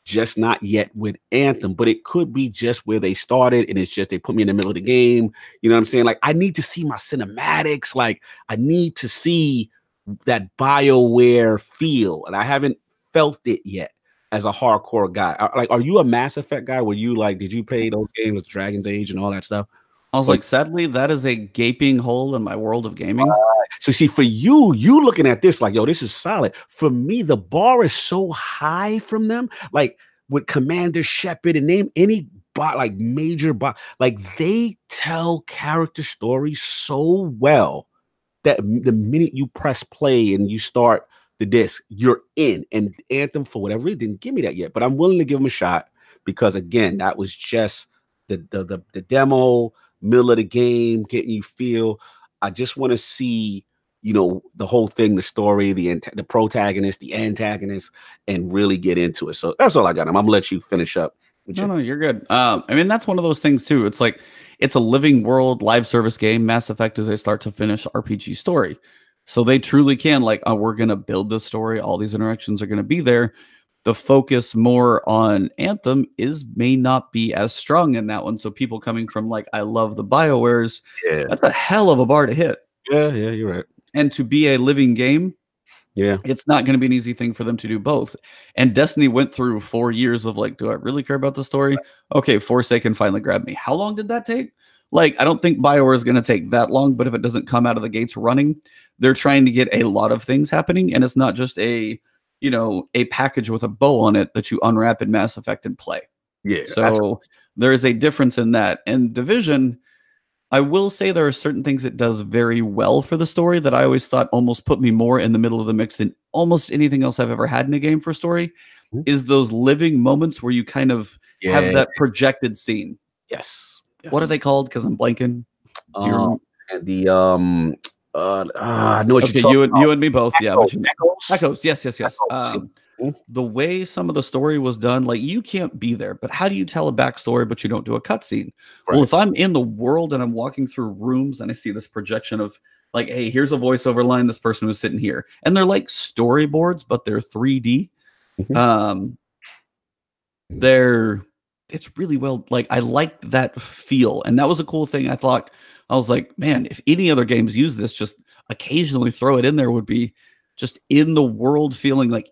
just not yet with Anthem, but it could be just where they started, and it's just they put me in the middle of the game. You know what I'm saying? Like I need to see my cinematics. Like I need to see that BioWare feel, and I haven't felt it yet as a hardcore guy. Like, are you a Mass Effect guy? Were you like, did you play those games with Dragon's Age and all that stuff? I was like, sadly, that is a gaping hole in my world of gaming. So see, for you looking at this like, yo, this is solid. For me, the bar is so high from them. Like with Commander Shepard and name any bot, like major bot, like they tell character stories so well that the minute you press play and you start the disc, you're in. And Anthem, for whatever reason, didn't give me that yet. But I'm willing to give them a shot because, again, that was just the demo, middle of the game, getting you feel. I just want to see, the whole thing, the story, the protagonist, the antagonist, and really get into it. So that's all I got. I'm going to let you finish up. No, you're good. I mean, that's one of those things, too. It's like, it's a living world live service game. Mass Effect is a start to finish RPG story. So they truly can, like, we're going to build this story. All these interactions are going to be there. the focus more on Anthem may not be as strong in that one. So people coming from like, I love the BioWares, that's a hell of a bar to hit. Yeah, you're right. And to be a living game, it's not going to be an easy thing for them to do both. And Destiny went through 4 years of like, do I really care about the story? Okay, Forsaken finally grabbed me. How long did that take? Like, I don't think BioWare is going to take that long, but if it doesn't come out of the gates running, they're trying to get a lot of things happening. And it's not just a package with a bow on it that you unwrap in Mass Effect and play. Yeah. So there is a difference in that. And Division, I will say there are certain things it does very well for the story that I always thought almost put me more in the middle of the mix than almost anything else I've ever had in a game for story, is those living moments where you kind of have that projected scene. Yes. What are they called? Because I'm blanking. I know what you're talking about. You and me both. Echoes. Echoes. Yes. The way some of the story was done, like, you can't be there, but how do you tell a backstory but you don't do a cutscene? Right. Well, if I'm in the world and I'm walking through rooms and I see this projection of like, hey, here's a voiceover line, this person was sitting here, and they're like storyboards, but they're 3D. It's really well, like, I liked that feel, and that was a cool thing. I thought, I was like, man, if any other games use this, just occasionally throw it in there, would be just in the world feeling like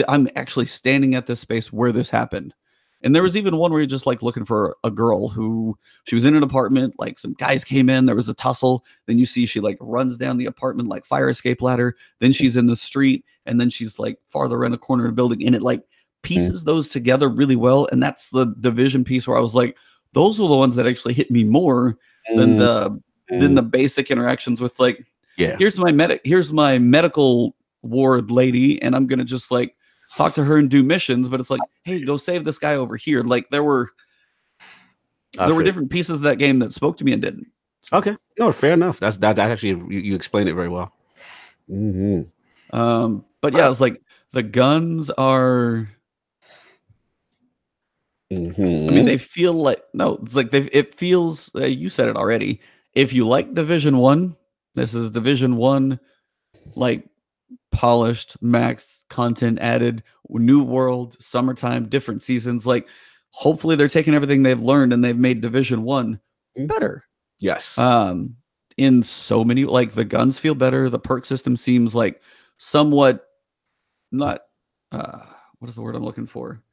I'm actually standing at this space where this happened. And there was even one where you're just like looking for a girl who, she was in an apartment, like some guys came in, there was a tussle. Then you see she like runs down the apartment, like fire escape ladder. Then she's in the street, and then she's like farther in a corner of the building, and it like pieces those together really well. And that's the Division piece where I was like, those were the ones that actually hit me more than the basic interactions with like, here's my medical ward lady, and I'm gonna just like talk to her and do missions, but it's like, hey, go save this guy over here. Like there were different pieces of that game that spoke to me and didn't. Okay, no, fair enough. That's actually, you explained it very well. But yeah, it's like the guns are. I mean, they feel like, no, it's like it feels. You said it already. If you like Division 1, this is Division 1, like polished, max content added, new world, summertime, different seasons. Like, hopefully they're taking everything they've learned and they've made Division 1 better. Yes. In so many, like, the guns feel better. The perk system seems like somewhat not, what is the word I'm looking for?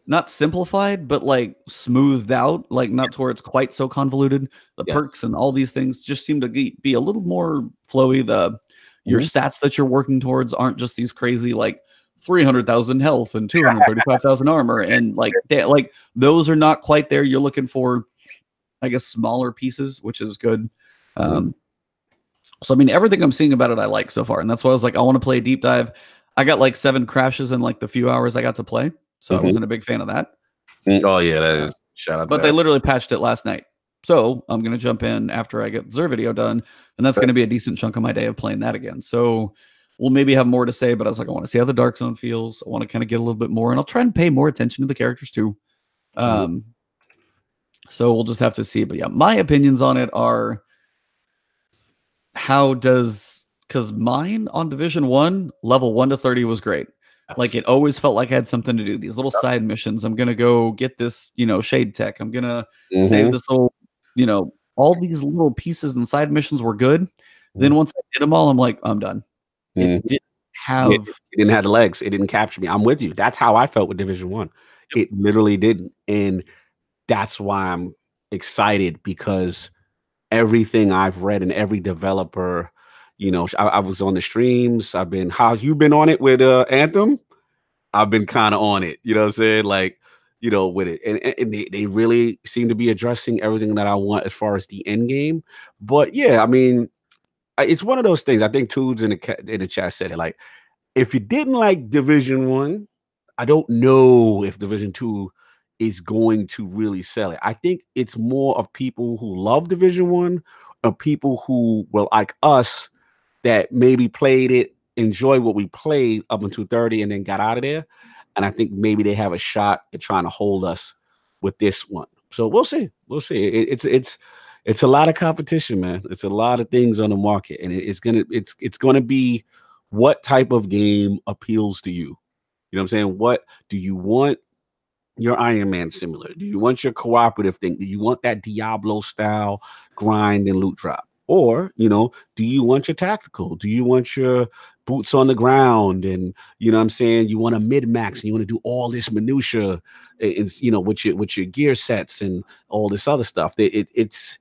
Not simplified, but like smoothed out, like not to where it's quite so convoluted. The perks and all these things just seem to be a little more flowy. Your stats that you're working towards aren't just these crazy like 300,000 health and 235,000 armor, and like those are not quite there. You're looking for, I guess, smaller pieces, which is good. So I mean, everything I'm seeing about it I like so far, and that's why I was like, I want to play a deep dive. I got like 7 crashes in like the few hours I got to play. So I wasn't a big fan of that. Oh yeah, that is, shout out. But they literally patched it last night. So I'm gonna jump in after I get Zer video done, and that's gonna be a decent chunk of my day of playing that again. So we'll maybe have more to say, but I was like, I want to see how the Dark Zone feels. I want to kind of get a little bit more, and I'll try and pay more attention to the characters too. So we'll just have to see. But yeah, my opinions on it are, because mine on Division 1, level 1 to 30 was great. Like, it always felt like I had something to do. These little side missions. I'm going to go get this, shade tech. I'm going to save this little, all these little pieces and side missions were good. Then once I did them all, I'm like, I'm done. It didn't have the legs. It didn't capture me. I'm with you. That's how I felt with Division 1. It literally didn't. And that's why I'm excited, because everything I've read and every developer, I was on the streams. How you been on it with Anthem? I've been kind of on it, you know what I'm saying? Like, with it. And they really seem to be addressing everything that I want as far as the end game. But yeah, I mean, it's one of those things. I think Toods in the chat said it, like, if you didn't like Division 1, I don't know if Division 2 is going to really sell it. I think it's more of people who love Division 1, or people who were like us, that maybe played it, enjoyed what we played up until 30 and then got out of there. And I think maybe they have a shot at trying to hold us with this one. So we'll see. We'll see. It's a lot of competition, man. It's a lot of things on the market, and it's gonna be what type of game appeals to you. You know what I'm saying? What do you want? Your Iron Man similar? Do you want your cooperative thing? Do you want that Diablo style grind and loot drop? Or, do you want your tactical? Do you want your boots on the ground? And you know what I'm saying? You want a mid-max and you want to do all this minutia with your gear sets and all this other stuff. It's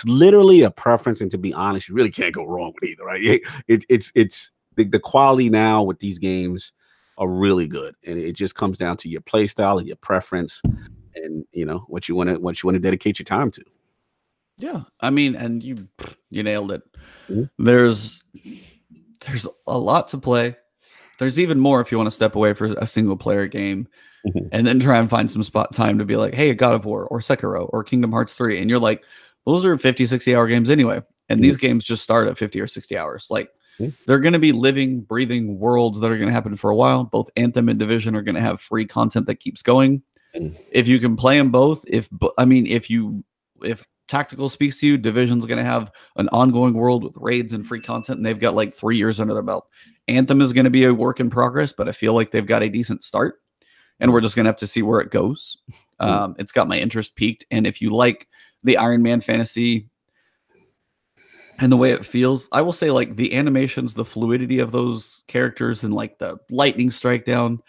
literally a preference. And to be honest, you really can't go wrong with either, right? It's the quality now with these games are really good, and it just comes down to your play style and your preference, and what you want to dedicate your time to. Yeah, I mean, and you nailed it. Mm-hmm. There's a lot to play. There's even more if you want to step away for a single player game, and then try and find some spot time to be like, hey, God of War or Sekiro or Kingdom Hearts 3, and you're like, those are 50, 60 hour games anyway, and these games just start at 50 or 60 hours. Like, they're going to be living, breathing worlds that are going to happen for a while. Both Anthem and Division are going to have free content that keeps going. If you can play them both, if Tactical speaks to you, Division's going to have an ongoing world with raids and free content, and they've got like 3 years under their belt. Anthem is going to be a work in progress, but I feel like they've got a decent start, and we're just going to have to see where it goes. It's got my interest peaked, and if you like the Iron Man fantasy and the way it feels, I will say, like, the animations, the fluidity of those characters, and like the lightning strike down,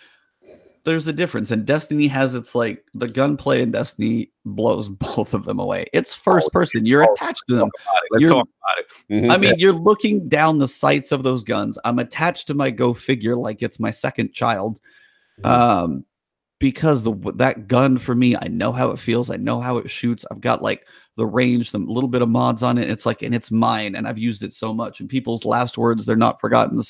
there's a difference. And Destiny has its, like, the gunplay in Destiny blows both of them away. It's first person. You're attached to them. Let's talk about it. I mean, you're looking down the sights of those guns. I'm attached to my Go figure like it's my second child. Because that gun for me, I know how it feels. I know how it shoots. I've got like the range, the little bit of mods on it. It's like, and it's mine, and I've used it so much. And people's last words, they're not forgotten.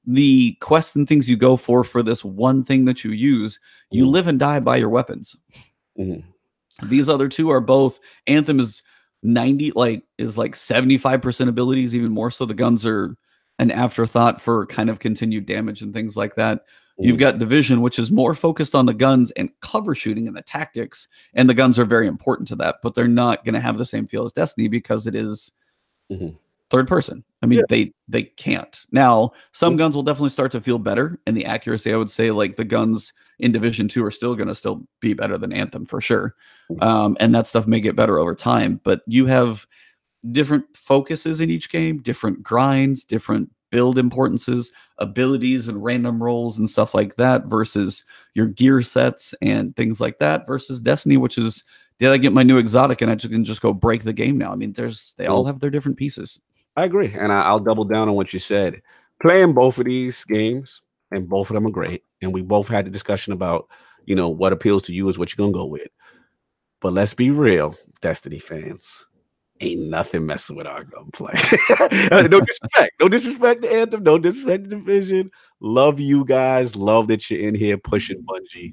The quests and things you go for this one thing that you use, you live and die by your weapons. These other two are both. Anthem is 75% abilities, even more so. The guns are an afterthought for kind of continued damage and things like that. You've got Division, which is more focused on the guns and cover shooting and the tactics, and the guns are very important to that, but they're not going to have the same feel as Destiny because it is third person. I mean, they can't. Now, some guns will definitely start to feel better, and the accuracy, I would say, like the guns in Division 2 are still going to be better than Anthem for sure. And that stuff may get better over time, but you have different focuses in each game, different grinds, different build importances, abilities and random rolls and stuff like that versus your gear sets and things like that versus Destiny, which is, did I get my new exotic and I can just go break the game now? I mean, they all have their different pieces. I agree. And I'll double down on what you said. Playing both of these games, and both of them are great. And we both had the discussion about, what appeals to you is what you're going to go with. But let's be real, Destiny fans. Ain't nothing messing with our gunplay. No disrespect to Anthem. No disrespect to Division. Love you guys. Love that you're in here pushing Bungie.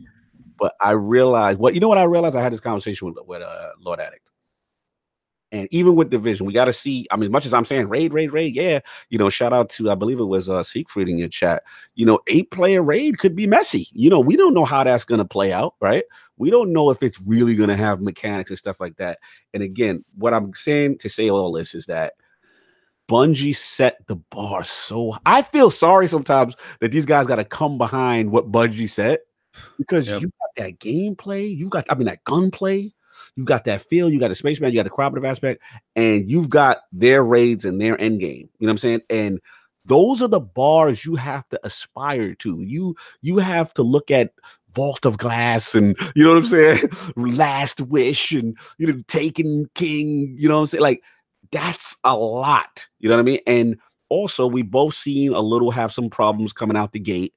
But I realized what I realized. I had this conversation with Lord Addict. And even with Division, we got to see. I mean, as much as I'm saying raid, yeah. Shout out to, I believe it was Siegfried in your chat. 8-player raid could be messy. We don't know how that's going to play out, right? We don't know if it's really going to have mechanics and stuff like that. And again, what I'm saying to say all this is that Bungie set the bar so. I feel sorry sometimes that these guys got to come behind what Bungie said, because you got that gameplay, that gunplay. You've got that feel, you got the spaceman, you got the cooperative aspect, and you've got their raids and their end game. You know what I'm saying? And those are the bars you have to aspire to. You have to look at Vault of Glass and, you know what I'm saying? Last Wish and, Taken King, you know what I'm saying? Like, that's a lot. You know what I mean? And also, we both seen have some problems coming out the gate,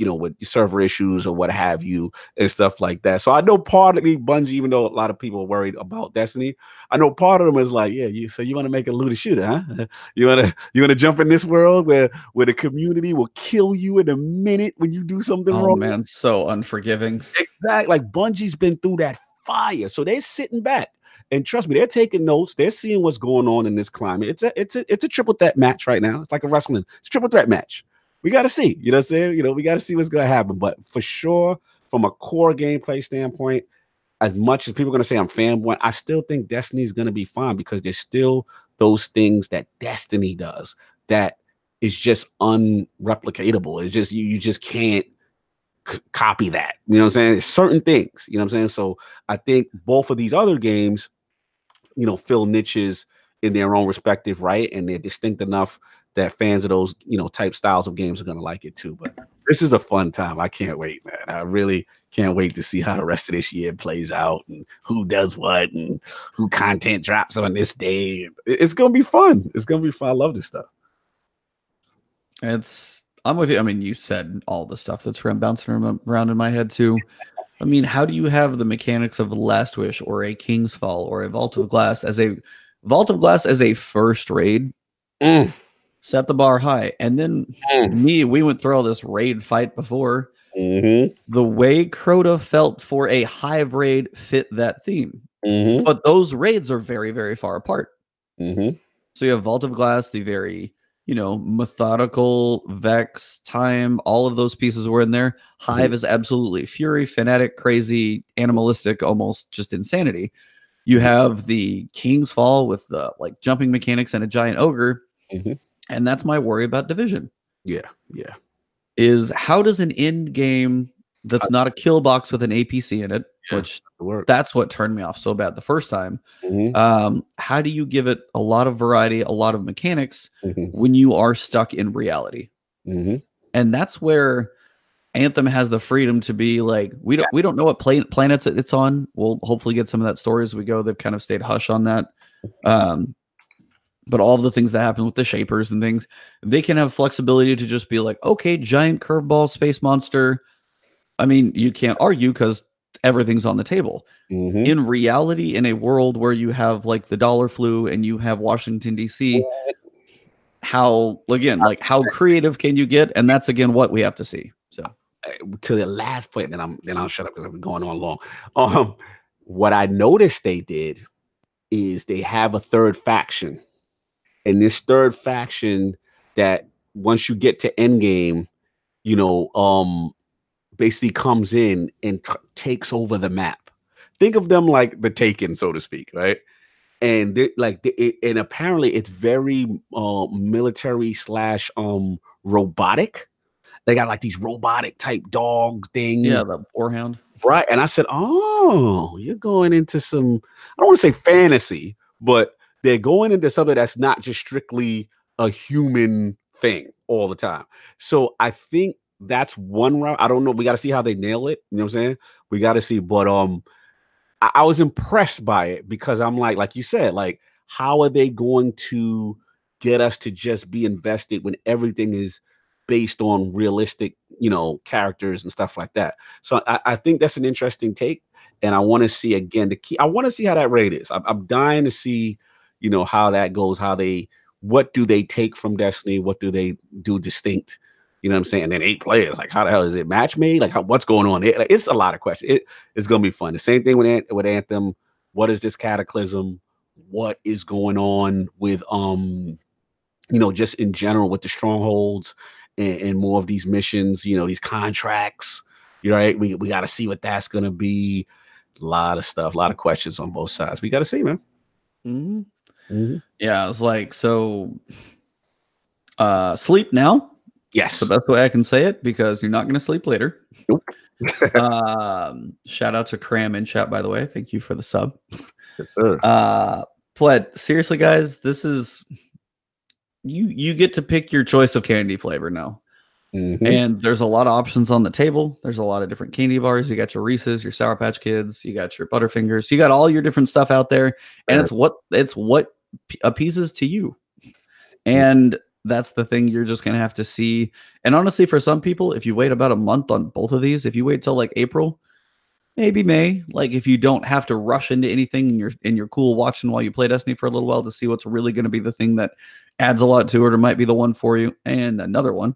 with server issues or what have you and stuff like that. So I know part of Bungie, even though a lot of people are worried about Destiny, I know part of them is like, so you want to make a looter shooter, huh? You want to jump in this world where the community will kill you in a minute when you do something wrong? Oh man, so unforgiving. Exactly. Like, Bungie's been through that fire, so they're sitting back. And trust me, they're taking notes. They're seeing what's going on in this climate. It's a triple threat match right now. It's like a wrestling. It's a triple threat match. We got to see, you know what I'm saying? We got to see what's going to happen. But for sure, from a core gameplay standpoint, as much as people are going to say I'm fanboy, I still think Destiny is going to be fine, because there's still those things that Destiny does that is just unreplicatable. It's just, you just can't copy that. You know what I'm saying? It's certain things. You know what I'm saying? So I think both of these other games, you know, fill niches in their own respective right, and they're distinct enough that fans of those, you know, type styles of games are going to like it too. But this is a fun time. I can't wait, man. I really can't wait to see how the rest of this year plays out and who does what and who content drops on this day. It's going to be fun. It's going to be fun. I love this stuff. I'm with you. I mean, you said all the stuff that's bouncing around in my head too. I mean, how do you have the mechanics of Last Wish or a King's Fall or a Vault of Glass as a first raid? Set the bar high. And then we went through all this raid fight before. The way Crota felt for a Hive raid fit that theme. But those raids are very, very far apart. So you have Vault of Glass, the very, you know, methodical, Vex, Time, all of those pieces were in there. Hive is absolutely fury, fanatic, crazy, animalistic, almost just insanity. You have the King's Fall with the like jumping mechanics and a giant ogre. And that's my worry about Division. Yeah. Is how does an end game that's not a kill box with an APC in it, which that's what turned me off so bad the first time. How do you give it a lot of variety, a lot of mechanics when you are stuck in reality? And that's where Anthem has the freedom to be like, we don't know what planets it's on. We'll hopefully get some of that story as we go. They've kind of stayed hush on that. But all of the things that happen with the shapers and things, they can have flexibility to just be like, okay, giant curveball space monster. I mean, you can't argue because everything's on the table. In reality, in a world where you have like the dollar flu and you have Washington, D.C., how creative can you get? And that's, again, what we have to see. So to the last point, then I'll shut up because I've been going on long. What I noticed they did is they have a third faction. And this third faction that once you get to endgame, you know, basically comes in and takes over the map. Think of them like the Taken, so to speak, right? And and apparently it's very military / robotic. They got like these robotic type dog things. Yeah, the Warhound. Right. And I said, oh, you're going into some, I don't want to say fantasy, but they're going into something that's not just strictly a human thing all the time. So I think that's one route. I don't know. We got to see how they nail it. You know what I'm saying? We got to see. But I was impressed by it because I'm like you said, like, how are they going to get us to just be invested when everything is based on realistic, you know, characters and stuff like that? So I think that's an interesting take. And I want to see, again, I want to see how that raid is. I'm dying to see, you know, how that goes, what do they take from Destiny? What do they do distinct? You know what I'm saying? And then 8 players, like, how the hell is it match made? Like, what's going on there? Like, it's a lot of questions. It's going to be fun. The same thing with Anthem. What is this Cataclysm? What is going on with, you know, just in general with the strongholds and more of these missions, you know, these contracts, you know, right? We got to see what that's going to be. A lot of stuff, a lot of questions on both sides. We got to see, man. Yeah, it's like, so sleep now. Yes, the best way I can say it, because you're not going to sleep later. Nope. Shout out to Cram in chat, by the way. Thank you for the sub. Yes, sir. But seriously, guys, this is you get to pick your choice of candy flavor now. And there's a lot of options on the table. There's a lot of different candy bars. You got your Reese's, your Sour Patch Kids, you got your Butterfingers, you got all your different stuff out there, and it's what appeases to you. And that's the thing you're just gonna have to see. And honestly, for some people, if you wait about a month on both of these, if you wait till like April, maybe May, like if you don't have to rush into anything and you're cool watching while you play Destiny for a little while to see what's really going to be the thing that adds a lot to it or might be the one for you. And another one,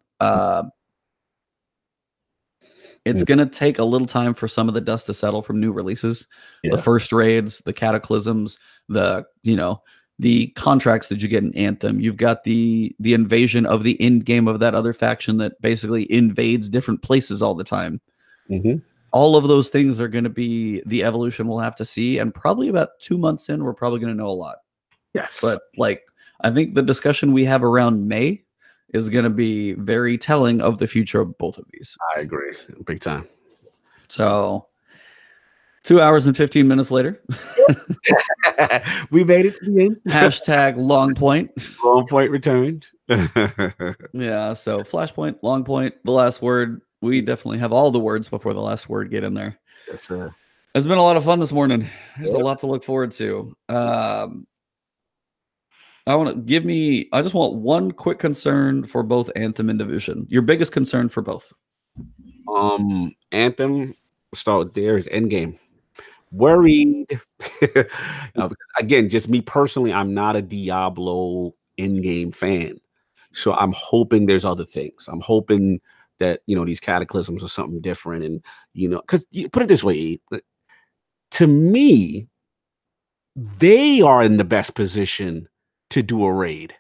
it's going to take a little time for some of the dust to settle from new releases. The first raids, the cataclysms, the contracts that you get in Anthem. You've got the invasion of the end game of that other faction that basically invades different places all the time. All of those things are going to be the evolution we'll have to see. And probably about 2 months in, we're probably going to know a lot. Yes. But like, I think the discussion we have around May is going to be very telling of the future of both of these. I agree. Big time. So 2 hours and 15 minutes later, we made it to the end. Hashtag long point. Long point returned. Yeah. So flashpoint, long point, the last word. We definitely have all the words before the last word get in there. Yes, sir. It's been a lot of fun this morning. There's a lot to look forward to. I just want one quick concern for both Anthem and Division. Your biggest concern for both. Anthem, start there, is Endgame. Worried. Again, just me personally, I'm not a Diablo Endgame fan. So I'm hoping there's other things. I'm hoping that, these cataclysms are something different. And, because you put it this way, to me, they are in the best position to do a raid.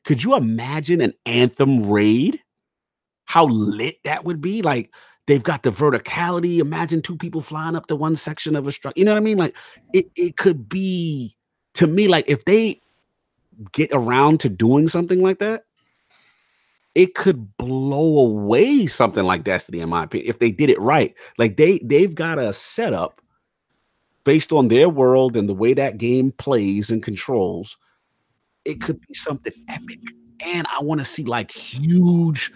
Could you imagine an Anthem raid? How lit that would be? Like, they've got the verticality. Imagine two people flying up to one section of a structure. You know what I mean? Like, it could be, to me, like, if they get around to doing something like that, it could blow away something like Destiny, in my opinion, if they did it right. Like, they've got a setup based on their world and the way that game plays and controls. It could be something epic. And I want to see, like, huge,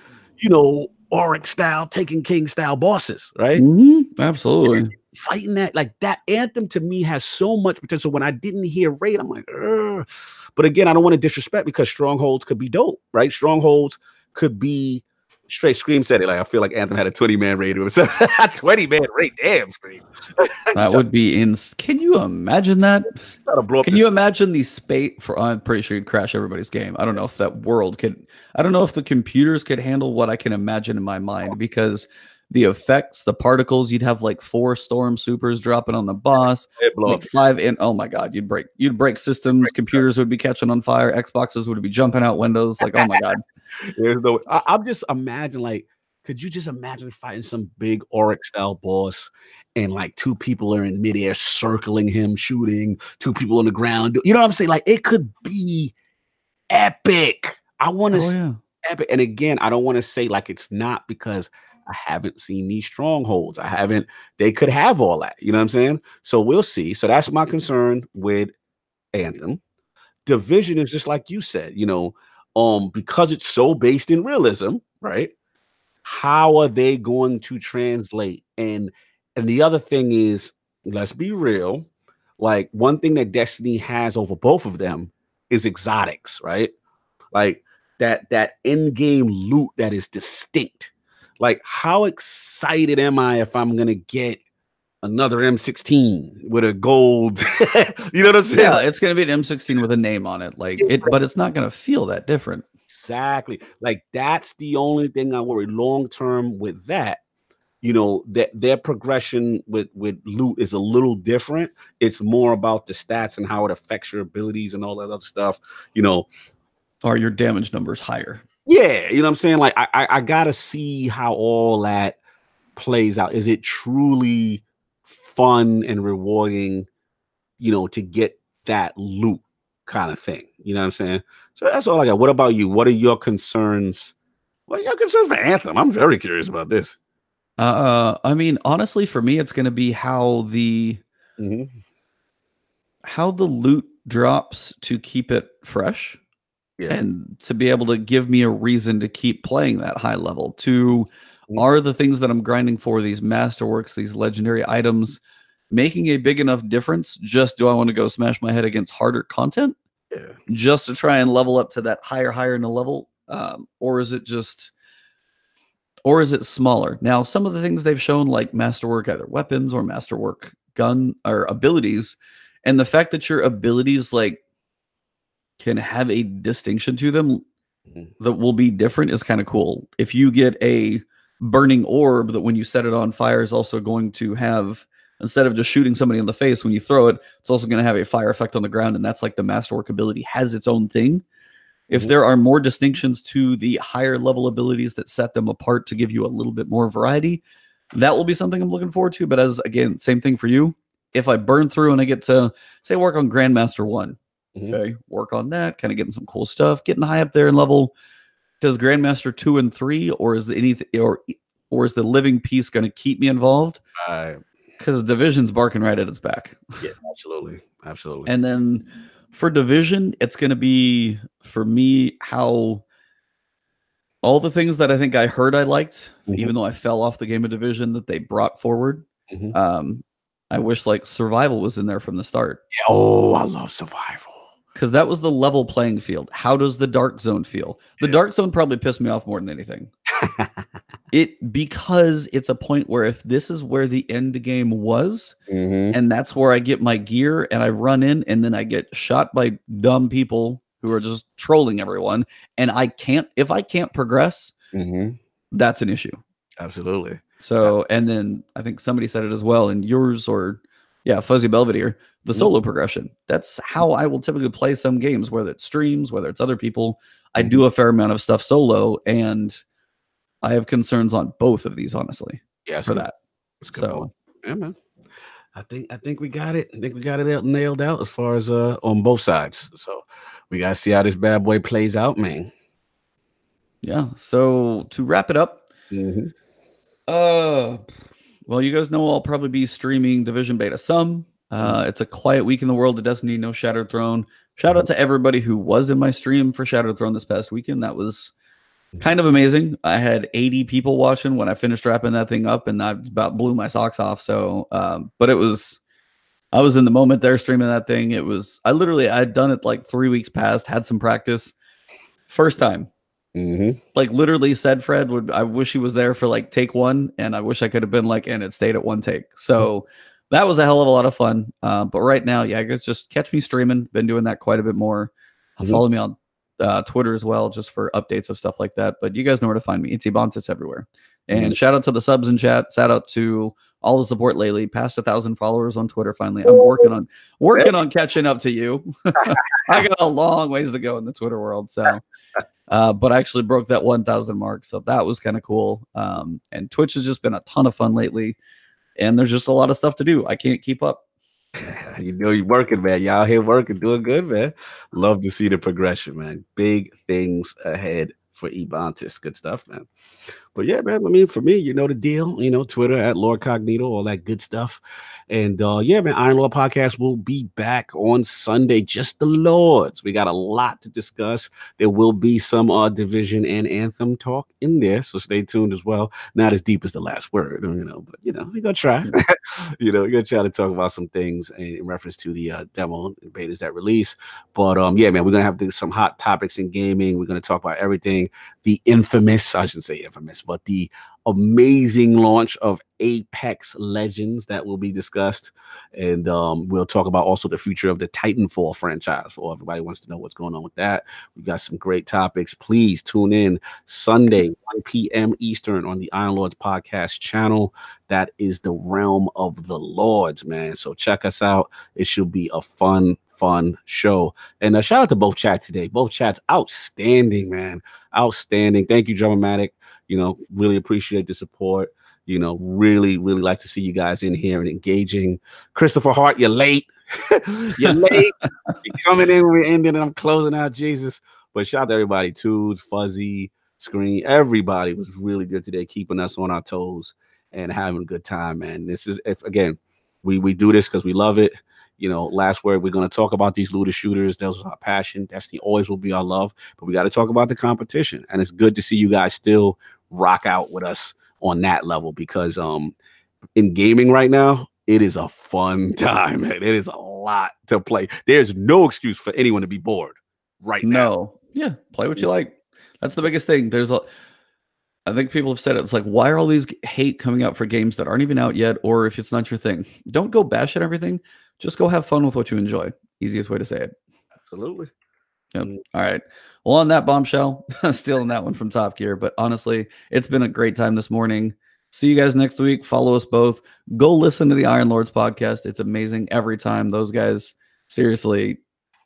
Auric style, Taken King style bosses, right? Mm-hmm. Absolutely. And fighting that, like, that Anthem to me has so much potential. When I didn't hear raid, I'm like, ugh. But again, I don't want to disrespect, because Strongholds could be dope, right? Strongholds could be straight. Scream said it. Like, I feel like Anthem had a 20-man raid. It was a 20-man raid. Damn, Scream. That would be Can you imagine that? Can you imagine the space for? I'm pretty sure you'd crash everybody's game. I don't know if that world could. I don't know if the computers could handle what I can imagine in my mind, because the effects, the particles, you'd have like 4 storm supers dropping on the boss, like 5 in. Oh my god, you'd break systems. Computers would be catching on fire. Xboxes would be jumping out windows. Like, oh my god. There's no. I'm just imagine, like, could you just imagine fighting some big Auric style boss, and like 2 people are in midair circling him, shooting, 2 people on the ground. You know what I'm saying? Like, it could be epic. I want to see epic. And again, I don't want to say like it's not, because I haven't seen these Strongholds. They could have all that. You know what I'm saying? So we'll see. So that's my concern with Anthem. Division is just like you said, because it's so based in realism, right? How are they going to translate? And the other thing is, let's be real, like, one thing that Destiny has over both of them is exotics, right? Like, that in-game loot that is distinct. Like, how excited am I if I'm gonna get another M16 with a gold? You know what I'm saying? Yeah, it's gonna be an M16 with a name on it, like it, but it's not gonna feel that different. Exactly. Like, that's the only thing I worry long term with that. That their progression with loot is a little different. It's more about the stats and how it affects your abilities and all that other stuff. Are your damage numbers higher? Yeah, you know what I'm saying? Like, I gotta see how all that plays out. Is it truly fun and rewarding, to get that loot kind of thing? You know what I'm saying? So that's all I got. What about you? What are your concerns? What are your concerns for Anthem? I'm very curious about this. I mean, honestly, for me, it's going to be how the loot drops to keep it fresh, and to be able to give me a reason to keep playing that high level. Are the things that I'm grinding for, these masterworks, these legendary items, making a big enough difference? Just do I want to go smash my head against harder content, just to try and level up to that higher in the level, or is it smaller? Now, some of the things they've shown, like masterwork, either weapons or masterwork gun or abilities, and the fact that your abilities like can have a distinction to them that will be different is kind of cool. If you get a burning orb that when you set it on fire is also going to have, instead of just shooting somebody in the face when you throw it, it's also going to have a fire effect on the ground, and that's like the masterwork ability has its own thing. If there are more distinctions to the higher level abilities that set them apart to give you a little bit more variety, that will be something I'm looking forward to. But as, again, same thing for you. If I burn through and I get to, say, work on Grandmaster 1, okay, work on that, kind of getting some cool stuff, getting high up there in level, does Grandmaster 2 and 3, or is the anything, or is the living piece going to keep me involved? Because Division's barking right at its back. Yeah, absolutely. And then for Division, it's going to be, for me, how all the things that I think I heard I liked, even though I fell off the game of Division, that they brought forward. I wish like Survival was in there from the start. Yeah, oh, I love Survival. Because that was the level playing field. How does the Dark Zone feel? The Dark Zone probably pissed me off more than anything. Because it's a point where if this is where the end game was, and that's where I get my gear and I run in and then I get shot by dumb people who are just trolling everyone, and if I can't progress, that's an issue. Absolutely. So, and then I think somebody said it as well in yours, or Fuzzy Belvedere, the solo progression. That's how I will typically play some games, whether it's streams, whether it's other people. I do a fair amount of stuff solo, and I have concerns on both of these, honestly. Yeah, for that. That's good. So, yeah, man. I think we got it. I think we got it nailed out as far as on both sides. So we gotta see how this bad boy plays out, man. Yeah. So to wrap it up, well, you guys know I'll probably be streaming Division Beta some. It's a quiet week in the world of Destiny, no Shattered Throne. Shout out to everybody who was in my stream for Shattered Throne this past weekend. That was kind of amazing. I had 80 people watching when I finished wrapping that thing up, and I about blew my socks off. So, but I was in the moment there streaming that thing. I'd done it like 3 weeks past, had some practice. First time. Like literally said Fred I wish he was there for like take one, and I wish I could have been like, and it stayed at one take. So that was a hell of a lot of fun. But right now, I guess just catch me streaming. Been doing that quite a bit more. Follow me on Twitter as well, just for updates of stuff like that. But you guys know where to find me. It's Ibantis everywhere. And shout out to the subs in chat. Shout out to all the support lately. Past 1,000 followers on Twitter. Finally, I'm working on catching up to you. I got a long ways to go in the Twitter world. So, but I actually broke that 1,000 mark. So that was kind of cool. And Twitch has just been a ton of fun lately. And there's just a lot of stuff to do. I can't keep up. You know you're working, man. Y'all here working, doing good, man. Love to see the progression, man. Big things ahead for Ibantis. Good stuff, man. But yeah, man, I mean, for me, you know the deal. You know, Twitter at Lord Cognito, all that good stuff. And yeah, man, Iron Lord Podcast will be back on Sunday. Just the Lords. We got a lot to discuss. There will be some Division and Anthem talk in there, so stay tuned as well. Not as deep as the last word, you know, but you know, we're gonna try. You know, we're gonna try to talk about some things in reference to the demo and betas that release. But yeah, man, we're gonna have some hot topics in gaming. We're gonna talk about everything. The infamous, I shouldn't say infamous, but the amazing launch of Apex Legends that will be discussed, and we'll talk about also the future of the Titanfall franchise. So everybody wants to know what's going on with that. We've got some great topics. Please tune in Sunday 1 p.m. Eastern on the Iron Lords podcast channel. That is the realm of the Lords, man. So check us out. It should be a fun show. And shout out to both chats today. Both chats outstanding, man. Outstanding. Thank you, Drummatic. You know, really appreciate the support. You know, really like to see you guys in here and engaging. Christopher Hart, you're late. You're late. You're coming in, we're ending, and I'm closing out, Jesus. But shout out to everybody, Toots, Fuzzy, Screen. Everybody was really good today, keeping us on our toes and having a good time, man. This is, again, we do this because we love it. You know, last word, we're going to talk about these looter shooters. That was our passion. Destiny always will be our love. But we got to talk about the competition. And it's good to see you guys still rock out with us on that level, because in gaming right now, it is a fun time, man. It is a lot to play. There's no excuse for anyone to be bored right now. Yeah, play what you like. That's the biggest thing. I think people have said it. It's like, why are all these hate coming out for games that aren't even out yet? Or if it's not your thing, don't go bash at everything. Just go have fun with what you enjoy. Easiest way to say it. Absolutely. Yep. All right. Well, on that bombshell, stealing that one from Top Gear. But honestly, it's been a great time this morning. See you guys next week. Follow us both. Go listen to the Iron Lords podcast. It's amazing every time. Those guys, seriously,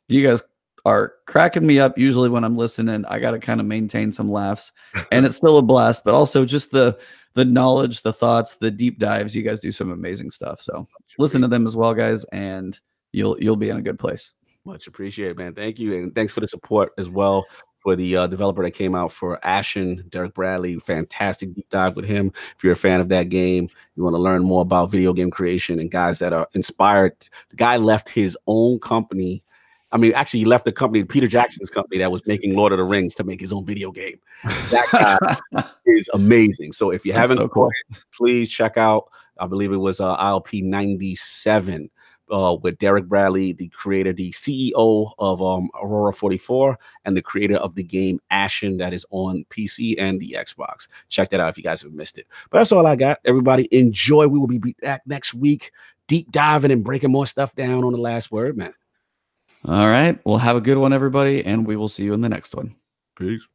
you guys are cracking me up. Usually when I'm listening, I got to kind of maintain some laughs, and it's still a blast, but also just the knowledge, the thoughts, the deep dives. You guys do some amazing stuff. So listen to them as well, guys, and you'll be in a good place. Much appreciated, man. Thank you. And thanks for the support as well for the developer that came out for Ashen, Derek Bradley. Fantastic deep dive with him. If you're a fan of that game, you want to learn more about video game creation and guys that are inspired. The guy left his own company. I mean, actually, he left the company, Peter Jackson's company, that was making Lord of the Rings to make his own video game. That guy is amazing. So if you haven't, please check out, I believe it was ILP 97 with Derek Bradley, the creator, the CEO of Aurora 44, and the creator of the game Ashen that is on PC and the Xbox. Check that out if you guys have missed it. But that's all I got. Everybody enjoy. We will be back next week, deep diving and breaking more stuff down on The Last Word, man. All right. Well, have a good one, everybody, and we will see you in the next one. Peace.